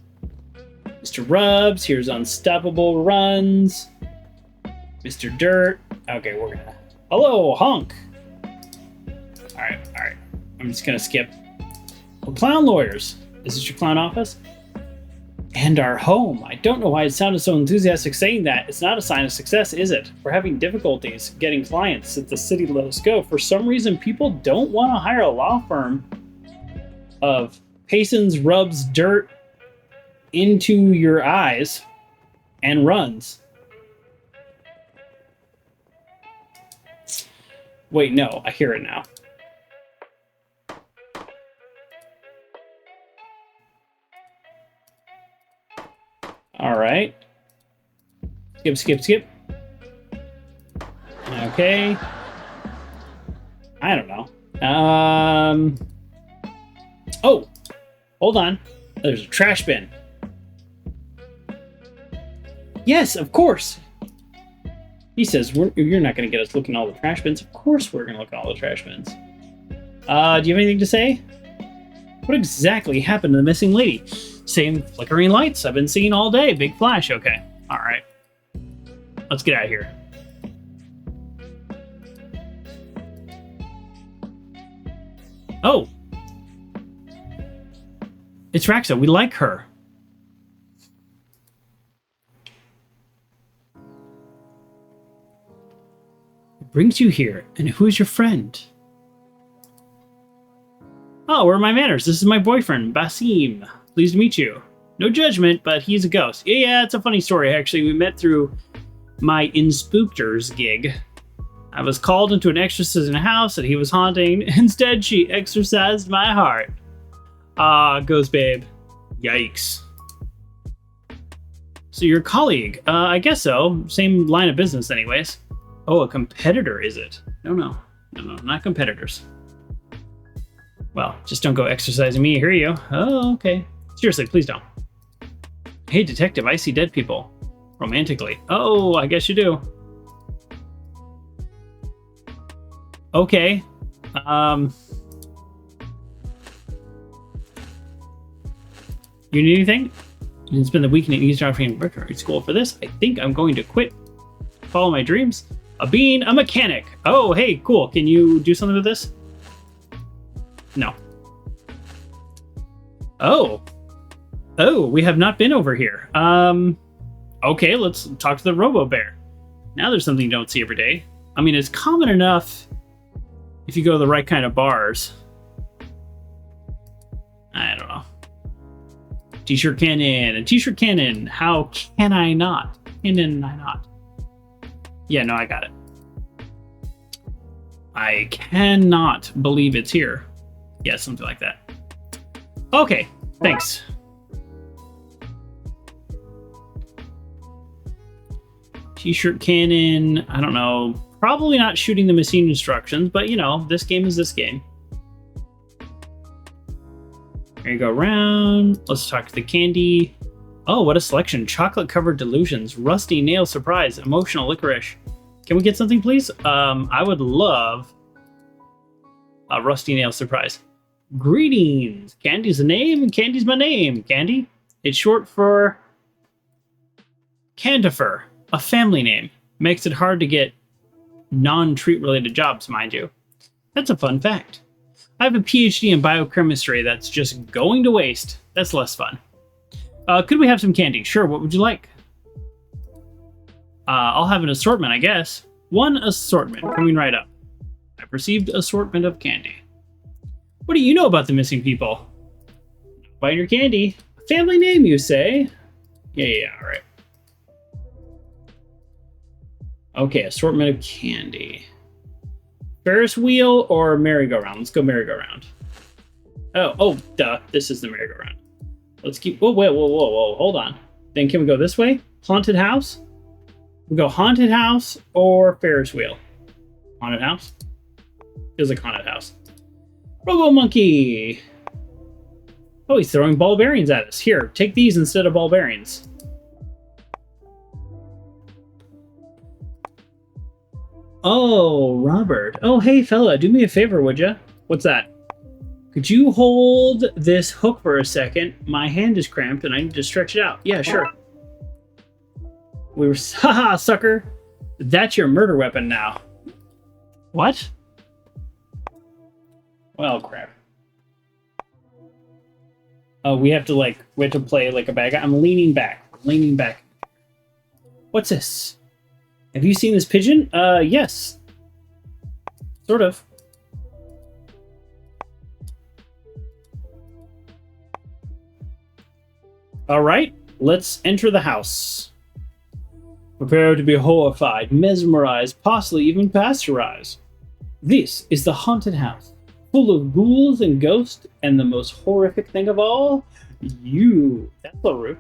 S1: Mr. Rubs, here's Unstoppable Runs. Mr. Dirt. Okay, we're gonna... Hello, Honk! Alright. I'm just gonna skip. Well, clown lawyers. Is this your clown office? And our home. I don't know why it sounded so enthusiastic saying that. It's not a sign of success, is it? We're having difficulties getting clients since the city let us go. For some reason, people don't want to hire a law firm of Payson's rubs dirt into your eyes and runs. Wait, no, I hear it now. All right. Skip. Okay. I don't know. Oh, hold on. There's a trash bin. Yes, of course. He says, you're not going to get us looking at all the trash bins. Of course we're going to look at all the trash bins. Do you have anything to say? What exactly happened to the missing lady? Same flickering lights I've been seeing all day. Big flash. Okay. All right. Let's get out of here. Oh. It's Raxa. We like her. What brings you here? And who is your friend? Oh, where are my manners? This is my boyfriend, Basim. Pleased to meet you. No judgment, but he's a ghost. Yeah, it's a funny story, actually. We met through my Inspookters gig. I was called into an exorcism house that he was haunting. Instead, she exorcised my heart. Ah, ghost babe. Yikes. So you're a colleague. I guess so. Same line of business anyways. Oh, a competitor, is it? No, not competitors. Well, just don't go exercising me, I hear you. Oh, okay. Seriously, please don't. Hey, detective, I see dead people. Romantically. Oh, I guess you do. Okay. You need anything? It's been the weekend at Eavesdropping Preparatory School. For this, I think I'm going to quit. Follow my dreams. Being a mechanic. Oh, hey, cool. Can you do something with this? No. Oh, we have not been over here. Okay, let's talk to the Robo-Bear. Now there's something you don't see every day. I mean, it's common enough if you go to the right kind of bars. I don't know. T-shirt cannon, a t-shirt cannon. How can I not? Can I not? Yeah, no, I got it. I cannot believe it's here. Yeah, something like that. Okay, Thanks. T-shirt cannon. I don't know. Probably not shooting the machine instructions, but you know, this game is this game. There you go around. Let's talk to the candy. Oh, what a selection. Chocolate-covered delusions. Rusty nail surprise. Emotional licorice. Can we get something, please? I would love a rusty nail surprise. Greetings. Candy's a name, and Candy's my name. Candy. It's short for Candifer, a family name. Makes it hard to get non-treat related jobs, mind you. That's a fun fact. I have a PhD in biochemistry that's just going to waste. That's less fun. Could we have some candy? Sure, what would you like? I'll have an assortment, I guess. One assortment, coming right up. I've received assortment of candy. What do you know about the missing people? Buying your candy. Family name, you say? Yeah, alright. Okay, assortment of candy. Ferris wheel or merry-go-round? Let's go merry-go-round. Oh, duh. This is the merry-go-round. Let's keep... Whoa, hold on. Then can we go this way? Haunted house? We go haunted house or Ferris wheel? Haunted house? Feels like haunted house. Robo monkey! Oh, he's throwing ball bearings at us. Here, take these instead of ball bearings. Oh, Robert. Oh, hey, fella, do me a favor, would ya? What's that? Could you hold this hook for a second? My hand is cramped and I need to stretch it out. Yeah, sure. We were... Haha, sucker! That's your murder weapon now. What? Well, crap. Oh, we have to play like a bad guy. I'm leaning back. What's this? Have you seen this pigeon? Yes. Sort of. Alright, let's enter the house. Prepare to be horrified, mesmerized, possibly even pasteurized. This is the haunted house, full of ghouls and ghosts, and the most horrific thing of all, you. That's so rude.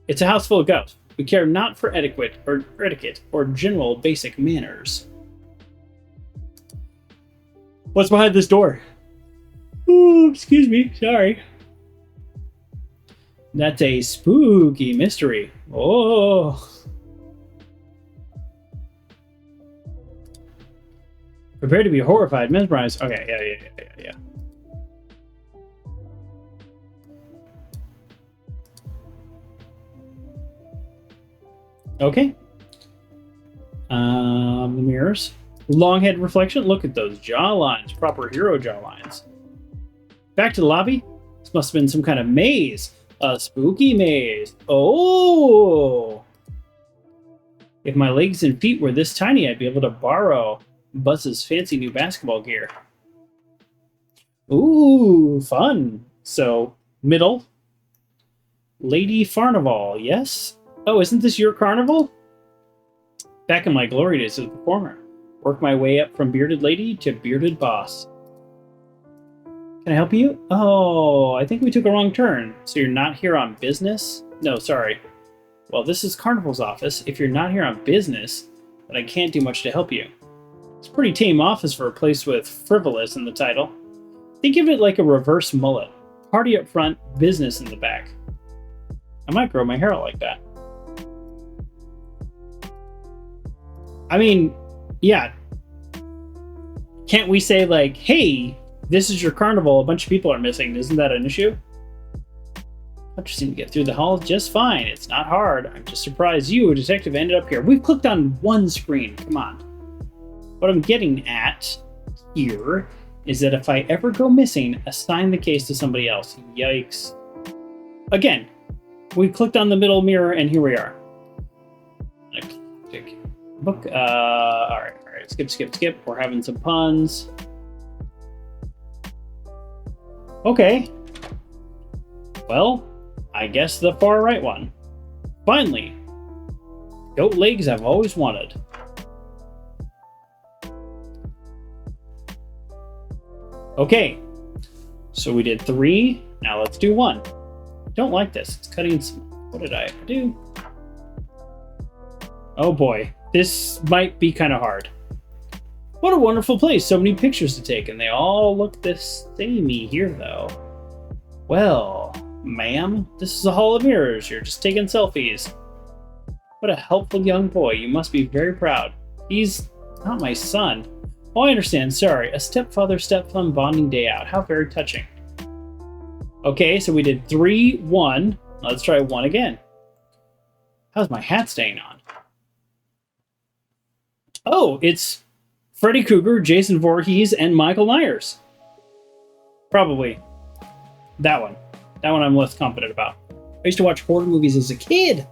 S1: It's a house full of ghosts. We care not for etiquette or general basic manners. What's behind this door? Oh, excuse me, sorry. That's a spooky mystery. Oh. Prepare to be horrified, mesmerized. Okay, yeah. Okay. The mirrors. Long head reflection. Look at those jaw lines. Proper hero jaw lines. Back to the lobby. This must have been some kind of maze. A spooky maze. Oh! If my legs and feet were this tiny, I'd be able to borrow Buzz's fancy new basketball gear. Ooh, fun. So, middle. Lady Farnival, yes? Oh, isn't this your carnival? Back in my glory days as a performer. Work my way up from bearded lady to bearded boss. Can I help you? Oh, I think we took a wrong turn. So you're not here on business? No, sorry. Well, this is Carnival's office. If you're not here on business, then I can't do much to help you. It's a pretty tame office for a place with frivolous in the title. Think of it like a reverse mullet. Party up front, business in the back. I might grow my hair out like that. I mean, yeah. Can't we say like, hey, this is your carnival, a bunch of people are missing. Isn't that an issue? I just seem to get through the hall just fine. It's not hard. I'm just surprised you, a detective, ended up here. We've clicked on one screen. Come on. What I'm getting at here is that if I ever go missing, assign the case to somebody else. Yikes. Again, we clicked on the middle mirror and here we are. Book. Alright. Skip. We're having some puns. Okay. Well, I guess the far right one. Finally. Goat legs I've always wanted. Okay. So we did 3. Now let's do 1. Don't like this. It's cutting some... What did I do? Oh boy. This might be kind of hard. What a wonderful place. So many pictures to take, and they all look this samey here, though. Well, ma'am, this is a hall of mirrors. You're just taking selfies. What a helpful young boy. You must be very proud. He's not my son. Oh, I understand. Sorry. A stepfather-stepson bonding day out. How very touching. Okay, so we did 3, 1. Let's try 1 again. How's my hat staying on? Oh, it's Freddy Krueger, Jason Voorhees, and Michael Myers. Probably. That one. That one I'm less confident about. I used to watch horror movies as a kid.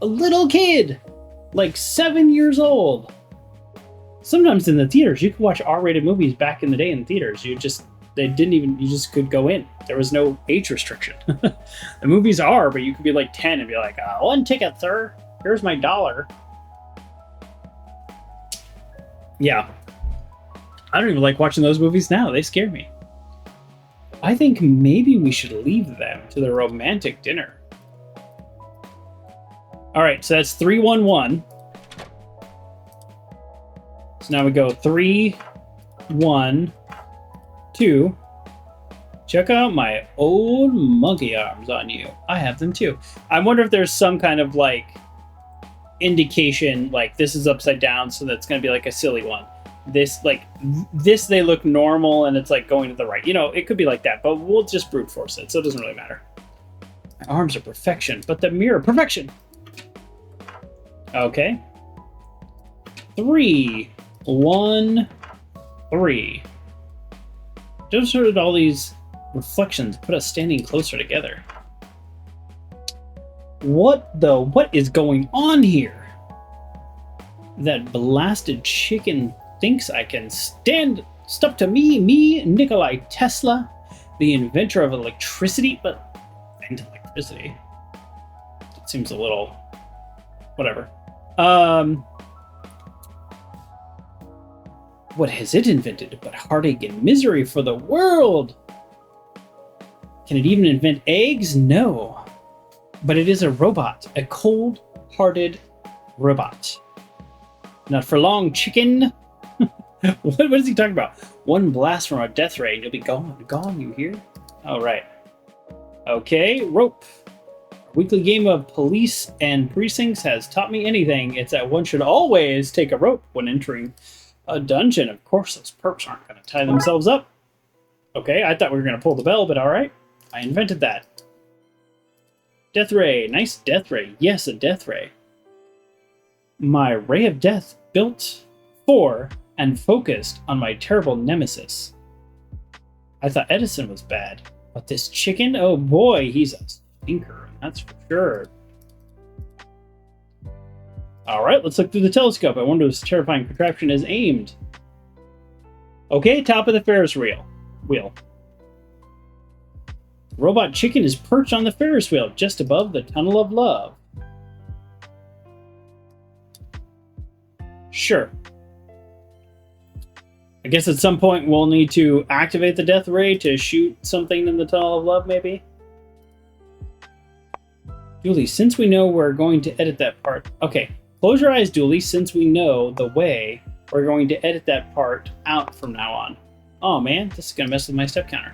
S1: A little kid. Like 7 years old. Sometimes in the theaters, you could watch R-rated movies back in the day in theaters. You just could go in. There was no age restriction. The movies are, but you could be like 10 and be like, 1 ticket, sir. Here's my $1. Yeah. I don't even like watching those movies now. They scare me. I think maybe we should leave them to the romantic dinner. All right, so that's 3, 1, 1. So now we go 3, 1, 2. Check out my old monkey arms on you. I have them too. I wonder if there's some kind of like indication, like this is upside down, so that's going to be like a silly one. This they look normal and it's like going to the right. You know, it could be like that, but we'll just brute force it, so it doesn't really matter. My arms are perfection, but the mirror, perfection. Okay. 3, 1, 3. Just heard all these reflections put us standing closer together. What is going on here? That blasted chicken thinks I can step to me, Nikolai Tesla, the inventor of electricity, but electricity. It seems a little, whatever. What has it invented but heartache and misery for the world? Can it even invent eggs? No. But it is a robot, a cold-hearted robot. Not for long, chicken. What is he talking about? One blast from our death ray and you'll be gone, you hear? All right. Okay, rope. Our weekly game of police and precincts has taught me anything. It's that one should always take a rope when entering a dungeon. Of course, those perps aren't going to tie themselves up. Okay, I thought we were going to pull the bell, but all right. I invented that. Death ray. Nice death ray. Yes, a death ray. My ray of death built for and focused on my terrible nemesis. I thought Edison was bad, but this chicken, oh boy, he's a stinker, that's for sure. All right, let's look through the telescope. I wonder if this terrifying contraption is aimed. Okay, top of the Ferris wheel. Robot chicken is perched on the Ferris wheel just above the tunnel of love. Sure. I guess at some point we'll need to activate the death ray to shoot something in the tunnel of love, maybe? Dooley, since we know we're going to edit that part... Okay, close your eyes, Dooley. Since we know the way, we're going to edit that part out from now on. Oh, man, this is going to mess with my step counter.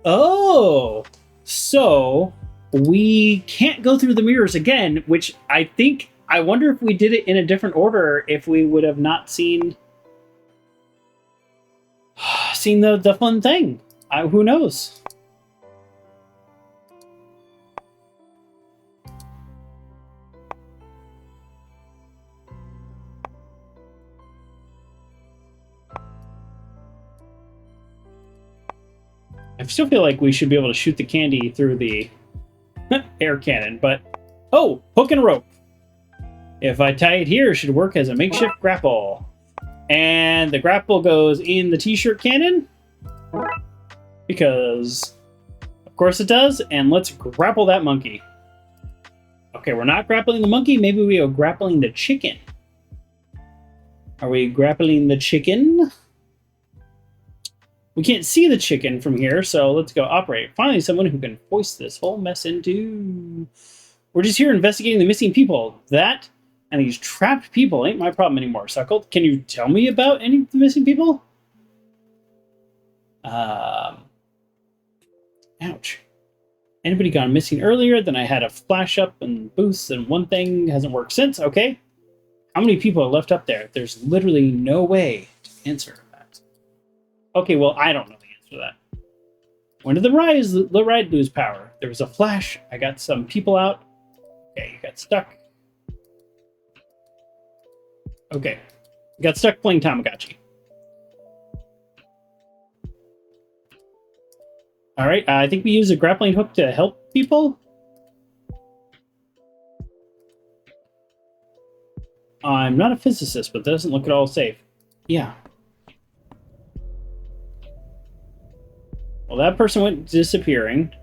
S1: Oh! So, we can't go through the mirrors again, which I think... I wonder if we did it in a different order, if we would have not seen the fun thing. Who knows? I still feel like we should be able to shoot the candy through the air cannon, but... Oh! Hook and rope. If I tie it here, it should work as a makeshift grapple. And the grapple goes in the t-shirt cannon. Because, of course it does. And let's grapple that monkey. Okay, we're not grappling the monkey. Maybe we are grappling the chicken. Are we grappling the chicken? We can't see the chicken from here, so let's go operate. Finally, someone who can hoist this whole mess into... We're just here investigating the missing people. That and these trapped people ain't my problem anymore, Suckle. Can you tell me about any of the missing people? Ouch. Anybody gone missing earlier? Then I had a flash up and boosts, and one thing hasn't worked since. Okay. How many people are left up there? There's literally no way to answer that. Okay, well, I don't know the answer to that. When did the ride lose power? There was a flash. I got some people out. Okay, you got stuck. Okay. You got stuck playing Tamagotchi. Alright, I think we use a grappling hook to help people. I'm not a physicist, but that doesn't look at all safe. Yeah. Well, that person went disappearing.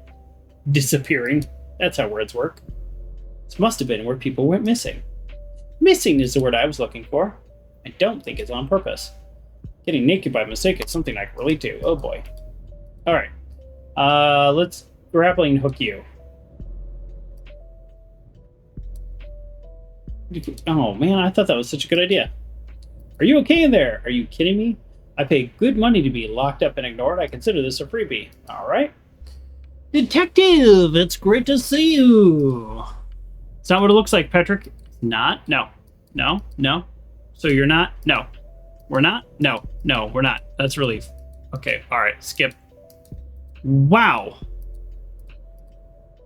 S1: Disappearing. That's how words work. This must have been where people went missing. Missing is the word I was looking for. I don't think it's on purpose. Getting naked by mistake is something I can relate to. Oh boy. Alright. Let's grappling hook you. Oh man, I thought that was such a good idea. Are you okay in there? Are you kidding me? I pay good money to be locked up and ignored. I consider this a freebie. Alright. Detective, it's great to see you. It's not what it looks like, Patrick. Not? No. No? No? So you're not? No. We're not? No. No, we're not. That's relief. Okay, alright, skip. Wow.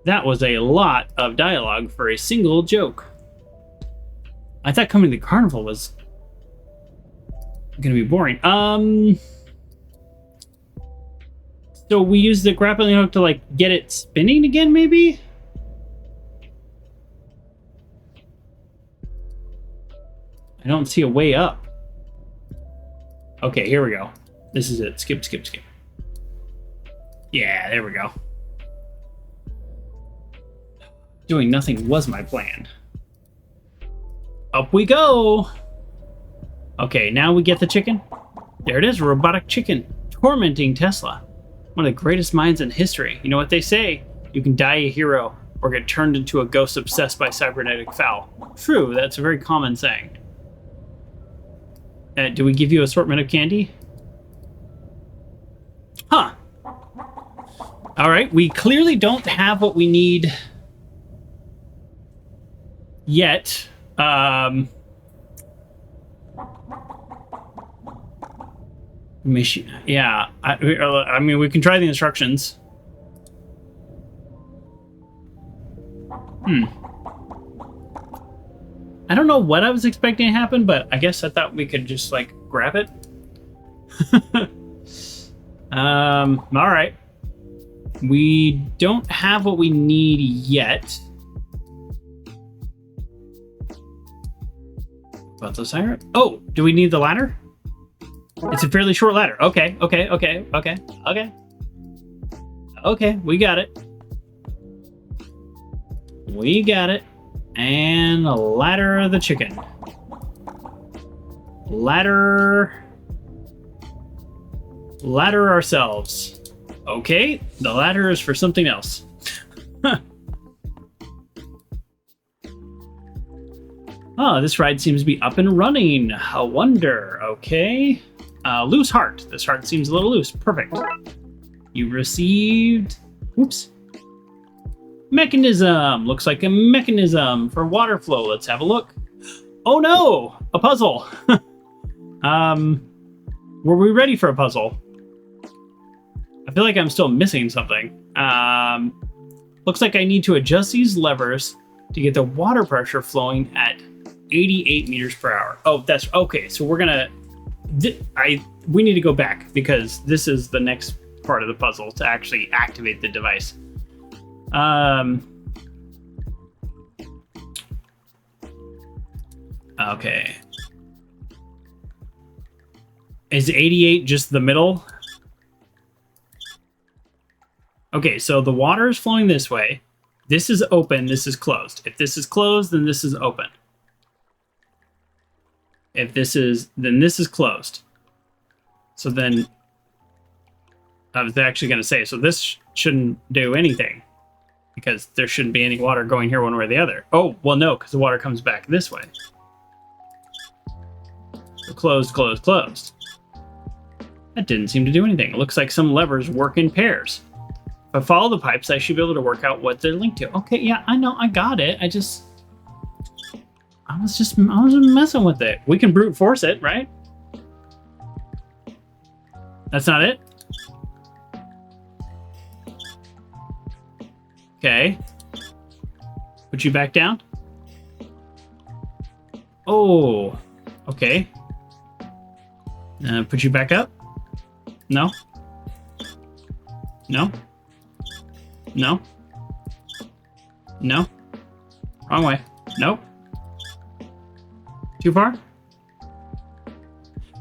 S1: That was a lot of dialogue for a single joke. I thought coming to the carnival was gonna be boring. So we use the grappling hook to like get it spinning again, maybe? I don't see a way up. Okay, here we go. This is it. Skip, skip, skip. Yeah, there we go. Doing nothing was my plan. Up we go! Okay, now we get the chicken. There it is, a robotic chicken. Tormenting Tesla. One of the greatest minds in history. You know what they say? You can die a hero or get turned into a ghost obsessed by cybernetic foul. True, that's a very common saying. Do we give you an assortment of candy? Huh. Alright, we clearly don't have what we need yet. Mission. Yeah, I mean, we can try the instructions. I don't know what I was expecting to happen, but I guess I thought we could just, like, grab it. Alright. We don't have what we need yet. About the siren? Oh, do we need the ladder? It's a fairly short ladder. Okay, okay, okay, okay, okay. Okay, we got it. We got it. And the ladder of the chicken. Ladder ourselves. Okay, the ladder is for something else. Oh, this ride seems to be up and running. A wonder. Okay. Loose heart. This heart seems a little loose. Perfect. You received... Oops. Mechanism. Looks like a mechanism for water flow. Let's have a look. Oh no! A puzzle. Were we ready for a puzzle? I feel like I'm still missing something. Looks like I need to adjust these levers to get the water pressure flowing at 88 meters per hour. Oh, that's okay. So we're gonna... we need to go back because this is the next part of the puzzle to actually activate the device. Okay. Is 88 just the middle? Okay, so the water is flowing this way. This is open, this is closed. If this is closed, then this is open. If this is, then this is closed. So then I was actually going to say, so this shouldn't do anything because there shouldn't be any water going here one way or the other. Oh, well, no, because the water comes back this way. So closed, closed, closed. That didn't seem to do anything. It looks like some levers work in pairs. If I follow the pipes, I should be able to work out what they're linked to. Okay, yeah, I know, I got it. I was just messing with it. We can brute force it, right? That's not it? Okay. Put you back down? Oh, okay. Put you back up? No? No? No? No? Wrong way. Nope. Too far?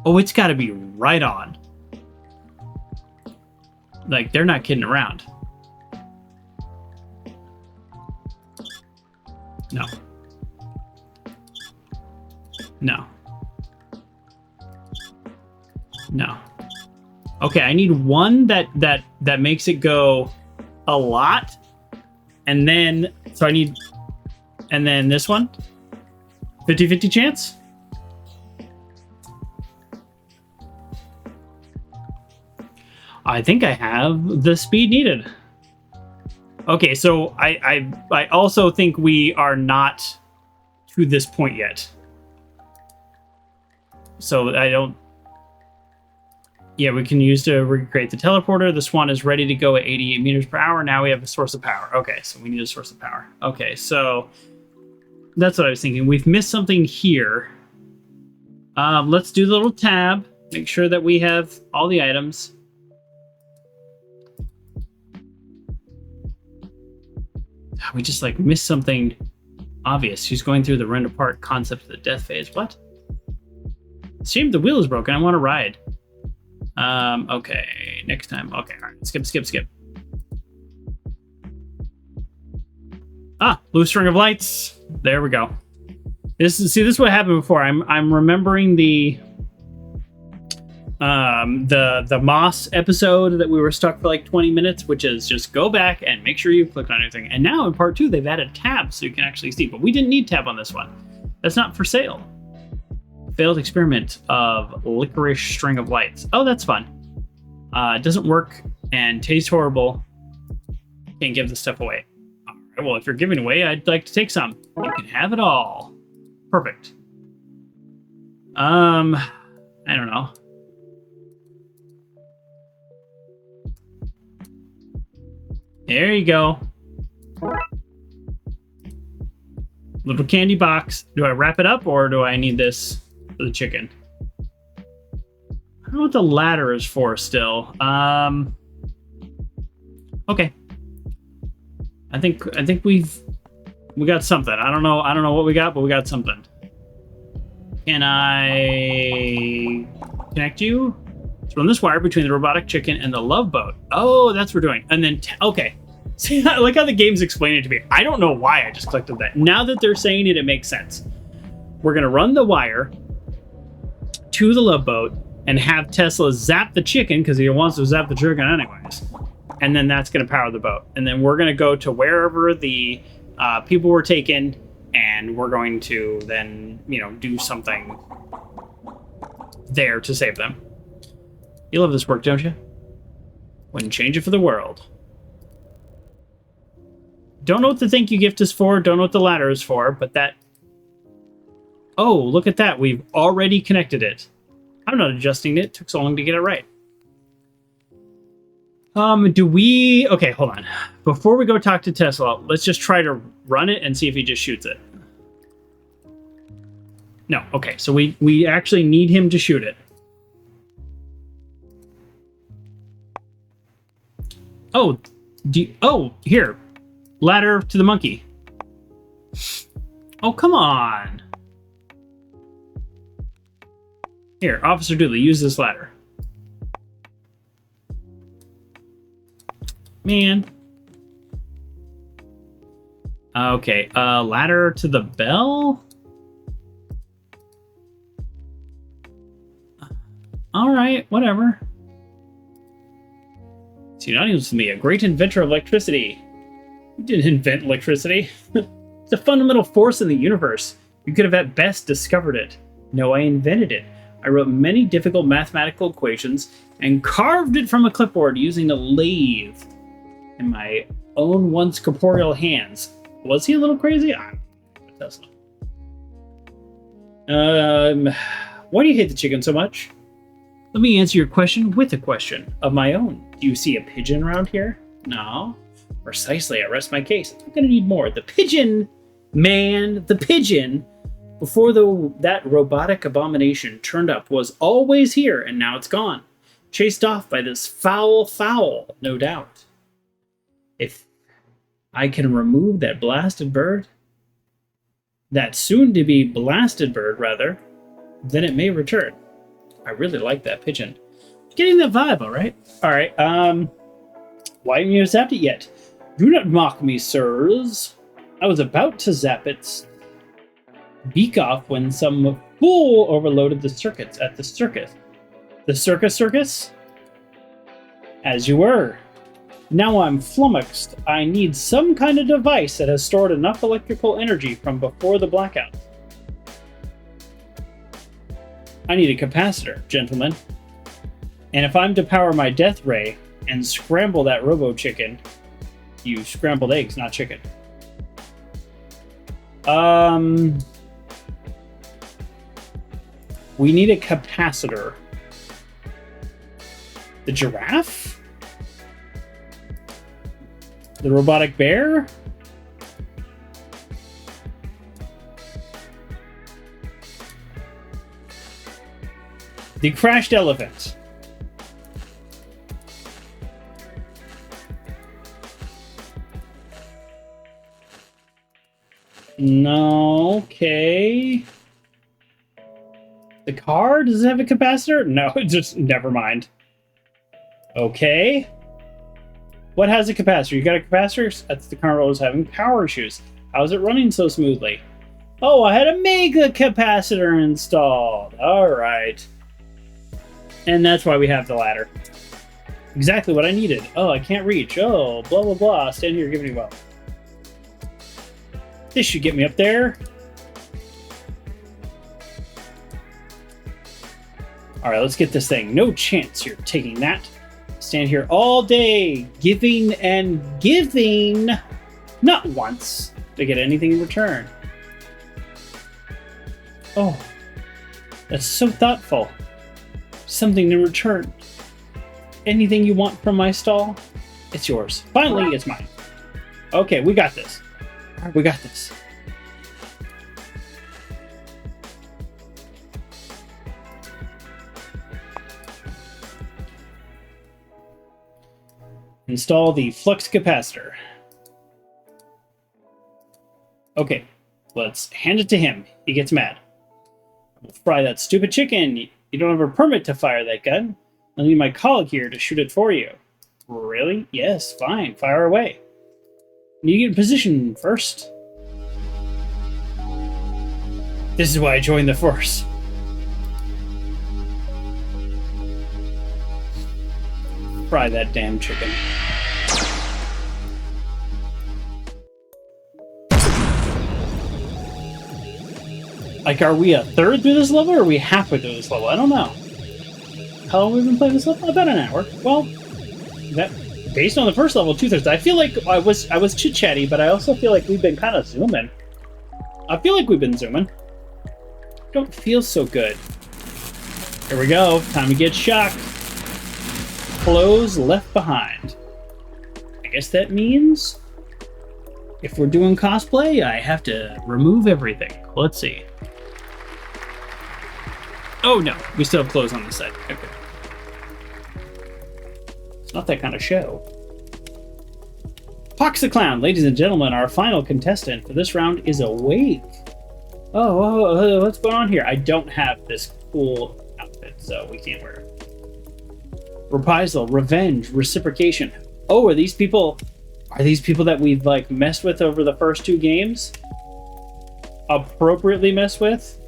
S1: Oh, it's got to be right on. Like, they're not kidding around. No. No. No. Okay, I need one that makes it go a lot. And then, so I need, and then this one. 50-50 chance? I think I have the speed needed. Okay, so I also think we are not to this point yet. So I don't... Yeah, we can use to recreate the teleporter. This one is ready to go at 88 meters per hour. Now we have a source of power. Okay, so we need a source of power. Okay, so that's what I was thinking. We've missed something here. Let's do the little tab. Make sure that we have all the items. We just like missed something obvious. She's going through the render part concept of the death phase. What? Shame the wheel is broken. I want to ride. Okay, next time. Okay, all right. Skip. Ah, blue string of lights. There we go. This is what happened before. I'm remembering the Moss episode that we were stuck for like 20 minutes, which is just go back and make sure you clicked on everything. And now in part 2, they've added tabs so you can actually see, but we didn't need tab on this one. That's not for sale. Failed experiment of licorice string of lights. Oh, that's fun. It doesn't work and tastes horrible. Can't give the stuff away. All right, well, if you're giving away, I'd like to take some. You can have it all. Perfect. I don't know. There you go. Little candy box. Do I wrap it up or do I need this for the chicken? I don't know what the ladder is for still. Okay. I think we got something. I don't know what we got, but we got something. Can I connect you? Let's run this wire between the robotic chicken and the love boat. Oh, that's what we're doing. And then, okay. See, I like how the game's explaining it to me. I don't know why I just clicked on that. Now that they're saying it, it makes sense. We're going to run the wire to the love boat and have Tesla zap the chicken because he wants to zap the chicken anyways. And then that's going to power the boat. And then we're going to go to wherever the people were taken, and we're going to then, do something there to save them. You love this work, don't you? Wouldn't change it for the world. Don't know what the thank you gift is for. Don't know what the ladder is for, but that... Oh, look at that. We've already connected it. I'm not adjusting it. It took so long to get it right. Do we... Okay, hold on. Before we go talk to Tesla, let's just try to run it and see if he just shoots it. No, okay. So we actually need him to shoot it. Oh, here. Ladder to the monkey. Oh, come on. Here, Officer Dooley, use this ladder. Man. Okay, ladder to the bell? All right, whatever. Synonymous with me, a great inventor of electricity. You didn't invent electricity. It's a fundamental force in the universe. You could have at best discovered it. No, I invented it. I wrote many difficult mathematical equations and carved it from a clipboard using a lathe in my own once corporeal hands. Was he a little crazy? Tesla. Why do you hate the chicken so much? Let me answer your question with a question of my own. Do you see a pigeon around here? No. Precisely, I rest my case. I'm gonna need more. The pigeon, man, the pigeon, before that robotic abomination turned up, was always here, and now it's gone. Chased off by this foul, no doubt. If I can remove that blasted bird, that soon-to-be blasted bird, rather, then it may return. I really like that pigeon. Getting that vibe, all right? All right, why haven't you zapped it yet? Do not mock me, sirs. I was about to zap its beak off when some fool overloaded the circuits at the circus. The circus? As you were. Now I'm flummoxed. I need some kind of device that has stored enough electrical energy from before the blackout. I need a capacitor, gentlemen. And if I'm to power my death ray and scramble that robo-chicken, you scrambled eggs, not chicken. We need a capacitor. The giraffe? The robotic bear? The crashed elephant. No, okay. The car? Does it have a capacitor? No, just never mind. Okay. What has a capacitor? You got a capacitor? That's the car was having power issues. How's it running so smoothly? Oh, I had a mega capacitor installed. All right. And that's why we have the ladder. Exactly what I needed. Oh, I can't reach. Oh, blah, blah, blah. Stand here, give me well. This should get me up there. All right, let's get this thing. No chance you're taking that. Stand here all day, giving and giving, not once to get anything in return. Oh, that's so thoughtful. Something in return. Anything you want from my stall, it's yours. Finally, it's mine. Okay, we got this. We got this. Install the flux capacitor. Okay, let's hand it to him. He gets mad. We'll fry that stupid chicken. You don't have a permit to fire that gun. I'll need my colleague here to shoot it for you. Really? Yes, fine. Fire away. Need to get in position first. This is why I joined the force. Fry that damn chicken. Like, are we a third through this level, or are we halfway through this level? I don't know. How long have we been playing this level? About an hour. Well, that based on the first level, 2/3. I feel like I was chit-chatty, but I also feel like we've been kind of zooming. I feel like we've been zooming. Don't feel so good. Here we go. Time to get shocked. Clothes left behind. I guess that means if we're doing cosplay, I have to remove everything. Let's see. Oh no, we still have clothes on the side. Okay. It's not that kind of show. Pox the Clown, ladies and gentlemen, our final contestant for this round is awake. Oh, what's going on here? I don't have this cool outfit, so we can't wear it. Reprisal, revenge, reciprocation. Oh, are these people that we've like messed with over the first two games? Appropriately messed with?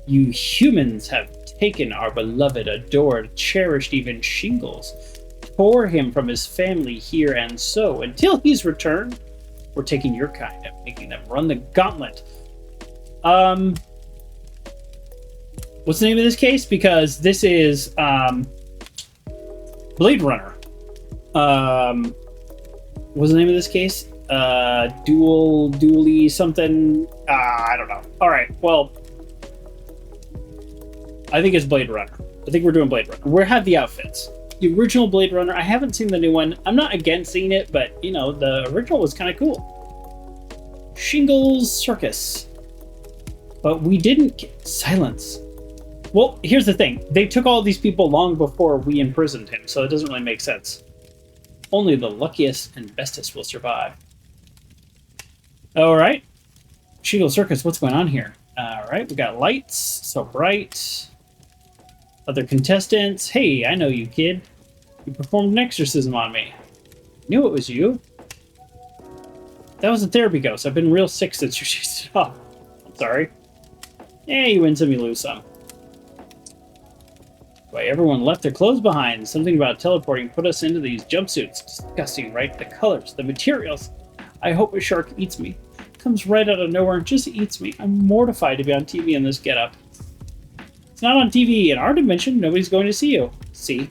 S1: You humans have taken our beloved, adored, cherished even shingles. tore him from his family here, and so, until he's returned, we're taking your kind and making them run the gauntlet. What's the name of this case? Because this is Blade Runner. What's the name of this case? Dually something. I don't know. All right. Well, I think it's Blade Runner. I think we're doing Blade Runner. We have the outfits. The original Blade Runner. I haven't seen the new one. I'm not against seeing it, but you know, the original was kind of cool. Shingles Circus. But we didn't get silence. Well, here's the thing. They took all these people long before we imprisoned him, so it doesn't really make sense. Only the luckiest and bestest will survive. All right. Shingle Circus, what's going on here? All right, we got lights, so bright. Other contestants. Hey, I know you, kid. You performed an exorcism on me. Knew it was you. That was a therapy ghost. I've been real sick since you chased it off. I'm sorry. Yeah, you win some, you lose some. Why, everyone left their clothes behind. Something about teleporting put us into these jumpsuits. Disgusting, right? The colors, the materials. I hope a shark eats me. Comes right out of nowhere and just eats me. I'm mortified to be on TV in this getup. It's not on TV in our dimension. Nobody's going to see you. See?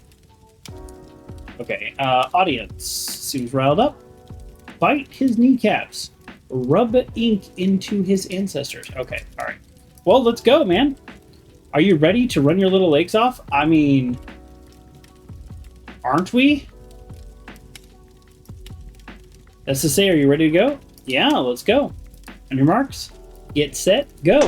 S1: Okay, audience. Seems riled up. Bite his kneecaps. Rub ink into his ancestors. Okay, alright. Well, let's go, man. Are you ready to run your little legs off? I mean, aren't we? That's to say, are you ready to go? Yeah, let's go. On your marks, get set, go.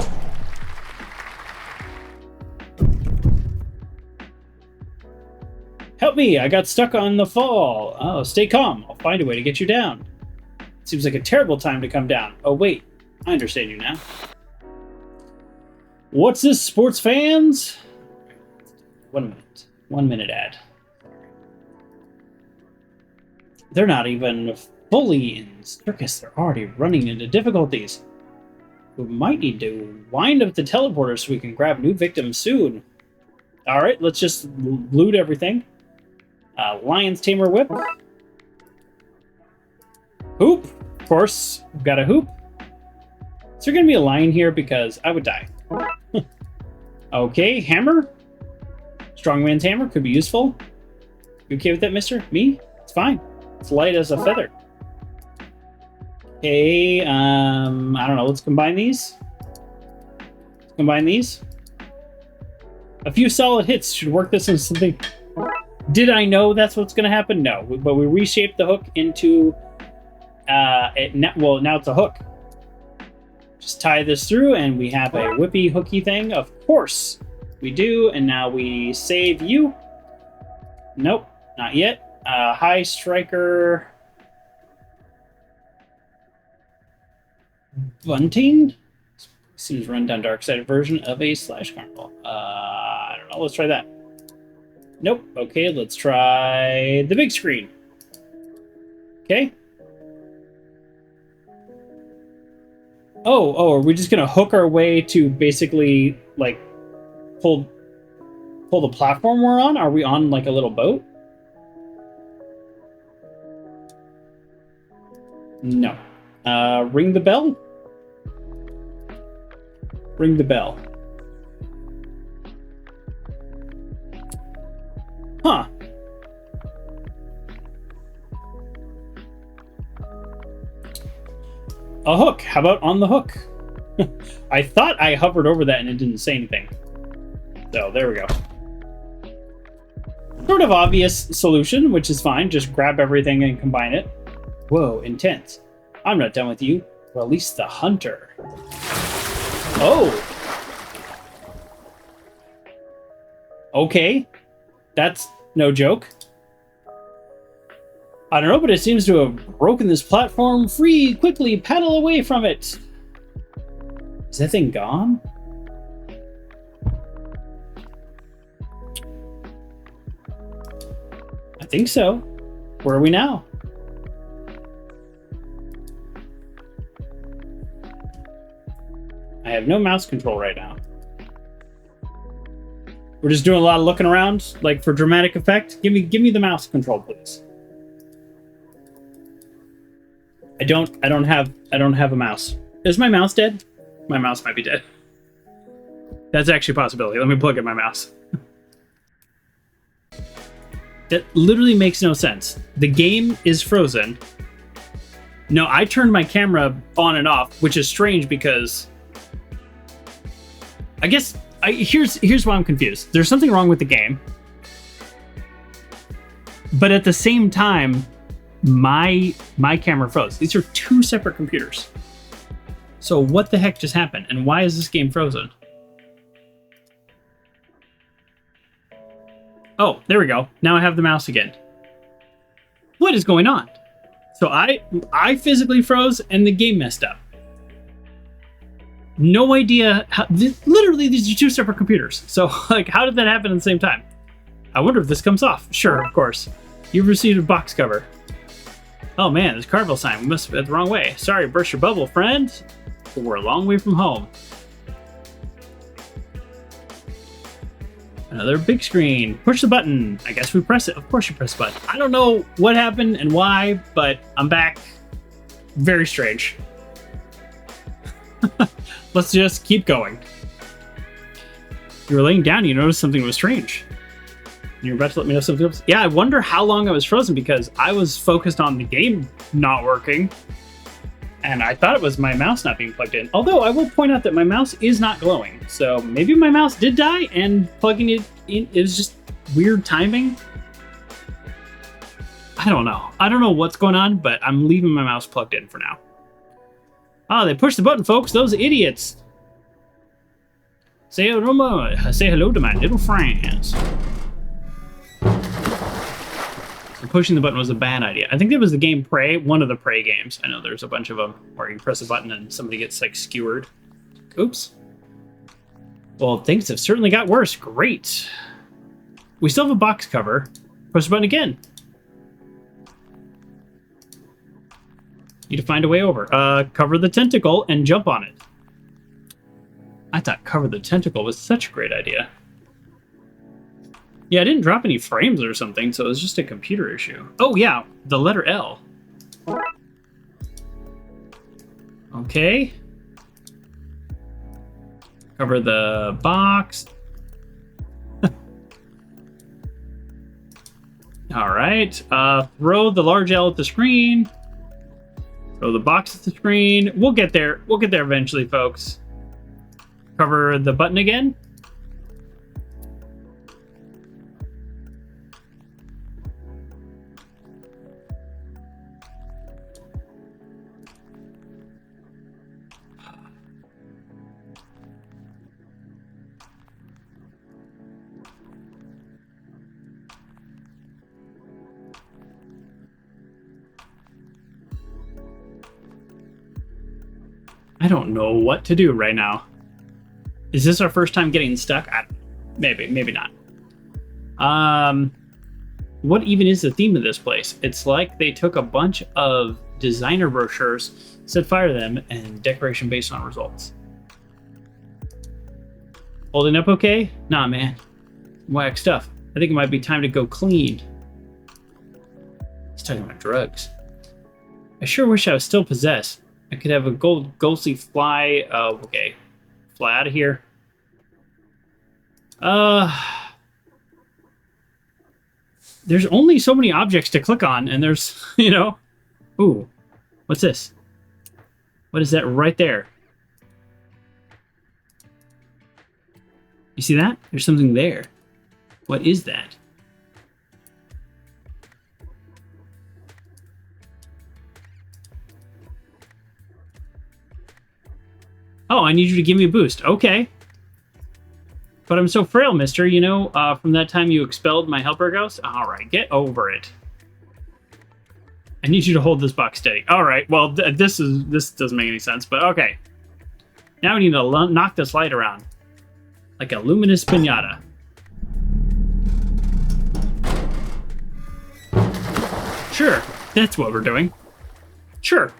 S1: Help me, I got stuck on the fall. Oh, stay calm. I'll find a way to get you down. Seems like a terrible time to come down. Oh, wait. I understand you now. What's this, sports fans? 1 minute. 1 minute ad. They're not even fully in circus. They're already running into difficulties. We might need to wind up the teleporter so we can grab new victims soon. Alright, let's just loot everything. Lion's Tamer Whip. Hoop. Of course, we've got a hoop. Is there going to be a lion here? Because I would die. Okay, hammer. Strongman's hammer could be useful. You okay with that, mister? Me? It's fine. It's light as a feather. Okay, I don't know. Let's combine these. Let's combine these. A few solid hits should work this into something. Did I know that's what's going to happen? No, but we reshaped the hook into well, now it's a hook. Just tie this through and we have a whippy hooky thing. Of course we do. And now we save you. Nope, not yet. High striker. Bunting? Seems run down Darkside version of a slash carnival. I don't know. Let's try that. Nope. Okay, let's try the big screen. Okay. Oh, are we just gonna hook our way to basically like pull the platform we're on? Are we on like a little boat? No. Ring the bell? Ring the bell. Huh. A hook. How about on the hook? I thought I hovered over that and it didn't say anything. So there we go. Sort of obvious solution, which is fine. Just grab everything and combine it. Whoa, intense. I'm not done with you. Release the hunter. Oh. Okay. That's no joke. I don't know, but it seems to have broken this platform free. Quickly paddle away from it. Is that thing gone? I think so. Where are we now? I have no mouse control right now. We're just doing a lot of looking around, like for dramatic effect. Give me the mouse control, please. I don't have a mouse. Is my mouse dead? My mouse might be dead. That's actually a possibility. Let me plug in my mouse. That literally makes no sense. The game is frozen. No, I turned my camera on and off, which is strange because I guess here's why I'm confused. There's something wrong with the game. But at the same time, my camera froze. These are two separate computers. So what the heck just happened? And why is this game frozen? Oh, there we go. Now I have the mouse again. What is going on? So I physically froze and the game messed up. No idea how. Literally, these are two separate computers. So, like, how did that happen at the same time? I wonder if this comes off. Sure, of course. You've received a box cover. Oh man, this carnival sign. We must have been the wrong way. Sorry, burst your bubble, friend. We're a long way from home. Another big screen. Push the button. I guess we press it. Of course you press the button. I don't know what happened and why, but I'm back. Very strange. Let's just keep going. You were laying down, you noticed something was strange. You're about to let me know something else? Yeah, I wonder how long I was frozen because I was focused on the game not working. And I thought it was my mouse not being plugged in. Although I will point out that my mouse is not glowing. So maybe my mouse did die and plugging it in is just weird timing. I don't know. I don't know what's going on, but I'm leaving my mouse plugged in for now. Oh, they pushed the button, folks. Those idiots. Say hello to my little friends. Pushing the button was a bad idea. I think it was the game Prey, one of the Prey games. I know there's a bunch of them where you press a button and somebody gets like skewered. Oops. Well, things have certainly got worse. Great. We still have a box cover. Push the button again. Need to find a way over. Cover the tentacle and jump on it. I thought cover the tentacle was such a great idea. Yeah, I didn't drop any frames or something, so it was just a computer issue. Oh yeah, the letter L. Okay. Cover the box. All right. Throw the large L at the screen. Throw the box at the screen. We'll get there. We'll get there eventually, folks. Cover the button again. I don't know what to do right now. Is this our first time getting stuck? Maybe not. What even is the theme of this place? It's like they took a bunch of designer brochures, set fire to them, and decoration based on results. Holding up okay? Nah, man. Whack stuff. I think it might be time to go clean. He's talking about drugs. I sure wish I was still possessed. I could have a ghostly fly. Okay. Fly out of here. There's only so many objects to click on, and there's, you know. Ooh. What's this? What is that right there? You see that? There's something there. What is that? Oh, I need you to give me a boost. Okay. But I'm so frail, mister. You know, from that time you expelled my helper ghost? All right, get over it. I need you to hold this box steady. All right, well, this doesn't make any sense, but okay. Now we need to knock this light around. Like a luminous piñata. Sure, that's what we're doing. Sure.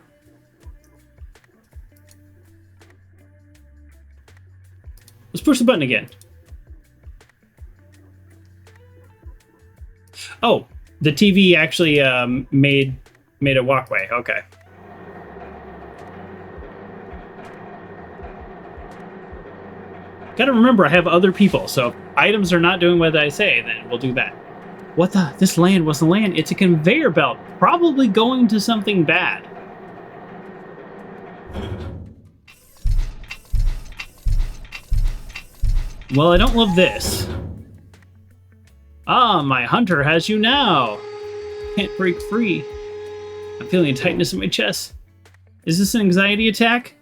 S1: Let's push the button again. Oh, the TV actually made a walkway. Okay. Gotta remember, I have other people, so if items are not doing what I say, then we'll do that. What the? This land was the land. It's a conveyor belt, probably going to something bad. Well, I don't love this. Ah, my hunter has you now. Can't break free. I'm feeling a tightness in my chest. Is this an anxiety attack?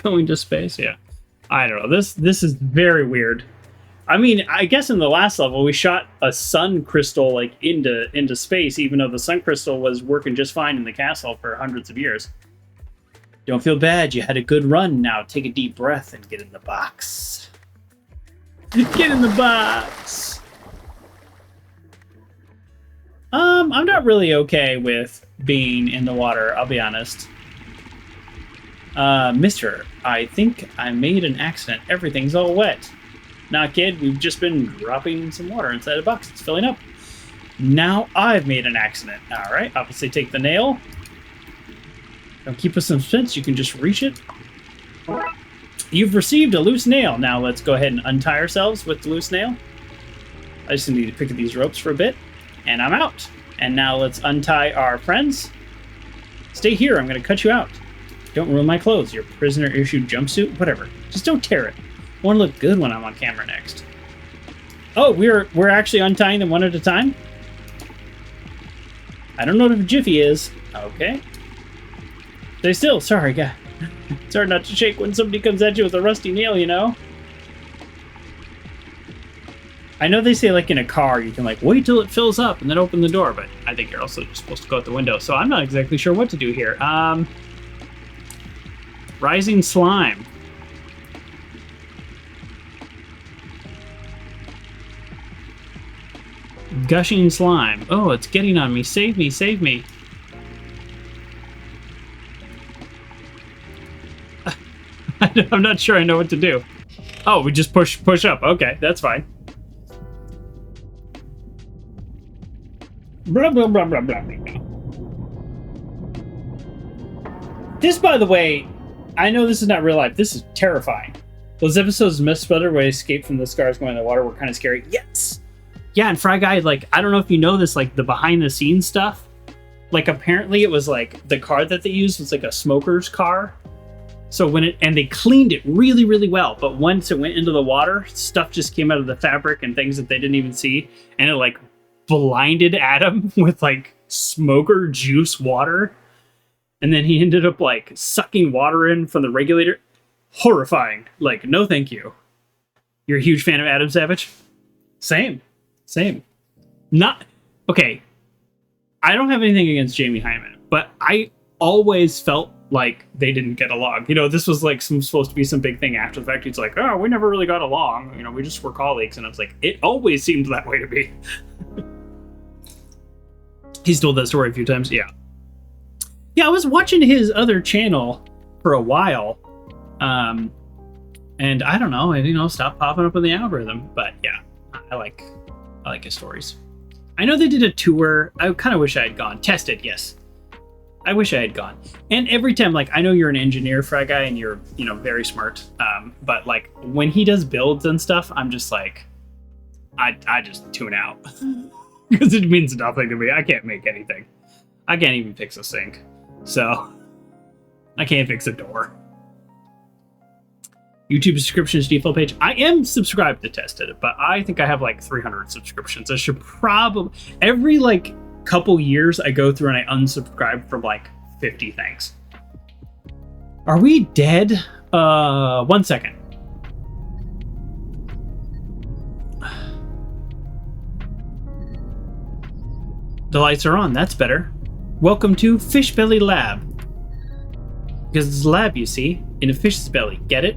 S1: Going to space, yeah. I don't know. This is very weird. I mean, I guess in the last level we shot a sun crystal like into space, even though the sun crystal was working just fine in the castle for hundreds of years. Don't feel bad. You had a good run. Now take a deep breath and get in the box. Get in the box. I'm not really okay with being in the water, I'll be honest. Mister, I think I made an accident. Everything's all wet. Nah, kid, we've just been dropping some water inside a box. It's filling up. Now I've made an accident. All right, obviously take the nail. Don't keep us in suspense. You can just reach it. You've received a loose nail. Now let's go ahead and untie ourselves with the loose nail. I just need to pick at these ropes for a bit. And I'm out. And now let's untie our friends. Stay here. I'm going to cut you out. Don't ruin my clothes. Your prisoner-issued jumpsuit? Whatever. Just don't tear it. I want to look good when I'm on camera next. Oh, we're actually untying them one at a time? I don't know what a jiffy is. Okay. Stay still. Sorry, guy. It's hard not to shake when somebody comes at you with a rusty nail, you know? I know they say, like, in a car, you can, like, wait till it fills up and then open the door, but I think you're also just supposed to go out the window, so I'm not exactly sure what to do here. Rising slime. Gushing slime. Oh, it's getting on me. Save me, save me. I'm not sure I know what to do. Oh, we just push up. Okay, that's fine. Blah, blah, blah, blah, blah, blah. This, by the way, I know this is not real life. This is terrifying. Those episodes of Miss Sputter where they escape from the scars going in the water were kind of scary. Yes! Yeah, and Fry Guy, like, I don't know if you know this, like, the behind-the-scenes stuff. Like, apparently it was, like, the car that they used was, like, a smoker's car. So and they cleaned it really, really well. But once it went into the water, stuff just came out of the fabric and things that they didn't even see. And it, like, blinded Adam with, like, smoker juice water. And then he ended up, like, sucking water in from the regulator. Horrifying. Like, no thank you. You're a huge fan of Adam Savage? Same. Not... Okay. I don't have anything against Jamie Hyman, but I always felt like they didn't get along. You know, this was, like, supposed to be some big thing after the fact. He's like, oh, we never really got along. You know, we just were colleagues. And I was like, it always seemed that way to me. He's told that story a few times. Yeah. Yeah, I was watching his other channel for a while. And I don't know, stopped popping up in the algorithm. But yeah, I like his stories. I know they did a tour. I kind of wish I had gone. Tested, yes. I wish I had gone. And every time, like, I know you're an engineer, Fry Guy, and you're, very smart. But, like, when he does builds and stuff, I'm just like, I just tune out. Because it means nothing to me. I can't make anything. I can't even fix a sink. So, I can't fix a door. YouTube subscriptions default page. I am subscribed to Tested, but I think I have like 300 subscriptions. I should probably... Every like couple years I go through and I unsubscribe from like 50 things. Are we dead? 1 second. The lights are on. That's better. Welcome to Fishbelly Lab. Because it's a lab, you see, in a fish's belly. Get it?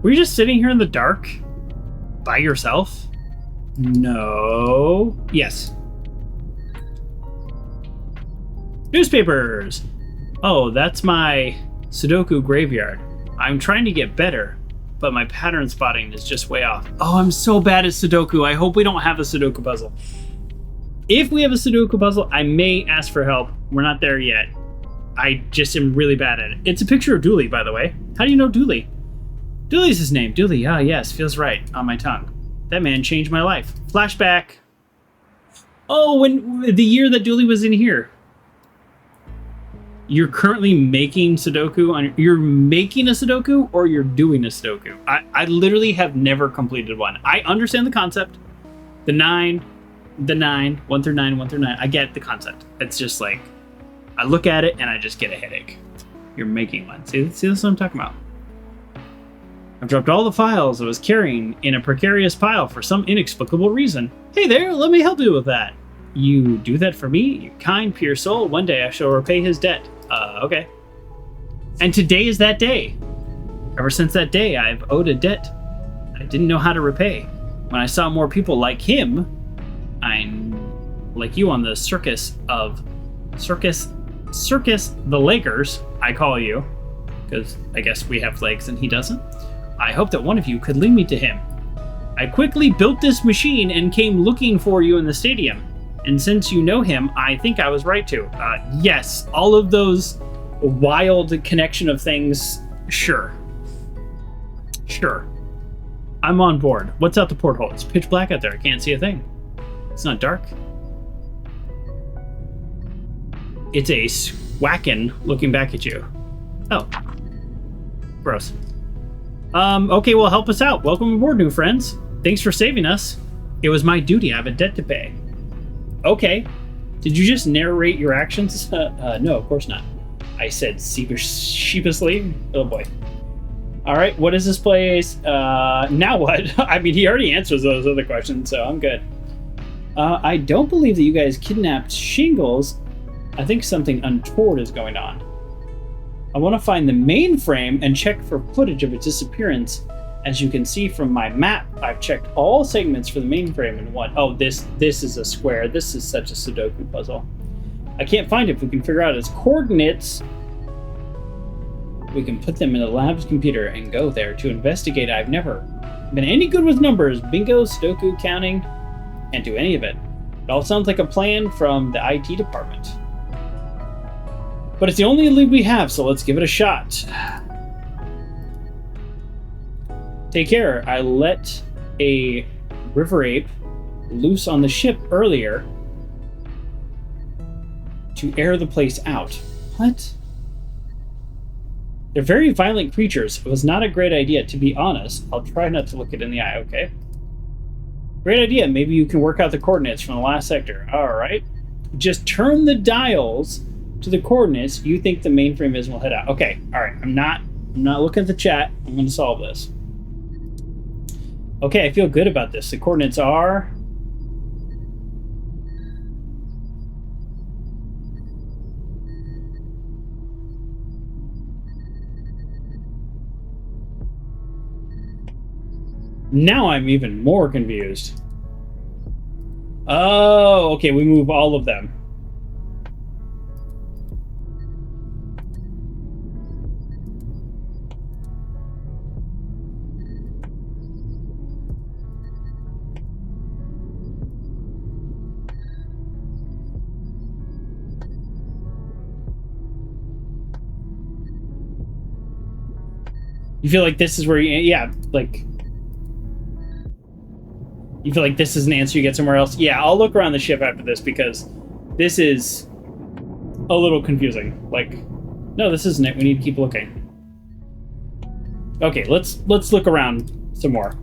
S1: Were you just sitting here in the dark? By yourself? No. Yes. Newspapers! Oh, that's my Sudoku graveyard. I'm trying to get better. but my pattern spotting is just way off. Oh, I'm so bad at Sudoku. I hope we don't have a Sudoku puzzle. If we have a Sudoku puzzle, I may ask for help. We're not there yet. I just am really bad at it. It's a picture of Dooley, by the way. How do you know Dooley? Dooley's his name. Dooley, ah, yes, feels right on my tongue. That man changed my life. Flashback. Oh, when the year that Dooley was in here. You're currently making Sudoku. You're making a Sudoku or you're doing a Sudoku. I literally have never completed one. I understand the concept. The 9, 1 through 9, 1 through 9. I get the concept. It's just like, I look at it and I just get a headache. You're making one. See, this is what I'm talking about. I've dropped all the files I was carrying in a precarious pile for some inexplicable reason. Hey there, let me help you with that. You do that for me, you kind, pure soul. One day I shall repay his debt. Okay. And today is that day. Ever since that day, I've owed a debt I didn't know how to repay. When I saw more people like him, like you on the circus the Lakers, I call you, because I guess we have legs and he doesn't. I hope that one of you could lead me to him. I quickly built this machine and came looking for you in the stadium. And since you know him, I think I was right to. Yes, all of those wild connection of things, sure. Sure. I'm on board. What's out the porthole? It's pitch black out there. I can't see a thing. It's not dark. It's a swacken looking back at you. Oh. Gross. Okay, well, help us out. Welcome aboard, new friends. Thanks for saving us. It was my duty. I have a debt to pay. Okay. Did you just narrate your actions? No, of course not. I said sheepishly. Oh boy. All right, what is this place? Now what? I mean, he already answers those other questions, so I'm good. I don't believe that you guys kidnapped Shingles. I think something untoward is going on. I want to find the mainframe and check for footage of its disappearance. As you can see from my map, I've checked all segments for the mainframe and one. Oh, this is a square. This is such a Sudoku puzzle. I can't find it. If we can figure out its coordinates, we can put them in the lab's computer and go there to investigate. I've never been any good with numbers, bingo, Sudoku, counting, can't do any of it. It all sounds like a plan from the IT department. But it's the only lead we have, so let's give it a shot. Take care. I let a river ape loose on the ship earlier to air the place out. What? They're very violent creatures. It was not a great idea, to be honest. I'll try not to look it in the eye, okay? Great idea. Maybe you can work out the coordinates from the last sector. All right. Just turn the dials to the coordinates you think the mainframe is and we'll head out. Okay. All right. I'm not looking at the chat. I'm going to solve this. Okay, I feel good about this. The coordinates are... Now I'm even more confused. Oh, okay, we move all of them. You feel like this is where you... Yeah, like... You feel like this is an answer you get somewhere else? Yeah, I'll look around the ship after this because this is a little confusing. Like, no, this isn't it. We need to keep looking. Okay, let's look around some more.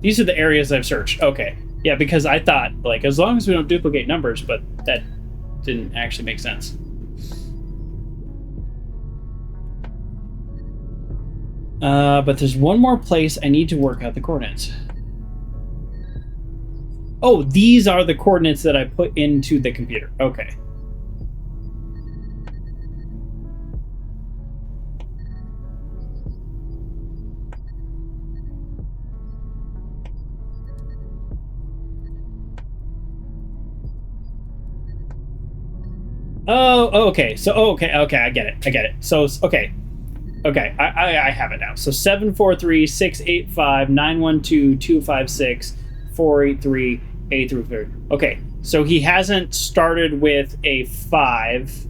S1: These are the areas I've searched. Okay. Yeah, because I thought, like, as long as we don't duplicate numbers, but that didn't actually make sense. But there's one more place I need to work out the coordinates. Oh, these are the coordinates that I put into the computer. Okay. Oh, okay. So, okay, I get it. So, okay. Okay, I have it now. So 743-685-912-256-483-83. Okay, so he hasn't started with a 5.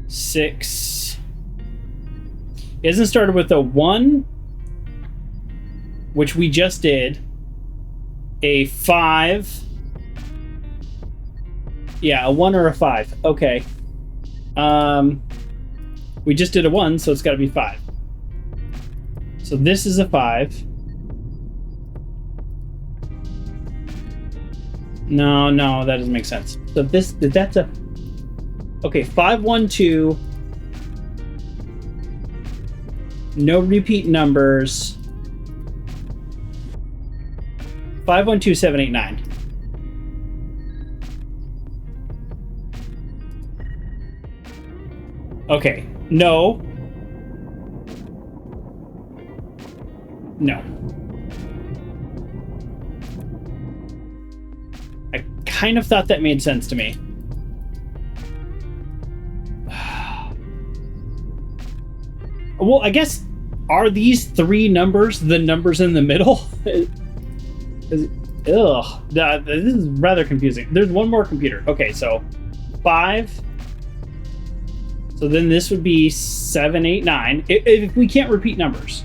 S1: Six. He hasn't started with a 1, which we just did. A 5. Yeah, a 1 or a 5. Okay. We just did a 1, so it's got to be 5. So this is a 5. No, that doesn't make sense. So that's a... Okay, 512. No repeat numbers. 512789. Okay, no. I kind of thought that made sense to me. Well, I guess, are these 3 numbers the numbers in the middle? This is rather confusing. There's one more computer. Okay, so 5. So then this would be 7, 8, 9. If we can't repeat numbers.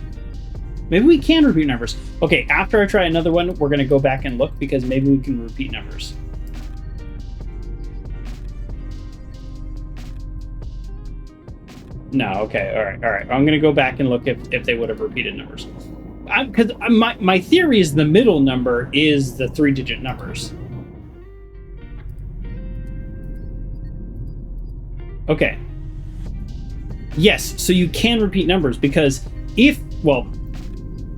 S1: Maybe we can repeat numbers. Okay, after I try another one, we're going to go back and look because maybe we can repeat numbers. No, okay, all right. I'm gonna go back and look if they would have repeated numbers. Because my theory is the middle number is the 3-digit numbers. Okay. Yes, so you can repeat numbers because you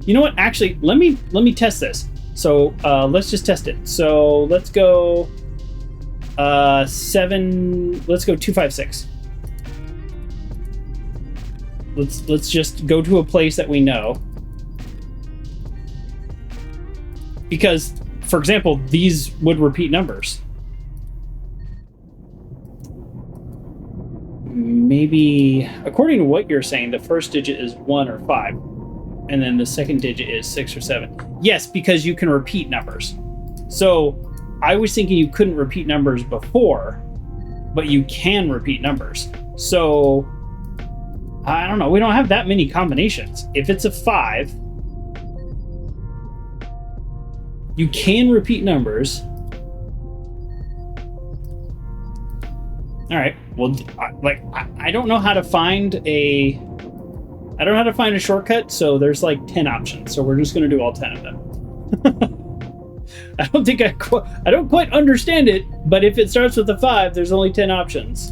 S1: know what? Actually, let me test this. So let's just test it. So let's go 7. Let's go 256. Let's just go to a place that we know. Because, for example, these would repeat numbers. Maybe, according to what you're saying, the first digit is 1 or 5. And then the second digit is 6 or 7. Yes, because you can repeat numbers. So, I was thinking you couldn't repeat numbers before, but you can repeat numbers. So... I don't know. We don't have that many combinations. If it's a 5, you can repeat numbers. All right. Well, I don't know how to find a... I don't know how to find a shortcut, so there's like 10 options. So we're just going to do all 10 of them. I don't quite understand it, but if it starts with a 5, there's only 10 options.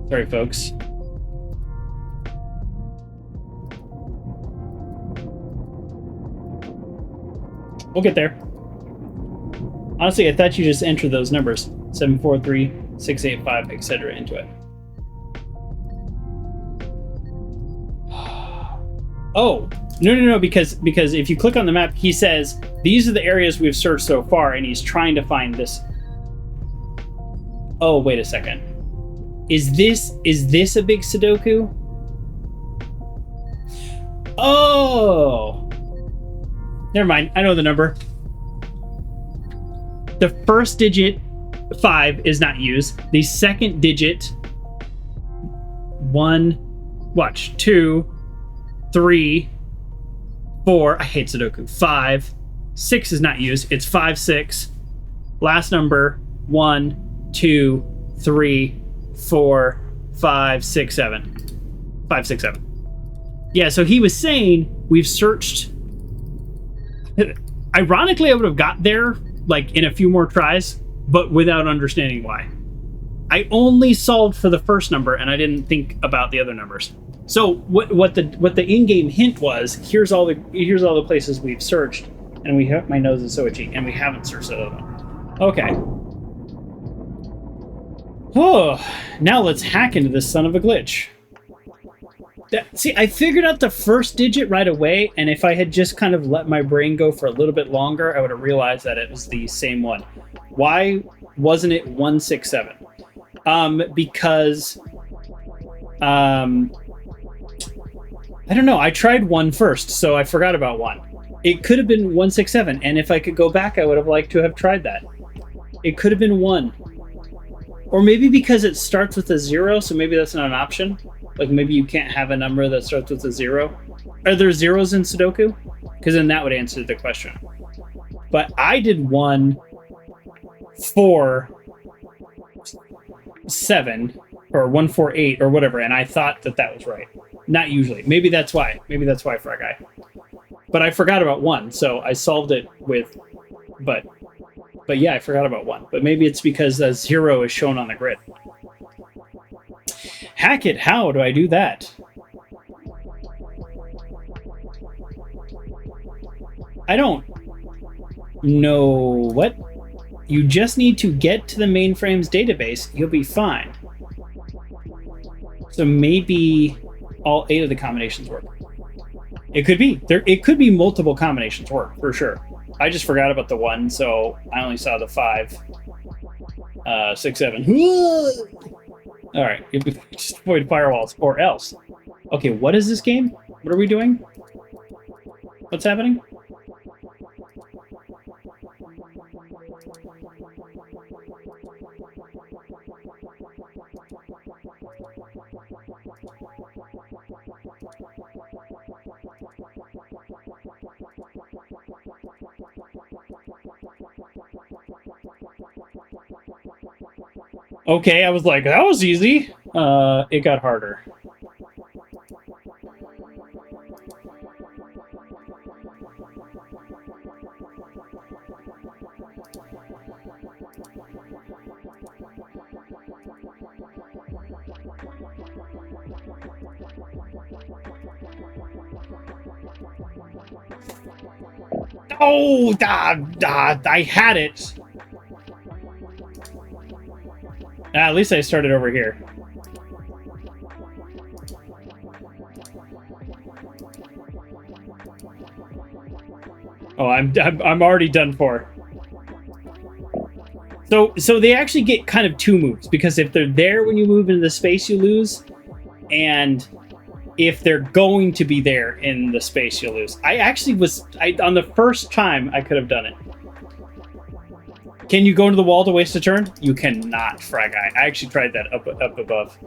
S1: Sorry, folks. We'll get there. Honestly, I thought you just entered those numbers. 743, 685, etc. into it. Oh, no, because if you click on the map, he says, these are the areas we've searched so far, and he's trying to find this. Oh, wait a second. Is this a big Sudoku? Oh! Never mind, I know the number. The first digit, 5, is not used. The second digit, 2, 3, 4, I hate Sudoku, 5, 6 is not used. It's 5, 6. Last number, 1, 2, 3, 4, 5, 6, 7. 5, 6, 7. Yeah, so he was saying we've searched. Ironically, I would have got there like in a few more tries, but without understanding why. I only solved for the first number and I didn't think about the other numbers. So what the in-game hint was, here's all the places we've searched, and my nose is so itchy, and we haven't searched the other one. Okay. Oh, now let's hack into this son of a glitch. See, I figured out the first digit right away, and if I had just kind of let my brain go for a little bit longer, I would have realized that it was the same one. Why wasn't it 167? Because I don't know. I tried 1 first, so I forgot about 1. It could have been 167, and if I could go back, I would have liked to have tried that. It could have been 1. Or maybe because it starts with a 0, so maybe that's not an option. Like maybe you can't have a number that starts with a 0. Are there zeros in Sudoku? Because then that would answer the question. But I did 1, 4, 7, or 1, 4, 8, or whatever, and I thought that that was right. Not usually. Maybe that's why. Maybe that's why, Frog Guy. But I forgot about 1, so I solved it with... But yeah, I forgot about 1. But maybe it's because a 0 is shown on the grid. Hack it, how do I do that? I don't know what? You just need to get to the mainframe's database, you'll be fine. So maybe all 8 of the combinations work. It could be. It could be multiple combinations work, for sure. I just forgot about the 1, so I only saw the 5. 6, 7. Alright, just avoid firewalls, or else. Okay, what is this game? What are we doing? What's happening? Okay, I was like, that was easy. It got harder. Oh, I had it. At least I started over here. Oh, I'm already done for. So they actually get kind of 2 moves, because if they're there when you move into the space, you lose, and if they're going to be there in the space, you lose. I actually was on the first time I could have done it. Can you go into the wall to waste a turn? You cannot, Frag Guy. I actually tried that up above.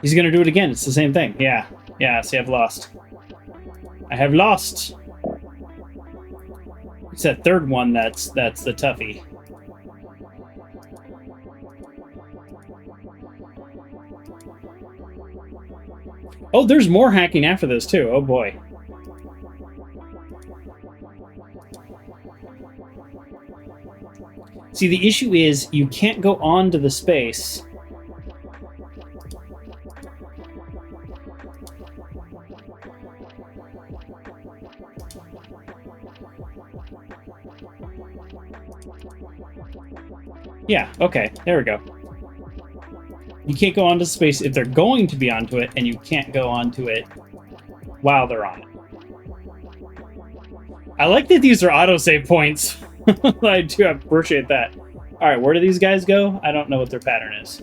S1: He's gonna do it again. It's the same thing. Yeah. Yeah, see, I've lost. I have lost. It's that third one that's the toughie. Oh, there's more hacking after this too. Oh boy. See, the issue is you can't go onto the space. Yeah, okay, there we go. You can't go onto space if they're going to be onto it, and you can't go onto it while they're on it. I like that these are autosave points. I do appreciate that. Alright, where do these guys go? I don't know what their pattern is.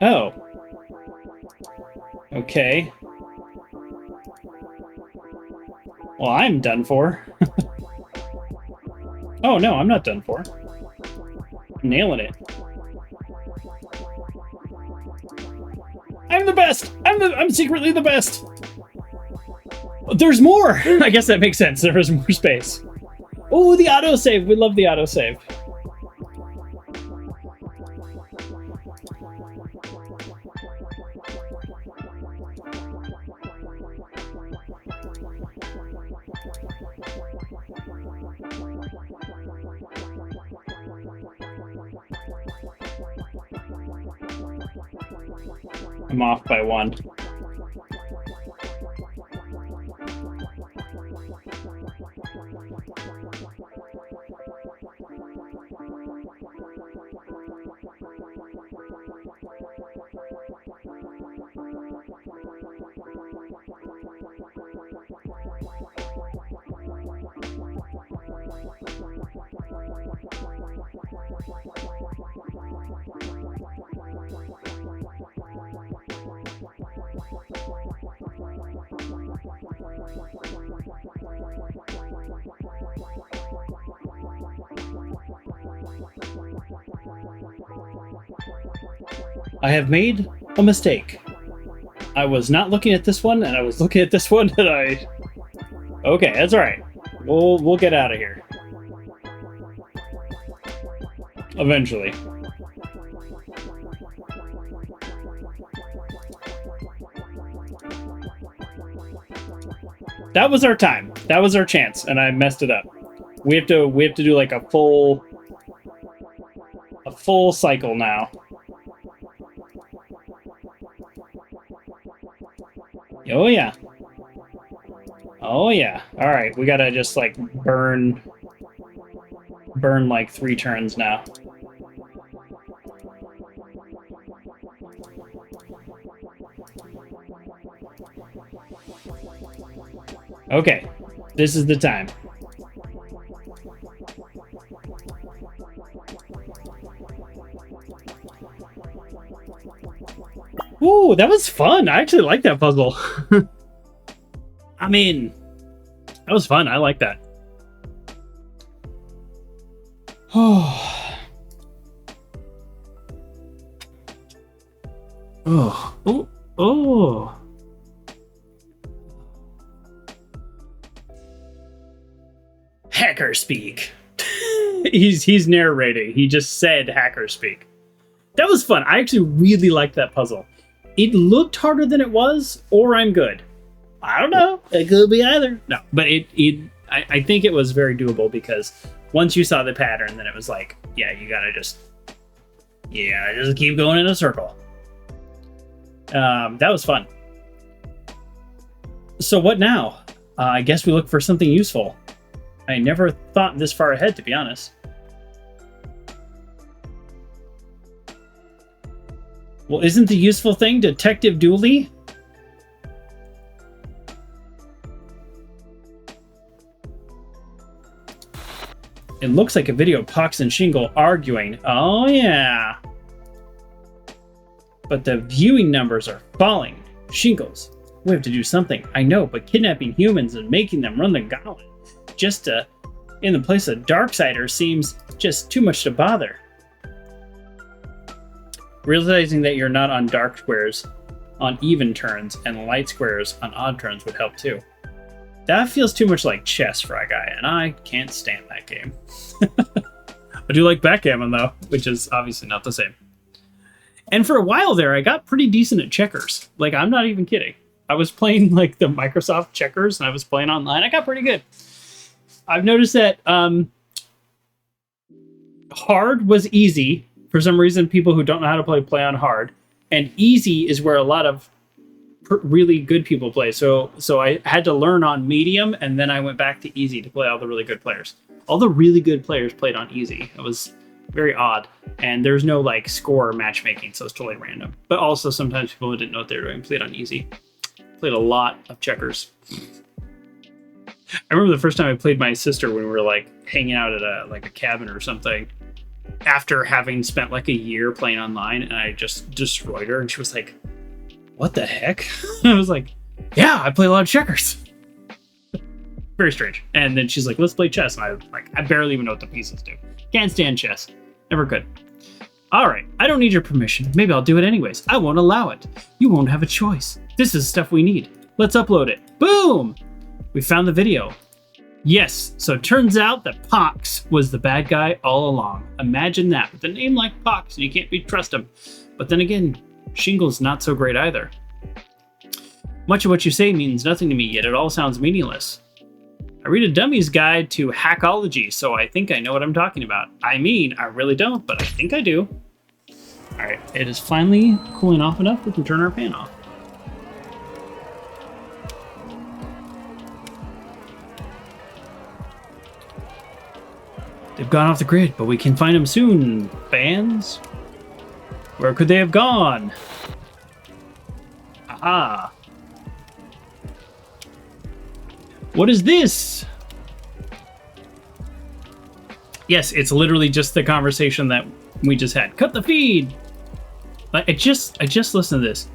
S1: Oh. Okay. Well, I'm done for. Oh, no, I'm not done for. I'm nailing it. I'm the best! I'm secretly the best! There's more! I guess that makes sense. There is more space. Oh, the autosave! We love the autosave. I'm off by 1. I have made a mistake. I was not looking at this one, and I was looking at this one, and I... Okay, that's alright. We'll get out of here. Eventually. That was our time. That was our chance, and I messed it up. We have to do like a full cycle now. Oh yeah. Oh yeah. All right, we gotta just like burn like 3 turns now. Okay, this is the time. Ooh, that was fun. I actually like that puzzle. I mean, that was fun. I like that. Oh. Oh. Oh. Oh. Hacker speak. He's narrating. He just said hacker speak. That was fun. I actually really liked that puzzle. It looked harder than it was, or I'm good. I don't know. It could be either. No, but I think it was very doable because once you saw the pattern, then it was like, yeah, you gotta just keep going in a circle. That was fun. So what now? I guess we look for something useful. I never thought this far ahead, to be honest. Well, isn't the useful thing Detective Dooley? It looks like a video of Pox and Shingle arguing. Oh, yeah. But the viewing numbers are falling. Shingles, we have to do something. I know, but kidnapping humans and making them run the gauntlet just in the place of Darksider seems just too much to bother. Realizing that you're not on dark squares on even turns and light squares on odd turns would help too. That feels too much like chess for a guy, and I can't stand that game. I do like backgammon though, which is obviously not the same. And for a while there, I got pretty decent at checkers. Like, I'm not even kidding. I was playing like the Microsoft checkers, and I was playing online. I got pretty good. I've noticed that hard was easy. For some reason, people who don't know how to play on hard, and easy is where a lot of really good people play. So I had to learn on medium, and then I went back to easy to play all the really good players. All the really good players played on easy. It was very odd, and there's no like score matchmaking, so it's totally random. But also sometimes people who didn't know what they were doing played on easy. Played a lot of checkers. I remember the first time I played my sister when we were like hanging out at a cabin or something. After having spent like a year playing online, and I just destroyed her, and she was like, what the heck? I was like, yeah, I play a lot of checkers. Very strange. And then she's like, let's play chess. And I barely even know what the pieces do. Can't stand chess. Never could. All right, I don't need your permission. Maybe I'll do it anyways. I won't allow it. You won't have a choice. This is stuff we need. Let's upload it. Boom! We found the video. Yes, so it turns out that Pox was the bad guy all along. Imagine that, with a name like Pox, and you can't trust him. But then again, Shingle's not so great either. Much of what you say means nothing to me, yet it all sounds meaningless. I read a dummy's guide to hackology, so I think I know what I'm talking about. I mean, I really don't, but I think I do. Alright, it is finally cooling off enough. We can turn our fan off. They've gone off the grid, but we can find them soon, fans. Where could they have gone? Aha. What is this? Yes, it's literally just the conversation that we just had. Cut the feed! I just listened to this.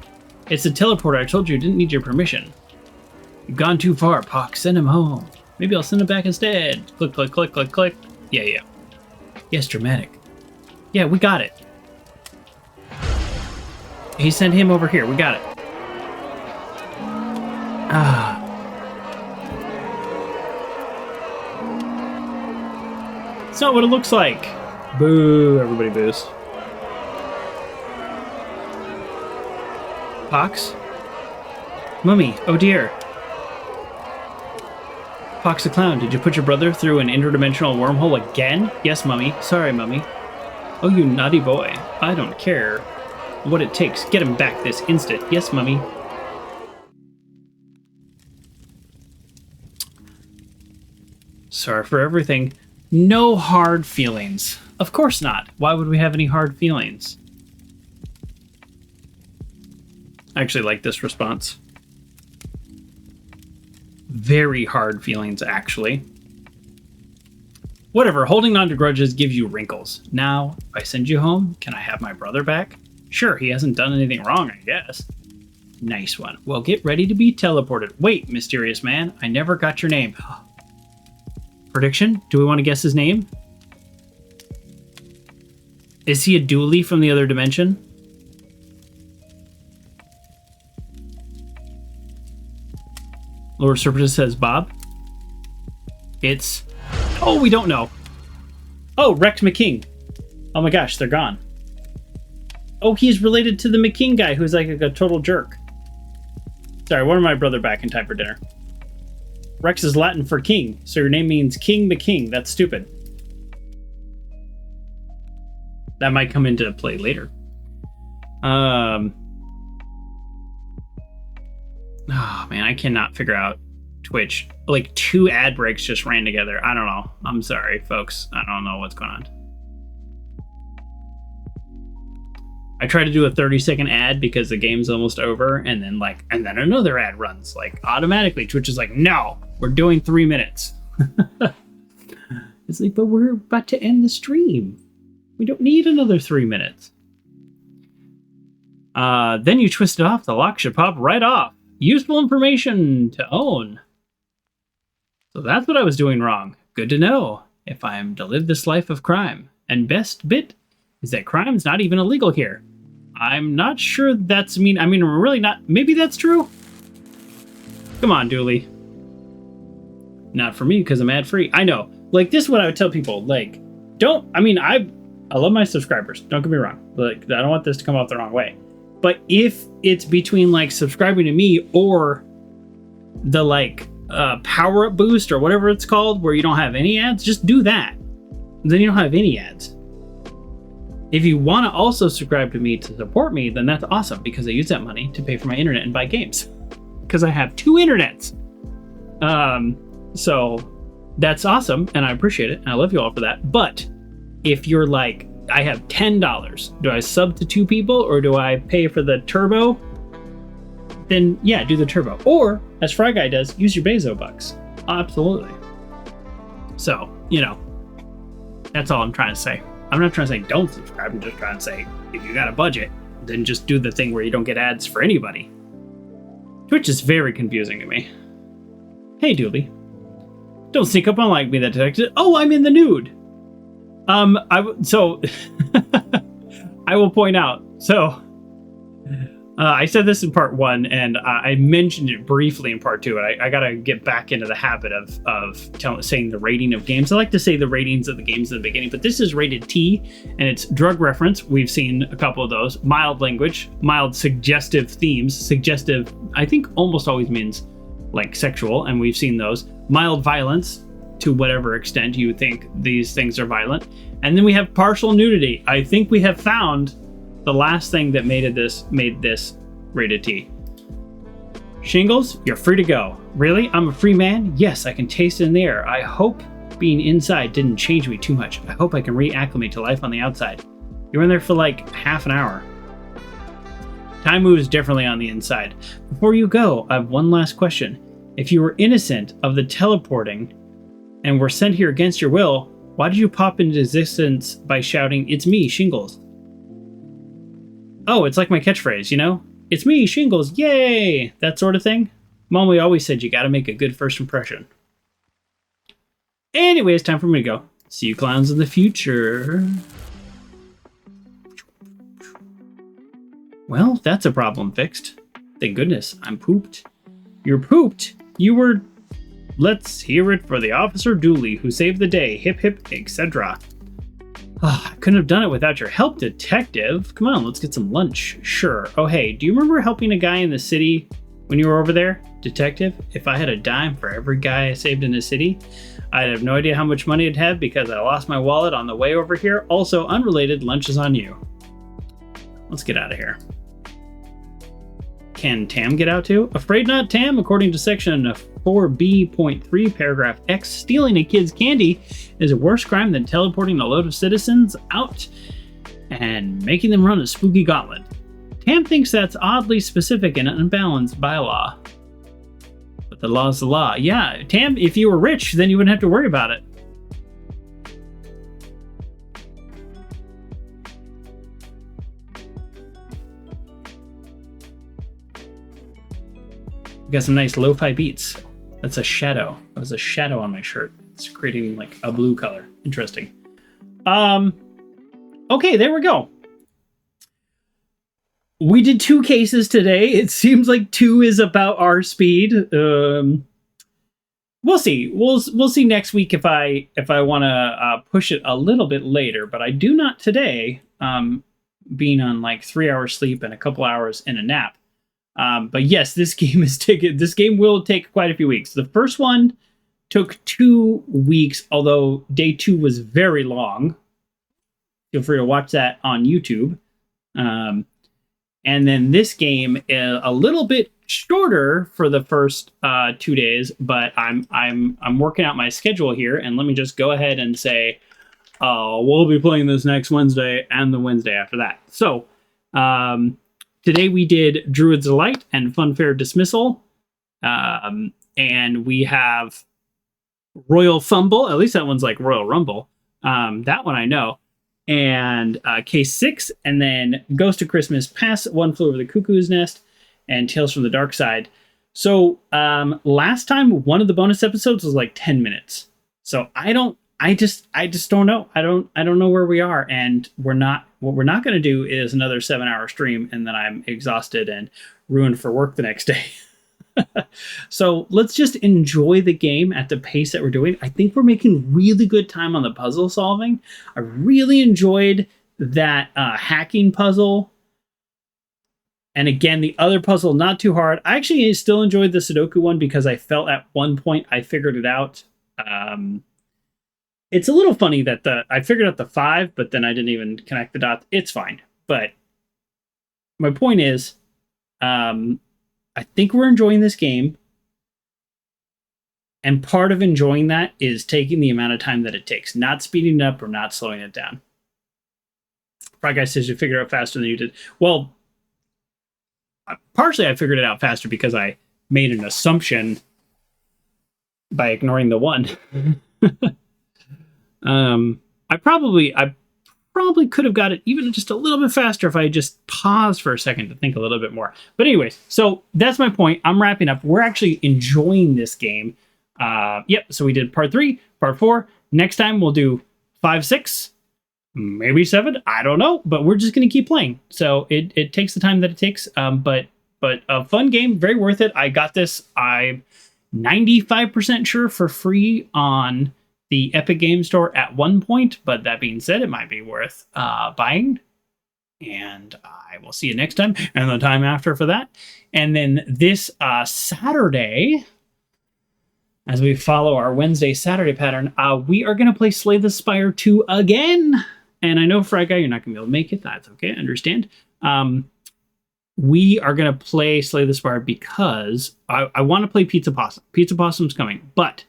S1: It's a teleporter. I told you, didn't need your permission. You've gone too far, Pox. Send him home. Maybe I'll send him back instead. Click, click, click, click, click. Yeah. Yes, dramatic. Yeah, we got it. He sent him over here. We got it. Ah. It's not what it looks like. Boo. Everybody boos. Pox? Mummy, oh dear. Pox the Clown, did you put your brother through an interdimensional wormhole again? Yes, Mummy. Sorry, Mummy. Oh, you naughty boy. I don't care what it takes. Get him back this instant. Yes, Mummy. Sorry for everything. No hard feelings. Of course not. Why would we have any hard feelings? I actually like this response. Very hard feelings, actually. Whatever, holding on to grudges gives you wrinkles. Now, if I send you home, can I have my brother back? Sure, he hasn't done anything wrong, I guess. Nice one. Well, get ready to be teleported. Wait, mysterious man, I never got your name. Prediction? Do we want to guess his name? Is he a dually from the other dimension? Lord Serpentis says Bob. It's... Oh, we don't know. Oh, Rex McKing. Oh my gosh, they're gone. Oh, he's related to the McKing guy who's like a total jerk. Sorry, wanted my brother back in time for dinner. Rex is Latin for king, so your name means King McKing. That's stupid. That might come into play later. Oh man, I cannot figure out Twitch. Like 2 ad breaks just ran together. I don't know. I'm sorry, folks. I don't know what's going on. I try to do a 30-second ad because the game's almost over, and then another ad runs like automatically. Twitch is like, no, we're doing 3 minutes. It's like, but we're about to end the stream. We don't need another 3 minutes. Then you twist it off. The lock should pop right off. Useful information to own. So that's what I was doing wrong. Good to know if I am to live this life of crime. And best bit is that crime's not even illegal here. I'm not sure that's really not. Maybe that's true. Come on, Dooley. Not for me because I'm ad free. I know. Like, this is what I would tell people. Like, I love my subscribers. Don't get me wrong. Like, I don't want this to come off the wrong way. But if it's between like subscribing to me or the power up boost or whatever it's called, where you don't have any ads, just do that. Then you don't have any ads. If you want to also subscribe to me to support me, then that's awesome because I use that money to pay for my internet and buy games. Because I have 2 internets. So that's awesome and I appreciate it and I love you all for that. But if you're like, I have $10. Do I sub to 2 people or do I pay for the turbo? Then yeah, do the turbo. Or, as Fry Guy does, use your Bezo bucks. Absolutely. So, that's all I'm trying to say. I'm not trying to say don't subscribe. I'm just trying to say if you got a budget, then just do the thing where you don't get ads for anybody. Twitch is very confusing to me. Hey, Dooley. Don't sneak up on like me, that detective. Oh, I'm in the nude. I will point out. So, I said this in part 1, and I mentioned it briefly in part 2. And I gotta get back into the habit of saying the rating of games. I like to say the ratings of the games in the beginning, but this is rated T, and it's drug reference. We've seen a couple of those. Mild language, mild suggestive themes. Suggestive, I think, almost always means like sexual, and we've seen those. Mild violence, to whatever extent you think these things are violent. And then we have partial nudity. I think we have found The last thing that made this rated T. Shingles, you're free to go. Really? I'm a free man? Yes, I can taste it in the air. I hope being inside didn't change me too much. I hope I can reacclimate to life on the outside. You were in there for like half an hour. Time moves differently on the inside. Before you go, I have one last question. If you were innocent of the teleporting and were sent here against your will, why did you pop into existence by shouting, "It's me, Shingles"? Oh, it's like my catchphrase, you know? It's me, Shingles, yay! That sort of thing. Mommy always said you gotta make a good first impression. Anyway, it's time for me to go. See you clowns in the future. Well, that's a problem fixed. Thank goodness, I'm pooped. You're pooped? You were... Let's hear it for the Officer Dooley who saved the day. Hip hip, etc. Oh, I couldn't have done it without your help, Detective. Come on, let's get some lunch. Sure. Oh, hey, do you remember helping a guy in the city when you were over there? Detective, if I had a dime for every guy I saved in the city, I'd have no idea how much money I'd have because I lost my wallet on the way over here. Also, unrelated, lunch is on you. Let's get out of here. Can Tam get out too? Afraid not, Tam. According to section 4B.3, paragraph X, stealing a kid's candy is a worse crime than teleporting a load of citizens out and making them run a spooky gauntlet. Tam thinks that's oddly specific and unbalanced by law. But the law's the law. Yeah, Tam, if you were rich, then you wouldn't have to worry about it. Got some nice lo-fi beats. That's a shadow. That was a shadow on my shirt. It's creating like a blue color. Interesting. Okay, there we go. We did 2 cases today. It seems like 2 is about our speed. We'll see. We'll see next week if I want to push it a little bit later. But I do not today. Being on like 3 hours sleep and a couple hours in a nap. But yes, this game will take quite a few weeks. The first one took 2 weeks, although day 2 was very long. Feel free to watch that on YouTube. And then this game a little bit shorter for the first 2 days, but I'm working out my schedule here, and let me just go ahead and say we'll be playing this next Wednesday and the Wednesday after that. So today we did Druid's Delight and Funfair Dismissal. And we have Royal Fumble. At least that one's like Royal Rumble. That one I know. And Case 6. And then Ghost of Christmas Past, One Flew Over the Cuckoo's Nest, and Tales from the Dark Side. So last time, one of the bonus episodes was like 10 minutes. So I just don't know. I don't know where we are, and what we're not going to do is another 7-hour stream, and then I'm exhausted and ruined for work the next day. So let's just enjoy the game at the pace that we're doing. I think we're making really good time on the puzzle solving. I really enjoyed that hacking puzzle. And again, the other puzzle, not too hard. I actually still enjoyed the Sudoku one because I felt at one point I figured it out. It's a little funny that I figured out the 5, but then I didn't even connect the dots. It's fine. But my point is, I think we're enjoying this game. And part of enjoying that is taking the amount of time that it takes, not speeding it up or not slowing it down. Frog Guy says you figured it out faster than you did. Well, partially I figured it out faster because I made an assumption by ignoring the 1. I probably could have got it even just a little bit faster if I just paused for a second to think a little bit more. But anyways, so that's my point. I'm wrapping up. We're actually enjoying this game. Yep. So we did part 3, part 4. Next time we'll do 5, 6, maybe 7. I don't know, but we're just going to keep playing. So it takes the time that it takes. But a fun game, very worth it. I got this. I'm 95% sure for free on the Epic Game Store at one point, but that being said, it might be worth buying. And I will see you next time and the time after for that. And then this Saturday, as we follow our Wednesday, Saturday pattern, we are going to play Slay the Spire 2 again. And I know, Fry Guy, you're not going to be able to make it. That's okay. I understand. We are going to play Slay the Spire because I want to play Pizza Possum. Pizza Possum's coming, but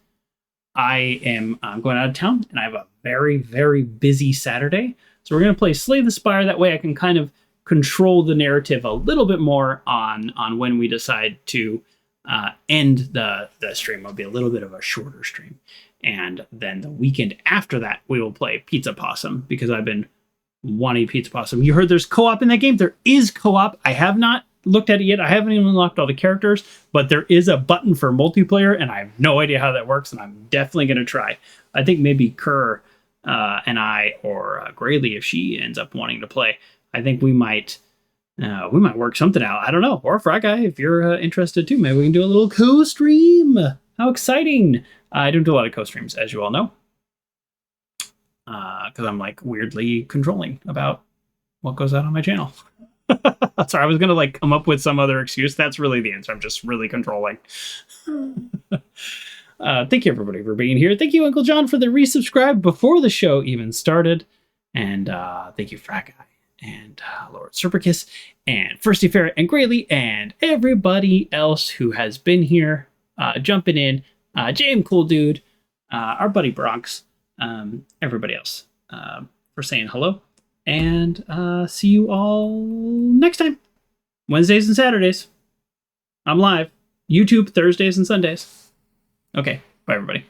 S1: I'm going out of town, and I have a very, very busy Saturday. So we're going to play Slay the Spire. That way I can kind of control the narrative a little bit more on when we decide to end the stream. It'll be a little bit of a shorter stream. And then the weekend after that, we will play Pizza Possum because I've been wanting Pizza Possum. You heard there's co-op in that game. There is co-op. I have not looked at it yet. I haven't even unlocked all the characters, but there is a button for multiplayer, and I have no idea how that works, and I'm definitely going to try. I think maybe Kerr and I, or Grayley, if she ends up wanting to play, I think we might work something out. I don't know. Or Fry Guy, if you're interested too, maybe we can do a little co-stream. How exciting! I don't do a lot of co-streams, as you all know, because I'm like weirdly controlling about what goes out on my channel. Sorry, I was gonna like come up with some other excuse. That's really the answer. I'm just really controlling. Thank you, everybody, for being here. Thank you, Uncle John, for the resubscribe before the show even started. And thank you, Fry Guy, and Lord Serpicus, and Firsty Ferret, and Grayley, and everybody else who has been here, jumping in. James Cool Dude, our buddy Bronx, everybody else, for saying hello. And see you all next time. Wednesdays and Saturdays. I'm live. YouTube Thursdays and Sundays. Okay, bye everybody.